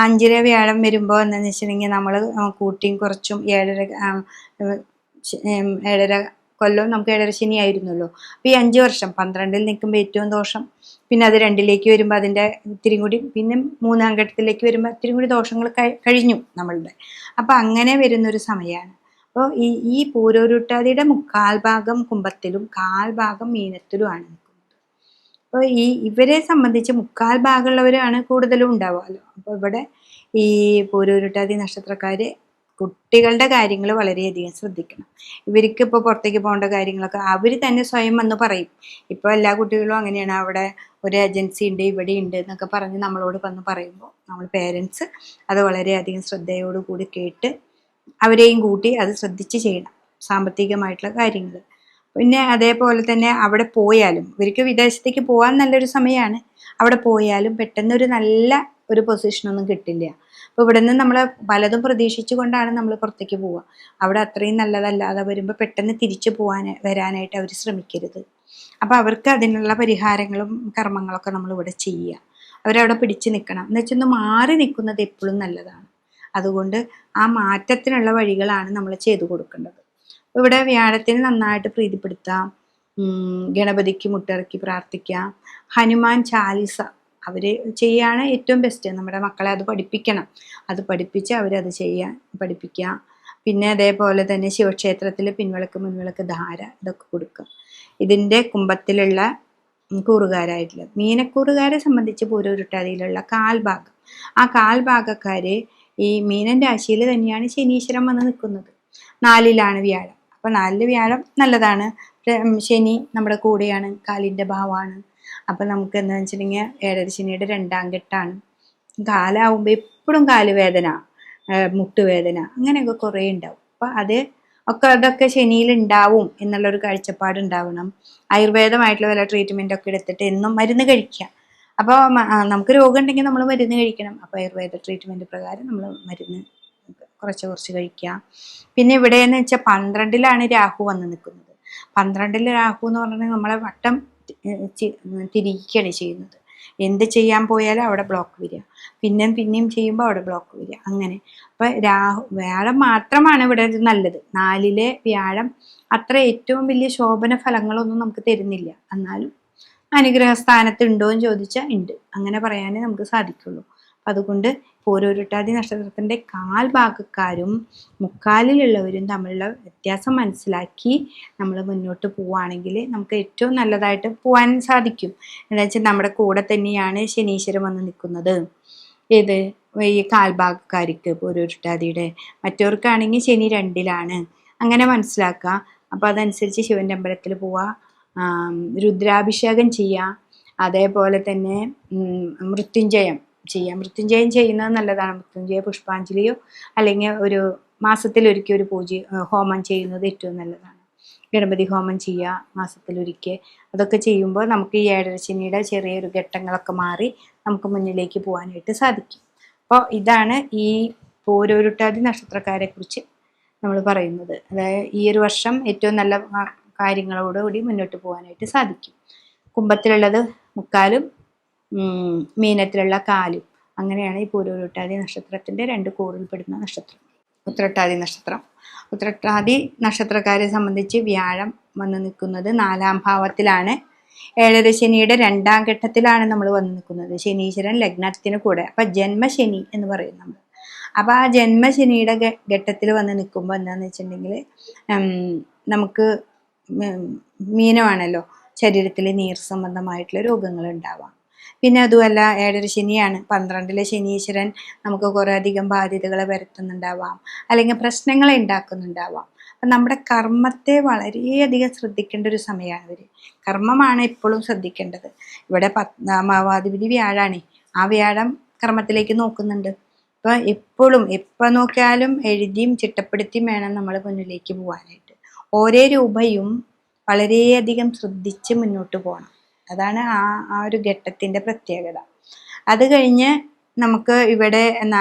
A: 5 വ്യാഴം വരുമ്പോൾ എന്താണെന്ന് വെച്ചിട്ടുണ്ടെങ്കിൽ നമ്മൾ കൂട്ടിയും കുറച്ചും 7.5 കൊല്ലം നമുക്ക് 7.5 ശനി ആയിരുന്നല്ലോ. അപ്പോൾ ഈ 5 വർഷം 12ൽ നിൽക്കുമ്പോൾ ഏറ്റവും ദോഷം, പിന്നെ അത് 2ലേക്ക് വരുമ്പോൾ അതിൻ്റെ ഇത്തിരി കൂടി, പിന്നെ 3ാം ഘട്ടത്തിലേക്ക് വരുമ്പോൾ ഇത്തിരി കൂടി ദോഷങ്ങൾ കഴിഞ്ഞു നമ്മളുടെ. അപ്പോൾ അങ്ങനെ വരുന്നൊരു സമയമാണ്. അപ്പോൾ ഈ പൂരോരുട്ടാതിയുടെ 1/4 ഭാഗം കുംഭത്തിലും 1/4 ഭാഗം മീനത്തിലുമാണ് നിൽക്കുന്നത്. അപ്പോൾ ഇവരെ സംബന്ധിച്ച് 1/4 ഭാഗമുള്ളവരാണ് കൂടുതലും ഉണ്ടാവുമല്ലോ. അപ്പോൾ ഇവിടെ ഈ പൂരോരുട്ടാതി നക്ഷത്രക്കാർ കുട്ടികളുടെ കാര്യങ്ങൾ വളരെയധികം ശ്രദ്ധിക്കണം. ഇവർക്ക് ഇപ്പോൾ പുറത്തേക്ക് പോകേണ്ട കാര്യങ്ങളൊക്കെ അവർ തന്നെ സ്വയം വന്ന് പറയും. ഇപ്പോൾ എല്ലാ കുട്ടികളും അങ്ങനെയാണ്. അവിടെ ഒരു ഏജൻസി ഉണ്ട്, ഇവിടെ ഉണ്ട് എന്നൊക്കെ പറഞ്ഞ് നമ്മളോട് വന്ന് പറയുമ്പോൾ നമ്മൾ പേരൻസ് അത് വളരെയധികം ശ്രദ്ധയോടുകൂടി കേട്ട് അവരെയും കൂട്ടി അത് ശ്രദ്ധിച്ച് ചെയ്യണം, സാമ്പത്തികമായിട്ടുള്ള കാര്യങ്ങൾ. പിന്നെ അതേപോലെ തന്നെ അവിടെ പോയാലും ഇവർക്ക് വിദേശത്തേക്ക് പോകാൻ നല്ലൊരു സമയമാണ്. അവിടെ പോയാലും പെട്ടെന്നൊരു നല്ല ഒരു പൊസിഷനൊന്നും കിട്ടില്ല. അപ്പോൾ ഇവിടെ നിന്ന് നമ്മൾ പലതും പ്രതീക്ഷിച്ചു കൊണ്ടാണ് നമ്മൾ പുറത്തേക്ക് പോവുക. അവിടെ അത്രയും നല്ലതല്ലാതെ വരുമ്പോൾ പെട്ടെന്ന് തിരിച്ചു വരാനായിട്ട് അവർ ശ്രമിക്കരുത്. അപ്പോൾ അവർക്ക് അതിനുള്ള പരിഹാരങ്ങളും കർമ്മങ്ങളൊക്കെ നമ്മൾ ഇവിടെ ചെയ്യുക. അവരവിടെ പിടിച്ചു നിൽക്കണം. എന്ന് വെച്ചൊന്ന് മാറി നിൽക്കുന്നത് എപ്പോഴും നല്ലതാണ്. അതുകൊണ്ട് ആ മാറ്റത്തിനുള്ള വഴികളാണ് നമ്മൾ ചെയ്തു കൊടുക്കേണ്ടത്. ഇവിടെ വ്യാഴത്തിന് നന്നായിട്ട് പ്രീതിപ്പെടുത്താം, ഗണപതിക്ക് മുട്ടിറക്കി പ്രാർത്ഥിക്കാം, ഹനുമാൻ ചാലിസ അവർ ചെയ്യാണ് ഏറ്റവും ബെസ്റ്റ്. നമ്മുടെ മക്കളെ അത് പഠിപ്പിക്കണം, അത് പഠിപ്പിച്ച് അവരത് ചെയ്യാൻ പഠിപ്പിക്കുക. പിന്നെ അതേപോലെ തന്നെ ശിവക്ഷേത്രത്തിൽ പിൻവിളക്ക് മുൻവിളക്ക് ധാര ഇതൊക്കെ കൊടുക്കുക. ഇതിൻ്റെ കുംഭത്തിലുള്ള കൂറുകാരായിട്ടുള്ള മീനക്കൂറുകാരെ സംബന്ധിച്ച് പൂരോരുട്ടാതിയിലുള്ള 1/4 ഭാഗം, ആ 1/4 ഭാഗക്കാര് ഈ മീനൻ രാശിയിൽ തന്നെയാണ് ശനീശ്വരൻ വന്ന് നിൽക്കുന്നത്. 4ലാണ് വ്യാഴം. അപ്പോൾ 4 വ്യാഴം നല്ലതാണ്. ശനി നമ്മുടെ കൂടെയാണ്, കാലിൻ്റെ ഭാവമാണ്. അപ്പം നമുക്ക് എന്താണെന്ന് വെച്ചിട്ടുണ്ടെങ്കിൽ 7.5 ശനിയുടെ 2ാം ഘട്ടമാണ്. കാലാവുമ്പോൾ എപ്പോഴും കാലുവേദന, മുട്ടുവേദന അങ്ങനെയൊക്കെ കുറേ ഉണ്ടാവും. അപ്പം അതൊക്കെ ശനിയിൽ ഉണ്ടാവും എന്നുള്ളൊരു കാഴ്ചപ്പാട് ഉണ്ടാവണം. ആയുർവേദമായിട്ടുള്ള വല്ല ട്രീറ്റ്മെൻറ്റൊക്കെ എടുത്തിട്ട് എന്നും മരുന്ന് കഴിക്കുക. അപ്പോൾ നമുക്ക് രോഗം ഉണ്ടെങ്കിൽ നമ്മൾ മരുന്ന് കഴിക്കണം. അപ്പോൾ ആയുർവേദ ട്രീറ്റ്മെൻറ്റ് പ്രകാരം നമ്മൾ മരുന്ന് കുറച്ച് കഴിക്കുക. പിന്നെ ഇവിടെയെന്ന് വെച്ചാൽ 12ലാണ് രാഹു വന്ന് നിൽക്കുന്നത്. 12 രാഹു എന്ന് പറഞ്ഞാൽ നമ്മളെ വട്ടം തിരിക്കുകയാണ് ചെയ്യുന്നത്. എന്ത് ചെയ്യാൻ പോയാലും അവിടെ ബ്ലോക്ക് വരിക, പിന്നെയും ചെയ്യുമ്പോൾ അവിടെ ബ്ലോക്ക് വരിക, അങ്ങനെ. അപ്പൊ വ്യാഴം മാത്രമാണ് ഇവിടെ ഒരു നല്ലത്. 4-ലെ വ്യാഴം അത്ര ഏറ്റവും വലിയ ശോഭന ഫലങ്ങളൊന്നും നമുക്ക് തരുന്നില്ല. എന്നാലും അനുഗ്രഹ സ്ഥാനത്ത് ഉണ്ടോ എന്ന് ചോദിച്ചാൽ ഉണ്ട്, അങ്ങനെ പറയാനേ നമുക്ക് സാധിക്കുള്ളൂ. അതുകൊണ്ട് പൂരോരുട്ടാതി നക്ഷത്രത്തിന്റെ കാൽഭാഗക്കാരും മുക്കാലിലുള്ളവരും തമ്മിലുള്ള വ്യത്യാസം മനസ്സിലാക്കി നമ്മൾ മുന്നോട്ട് പോവുകയാണെങ്കിൽ നമുക്ക് ഏറ്റവും നല്ലതായിട്ട് പോകാൻ സാധിക്കും. എന്താ വെച്ചാൽ നമ്മുടെ കൂടെ തന്നെയാണ് ശനീശ്വരൻ വന്ന് നിൽക്കുന്നത്. ഏത് ഈ കാൽഭാഗക്കാർക്ക് പൂരോരുട്ടാതിയുടെ, മറ്റവർക്കാണെങ്കിൽ ശനി 2-ലാണ്, അങ്ങനെ മനസ്സിലാക്കുക. അപ്പം അതനുസരിച്ച് ശിവന്റെ അമ്പലത്തിൽ പോവുക, രുദ്രാഭിഷേകം ചെയ്യുക, അതേപോലെ തന്നെ മൃത്യുഞ്ജയം ചെയ്യാം. മൃത്യുഞ്ജയം ചെയ്യുന്നത് നല്ലതാണ്. മൃത്യുഞ്ജയ പുഷ്പാഞ്ജലിയോ അല്ലെങ്കിൽ ഒരു മാസത്തിലൊരിക്കൽ ഒരു ഹോമം ചെയ്യുന്നത് ഏറ്റവും നല്ലതാണ്. ഗണപതി ഹോമം ചെയ്യുക മാസത്തിലൊരിക്കൽ. അതൊക്കെ ചെയ്യുമ്പോൾ നമുക്ക് ഈ ഏഴരശനിയുടെ ചെറിയൊരു ഘട്ടങ്ങളൊക്കെ മാറി നമുക്ക് മുന്നിലേക്ക് പോകാനായിട്ട് സാധിക്കും. അപ്പോൾ ഇതാണ് ഈ പൂരോരുട്ടാതി നക്ഷത്രക്കാരെ കുറിച്ച് നമ്മൾ പറയുന്നത്. അതായത് ഈ ഒരു വർഷം ഏറ്റവും നല്ല കാര്യങ്ങളോടുകൂടി മുന്നോട്ട് പോകാനായിട്ട് സാധിക്കും. കുംഭത്തിലുള്ളത് മുക്കാലും മീനത്തിലുള്ള കാലും, അങ്ങനെയാണ് ഈ പൂരോരുട്ടാതി നക്ഷത്രത്തിന്റെ 2 കൂറിൽപ്പെടുന്ന നക്ഷത്രം. ഉത്രട്ടാതി നക്ഷത്രം. ഉത്രട്ടാതി നക്ഷത്രക്കാരെ സംബന്ധിച്ച് വ്യാഴം വന്ന് നിൽക്കുന്നത് 4-ാം ഭാവത്തിലാണ്. ഏഴരശനിയുടെ 2-ാം ഘട്ടത്തിലാണ് നമ്മൾ വന്ന് നിൽക്കുന്നത്. ശനീശ്വരൻ ലഗ്നത്തിന് കൂടെ, അപ്പൊ ജന്മശനി എന്ന് പറയും നമ്മൾ. അപ്പൊ ആ ജന്മശനിയുടെ ഘട്ടത്തിൽ വന്ന് നിൽക്കുമ്പോൾ എന്താന്ന് വെച്ചിട്ടുണ്ടെങ്കിൽ നമുക്ക് മീനമാണല്ലോ, ശരീരത്തിൽ നീർ സംബന്ധമായിട്ടുള്ള രോഗങ്ങൾ ഉണ്ടാവാം. പിന്നെ അതുമല്ല ഏഴരശനിയാണ്, 12-ലെ ശനീശ്വരൻ നമുക്ക് കുറേ അധികം ബാധ്യതകളെ വരുത്തുന്നുണ്ടാവാം, അല്ലെങ്കിൽ പ്രശ്നങ്ങളെ ഉണ്ടാക്കുന്നുണ്ടാവാം. അപ്പം നമ്മുടെ കർമ്മത്തെ വളരെയധികം ശ്രദ്ധിക്കേണ്ട ഒരു സമയമാണ് ഇവർ. കർമ്മമാണ് എപ്പോഴും ശ്രദ്ധിക്കേണ്ടത്. ഇവിടെ 10-ാം വ്യാഴാണ്, ആ വ്യാഴം കർമ്മത്തിലേക്ക് നോക്കുന്നുണ്ട്. അപ്പോൾ എപ്പോഴും എപ്പോൾ നോക്കിയാലും എഴുതിയും ചിട്ടപ്പെടുത്തിയും വേണം നമ്മൾ മുന്നിലേക്ക് പോകാനായിട്ട്. ഓരോ രൂപയും വളരെയധികം ശ്രദ്ധിച്ച് മുന്നോട്ട് പോകണം. അതാണ് ആ ഒരു ഘട്ടത്തിന്റെ പ്രത്യേകത. അത് കഴിഞ്ഞ് നമുക്ക് ഇവിടെ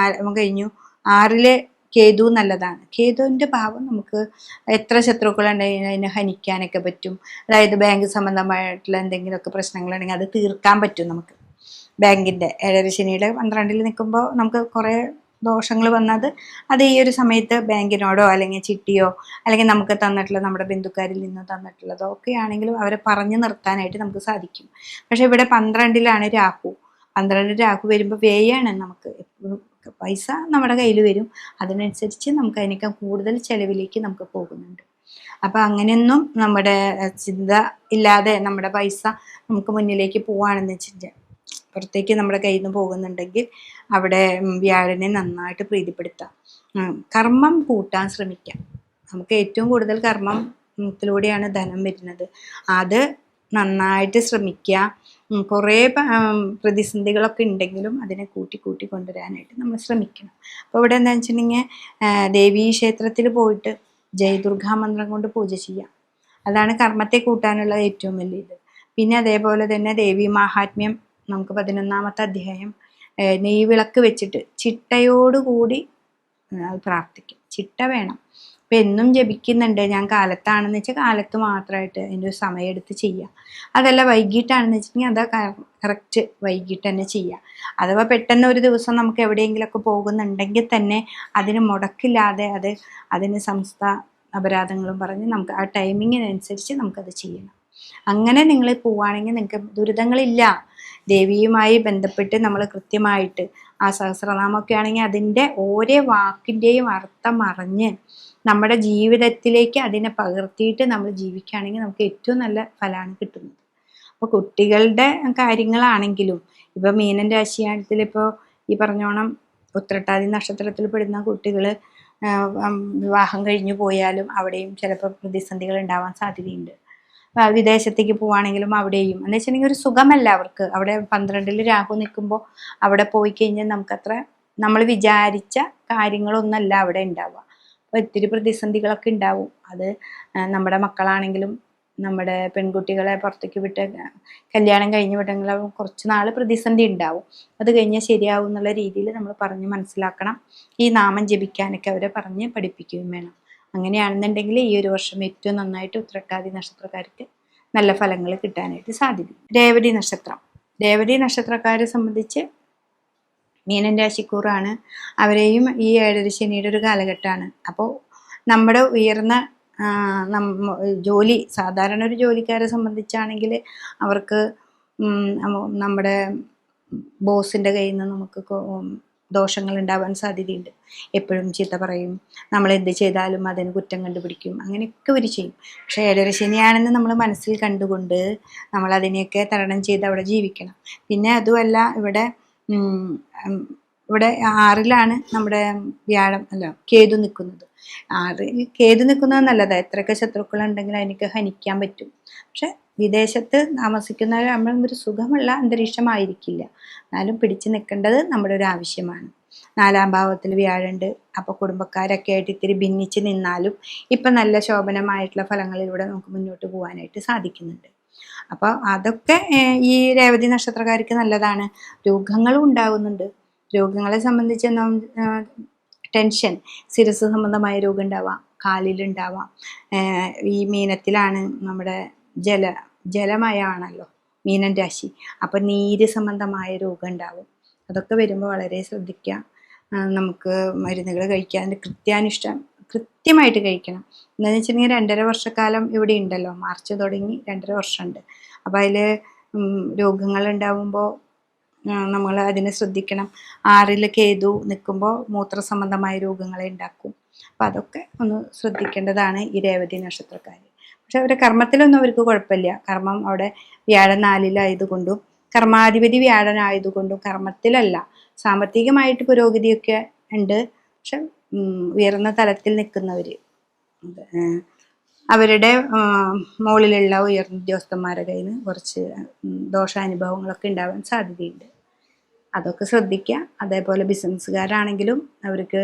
A: കഴിഞ്ഞു 6-ലെ കേതു നല്ലതാണ്. കേതുവിന്റെ ഭാവം നമുക്ക് എത്ര ശത്രുക്കളുണ്ടെങ്കിൽ അതിനെ ഹനിക്കാനൊക്കെ പറ്റും. അതായത് ബാങ്ക് സംബന്ധമായിട്ടുള്ള എന്തെങ്കിലുമൊക്കെ പ്രശ്നങ്ങളുണ്ടെങ്കിൽ അത് തീർക്കാൻ പറ്റും നമുക്ക്. ബാങ്കിന്റെ ഏഴരശനിയുടെ 12-ൽ നിൽക്കുമ്പോൾ നമുക്ക് കുറേ ദോഷങ്ങൾ വന്നത് അത് ഈ ഒരു സമയത്ത് ബാങ്കിനോടോ അല്ലെങ്കിൽ ചിട്ടിയോ അല്ലെങ്കിൽ നമുക്ക് തന്നിട്ടുള്ള നമ്മുടെ ബന്ധുക്കാരിൽ നിന്ന് തന്നിട്ടുള്ളതോ ഒക്കെ ആണെങ്കിലും അവരെ പറഞ്ഞു നിർത്താനായിട്ട് നമുക്ക് സാധിക്കും. പക്ഷെ ഇവിടെ 12-ലാണ് രാഹു. 12 രാഹു വരുമ്പോൾ വ്യയാണ്. നമുക്ക് എപ്പോഴും പൈസ നമ്മുടെ കയ്യിൽ വരും, അതിനനുസരിച്ച് നമുക്ക് അതിനേക്കാൾ കൂടുതൽ ചെലവിലേക്ക് നമുക്ക് പോകുന്നുണ്ട്. അപ്പം അങ്ങനെയൊന്നും നമ്മുടെ ചിന്ത ഇല്ലാതെ നമ്മുടെ പൈസ നമുക്ക് മുന്നിലേക്ക് പോവുകയാണെന്ന് വെച്ചിട്ട് പുറത്തേക്ക് നമ്മുടെ കയ്യിൽ നിന്ന് പോകുന്നുണ്ടെങ്കിൽ അവിടെ വ്യാഴനെ നന്നായിട്ട് പ്രീതിപ്പെടുത്താം. കർമ്മം കൂട്ടാൻ ശ്രമിക്കാം. നമുക്ക് ഏറ്റവും കൂടുതൽ കർമ്മത്തിലൂടെയാണ് ധനം വരുന്നത്. അത് നന്നായിട്ട് ശ്രമിക്കുക. കുറേ പ്രതിസന്ധികളൊക്കെ ഉണ്ടെങ്കിലും അതിനെ കൂട്ടി കൊണ്ടുവരാനായിട്ട് നമ്മൾ ശ്രമിക്കണം. അപ്പോൾ ഇവിടെ എന്താണെന്ന് വെച്ചിട്ടുണ്ടെങ്കിൽ ദേവീ ക്ഷേത്രത്തിൽ പോയിട്ട് ജയദുർഗാ മന്ത്രം കൊണ്ട് പൂജ ചെയ്യാം. അതാണ് കർമ്മത്തെ കൂട്ടാനുള്ള ഏറ്റവും വലിയ ഇത്. പിന്നെ അതേപോലെ തന്നെ ദേവീ മാഹാത്മ്യം നമുക്ക് 11-ാമത്തെ അധ്യായം നെയ്വിളക്ക് വെച്ചിട്ട് ചിട്ടയോടുകൂടി പ്രാർത്ഥിക്കും. ചിട്ട വേണം. ഇപ്പം എന്നും ജപിക്കുന്നുണ്ട് ഞാൻ കാലത്താണെന്ന് വെച്ചാൽ കാലത്ത് മാത്രമായിട്ട് അതിൻ്റെ ഒരു സമയം എടുത്ത് ചെയ്യുക. അതല്ല വൈകിട്ടാണെന്ന് വെച്ചിട്ടുണ്ടെങ്കിൽ അത് കറക്റ്റ് വൈകിട്ട് തന്നെ ചെയ്യുക. അഥവാ പെട്ടെന്ന് ഒരു ദിവസം നമുക്ക് എവിടെയെങ്കിലുമൊക്കെ പോകുന്നുണ്ടെങ്കിൽ തന്നെ അതിന് മുടക്കില്ലാതെ അതിന് സമസ്ത അപരാധങ്ങളും പറഞ്ഞ് നമുക്ക് ആ ടൈമിങ്ങിനനുസരിച്ച് നമുക്കത് ചെയ്യണം. അങ്ങനെ നിങ്ങൾ പോവുകയാണെങ്കിൽ നിങ്ങൾക്ക് ദുരിതങ്ങളില്ല. ദേവിയുമായി ബന്ധപ്പെട്ട് നമ്മൾ കൃത്യമായിട്ട് ആ സഹസ്രനാമമൊക്കെ ആണെങ്കിൽ അതിൻ്റെ ഓരോ വാക്കിൻ്റെയും അർത്ഥം അറിഞ്ഞ് നമ്മുടെ ജീവിതത്തിലേക്ക് അതിനെ പകർത്തിയിട്ട് നമ്മൾ ജീവിക്കുകയാണെങ്കിൽ നമുക്ക് ഏറ്റവും നല്ല ഫലമാണ് കിട്ടുന്നത്. അപ്പോൾ കുട്ടികളുടെ കാര്യങ്ങളാണെങ്കിലും ഇപ്പോൾ മീനൻ രാശിയാഴത്തിൽ ഇപ്പോൾ ഈ പറഞ്ഞോണം ഉത്രട്ടാതി നക്ഷത്രത്തിൽ പെടുന്ന കുട്ടികൾ വിവാഹം കഴിഞ്ഞു പോയാലും അവിടെയും ചിലപ്പോൾ പ്രതിസന്ധികൾ ഉണ്ടാവാൻ സാധ്യതയുണ്ട്. വിദേശത്തേക്ക് പോവുകയാണെങ്കിലും അവിടെയും എന്ന് വെച്ചിട്ടുണ്ടെങ്കിൽ ഒരു സുഖമല്ല അവർക്ക്. അവിടെ 12-ൽ രാഹു നിൽക്കുമ്പോൾ അവിടെ പോയി കഴിഞ്ഞാൽ നമുക്കത്ര നമ്മൾ വിചാരിച്ച കാര്യങ്ങളൊന്നല്ല അവിടെ ഉണ്ടാവുക. അപ്പോൾ ഒത്തിരി പ്രതിസന്ധികളൊക്കെ ഉണ്ടാവും. അത് നമ്മുടെ മക്കളാണെങ്കിലും നമ്മുടെ പെൺകുട്ടികളെ പുറത്തേക്ക് വിട്ട് കല്യാണം കഴിഞ്ഞ് വിട്ടെങ്കിൽ കുറച്ച് നാൾ പ്രതിസന്ധി ഉണ്ടാവും. അത് കഴിഞ്ഞാൽ ശരിയാവും എന്നുള്ള രീതിയിൽ നമ്മൾ പറഞ്ഞ് മനസ്സിലാക്കണം. ഈ നാമം ജപിക്കാനൊക്കെ അവരെ പറഞ്ഞ് പഠിപ്പിക്കുകയും വേണം. അങ്ങനെയാണെന്നുണ്ടെങ്കിൽ ഈ ഒരു വർഷം ഏറ്റവും നന്നായിട്ട് ഉത്രട്ടാതി നക്ഷത്രക്കാർക്ക് നല്ല ഫലങ്ങൾ കിട്ടാനായിട്ട് സാധിക്കും. രേവതി നക്ഷത്രം. രേവതി നക്ഷത്രക്കാരെ സംബന്ധിച്ച് മീനൻ രാശിക്കൂറാണ്. അവരെയും ഈ ഏഴര ശനിയുടെ ഒരു കാലഘട്ടമാണ്. അപ്പോൾ നമ്മുടെ ഉയർന്ന ജോലി, സാധാരണ ഒരു ജോലിക്കാരെ സംബന്ധിച്ചാണെങ്കിൽ അവർക്ക് നമ്മുടെ ബോസിൻ്റെ കയ്യിൽ നിന്ന് നമുക്ക് ദോഷങ്ങൾ ഉണ്ടാവാൻ സാധ്യതയുണ്ട്. എപ്പോഴും ചീത്ത പറയും, നമ്മൾ എന്ത് ചെയ്താലും അതിന് കുറ്റം കണ്ടുപിടിക്കും, അങ്ങനെയൊക്കെ അവർ ചെയ്യും. പക്ഷേ ഏഴര ശനിയാണെന്ന് നമ്മൾ മനസ്സിൽ കണ്ടുകൊണ്ട് നമ്മൾ അതിനെയൊക്കെ തരണം ചെയ്ത് അവിടെ ജീവിക്കണം. പിന്നെ അതുമല്ല, ഇവിടെ ഇവിടെ 6ലാണ് നമ്മുടെ വ്യാഴം അല്ല കേതു നിൽക്കുന്നത്. 6ൽ കേതു നിൽക്കുന്നത് നല്ലതാണ്. എത്രയൊക്കെ ശത്രുക്കളുണ്ടെങ്കിലും അതിനൊക്കെ ഹനിക്കാൻ പറ്റും. പക്ഷെ വിദേശത്ത് താമസിക്കുന്നവർ നമ്മൾ ഒരു സുഖമുള്ള അന്തരീക്ഷമായിരിക്കില്ല. എന്നാലും പിടിച്ചു നിൽക്കേണ്ടത് നമ്മുടെ ഒരു ആവശ്യമാണ്. 4ാം ഭാവത്തിൽ വ്യാഴമുണ്ട്. അപ്പോൾ കുടുംബക്കാരൊക്കെ ആയിട്ട് ഇത്തിരി ഭിന്നിച്ച് നിന്നാലും ഇപ്പം നല്ല ശോഭനമായിട്ടുള്ള ഫലങ്ങളിലൂടെ നമുക്ക് മുന്നോട്ട് പോകാനായിട്ട് സാധിക്കുന്നുണ്ട്. അപ്പോൾ അതൊക്കെ ഈ രേവതി നക്ഷത്രക്കാർക്ക് നല്ലതാണ്. രോഗങ്ങളും ഉണ്ടാകുന്നുണ്ട്. രോഗങ്ങളെ സംബന്ധിച്ച് ടെൻഷൻ, ശിരസ് സംബന്ധമായ രോഗം ഉണ്ടാവാം, കാലിലുണ്ടാവാം. ഈ മീനത്തിലാണ് നമ്മുടെ ജലമയമാണല്ലോ മീനൻ രാശി. അപ്പം നീര് സംബന്ധമായ രോഗം ഉണ്ടാവും. അതൊക്കെ വരുമ്പോൾ വളരെ ശ്രദ്ധിക്കുക. നമുക്ക് മരുന്നുകൾ കഴിക്കാൻ കൃത്യമായിട്ട് കഴിക്കണം. എന്താണെന്ന് വെച്ചിട്ടുണ്ടെങ്കിൽ 2.5 വർഷക്കാലം ഇവിടെ ഉണ്ടല്ലോ. മാർച്ച് തുടങ്ങി 2.5 വർഷമുണ്ട്. അപ്പം അതിൽ രോഗങ്ങൾ ഉണ്ടാവുമ്പോൾ നമ്മൾ അതിനെ ശ്രദ്ധിക്കണം. 6ൽ കേതു നിൽക്കുമ്പോൾ മൂത്ര സംബന്ധമായ രോഗങ്ങളെ ഉണ്ടാക്കും. അപ്പം അതൊക്കെ ഒന്ന് ശ്രദ്ധിക്കേണ്ടതാണ് ഈ രേവതി നക്ഷത്രക്കാർ. പക്ഷെ അവരുടെ കർമ്മത്തിലൊന്നും അവർക്ക് കുഴപ്പമില്ല. കർമ്മം അവിടെ വ്യാഴം 4ലായതുകൊണ്ടും കർമാധിപതി വ്യാഴനായതുകൊണ്ടും കർമ്മത്തിലല്ല. സാമ്പത്തികമായിട്ട് പുരോഗതിയൊക്കെ ഉണ്ട്. പക്ഷെ ഉയർന്ന തലത്തിൽ നിൽക്കുന്നവർ, അവരുടെ മുകളിലുള്ള ഉയർന്ന ഉദ്യോഗസ്ഥന്മാരുടെ കയ്യിൽ നിന്ന് കുറച്ച് ദോഷാനുഭവങ്ങളൊക്കെ ഉണ്ടാവാൻ സാധ്യതയുണ്ട്. അതൊക്കെ ശ്രദ്ധിക്കുക. അതേപോലെ ബിസിനസ്സുകാരാണെങ്കിലും അവർക്ക്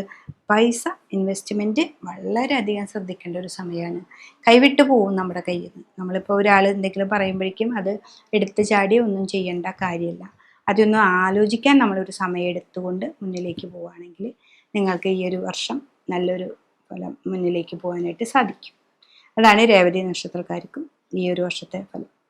A: പൈസ ഇൻവെസ്റ്റ്മെൻറ്റ് വളരെയധികം ശ്രദ്ധിക്കേണ്ട ഒരു സമയമാണ്. കൈവിട്ട് പോവും നമ്മുടെ കയ്യിൽ നിന്ന്. നമ്മളിപ്പോൾ ഒരാൾ എന്തെങ്കിലും പറയുമ്പോഴേക്കും അത് എടുത്ത് ചാടി ഒന്നും ചെയ്യേണ്ട കാര്യമില്ല. അതൊന്നും ആലോചിക്കാൻ നമ്മളൊരു സമയം എടുത്തുകൊണ്ട് മുന്നിലേക്ക് പോവുകയാണെങ്കിൽ നിങ്ങൾക്ക് ഈ ഒരു വർഷം നല്ലൊരു ഫലം മുന്നിലേക്ക് പോകാനായിട്ട് സാധിക്കും. അതാണ് രേവതി നക്ഷത്രക്കാർക്കും ഈ ഒരു വർഷത്തെ ഫലം.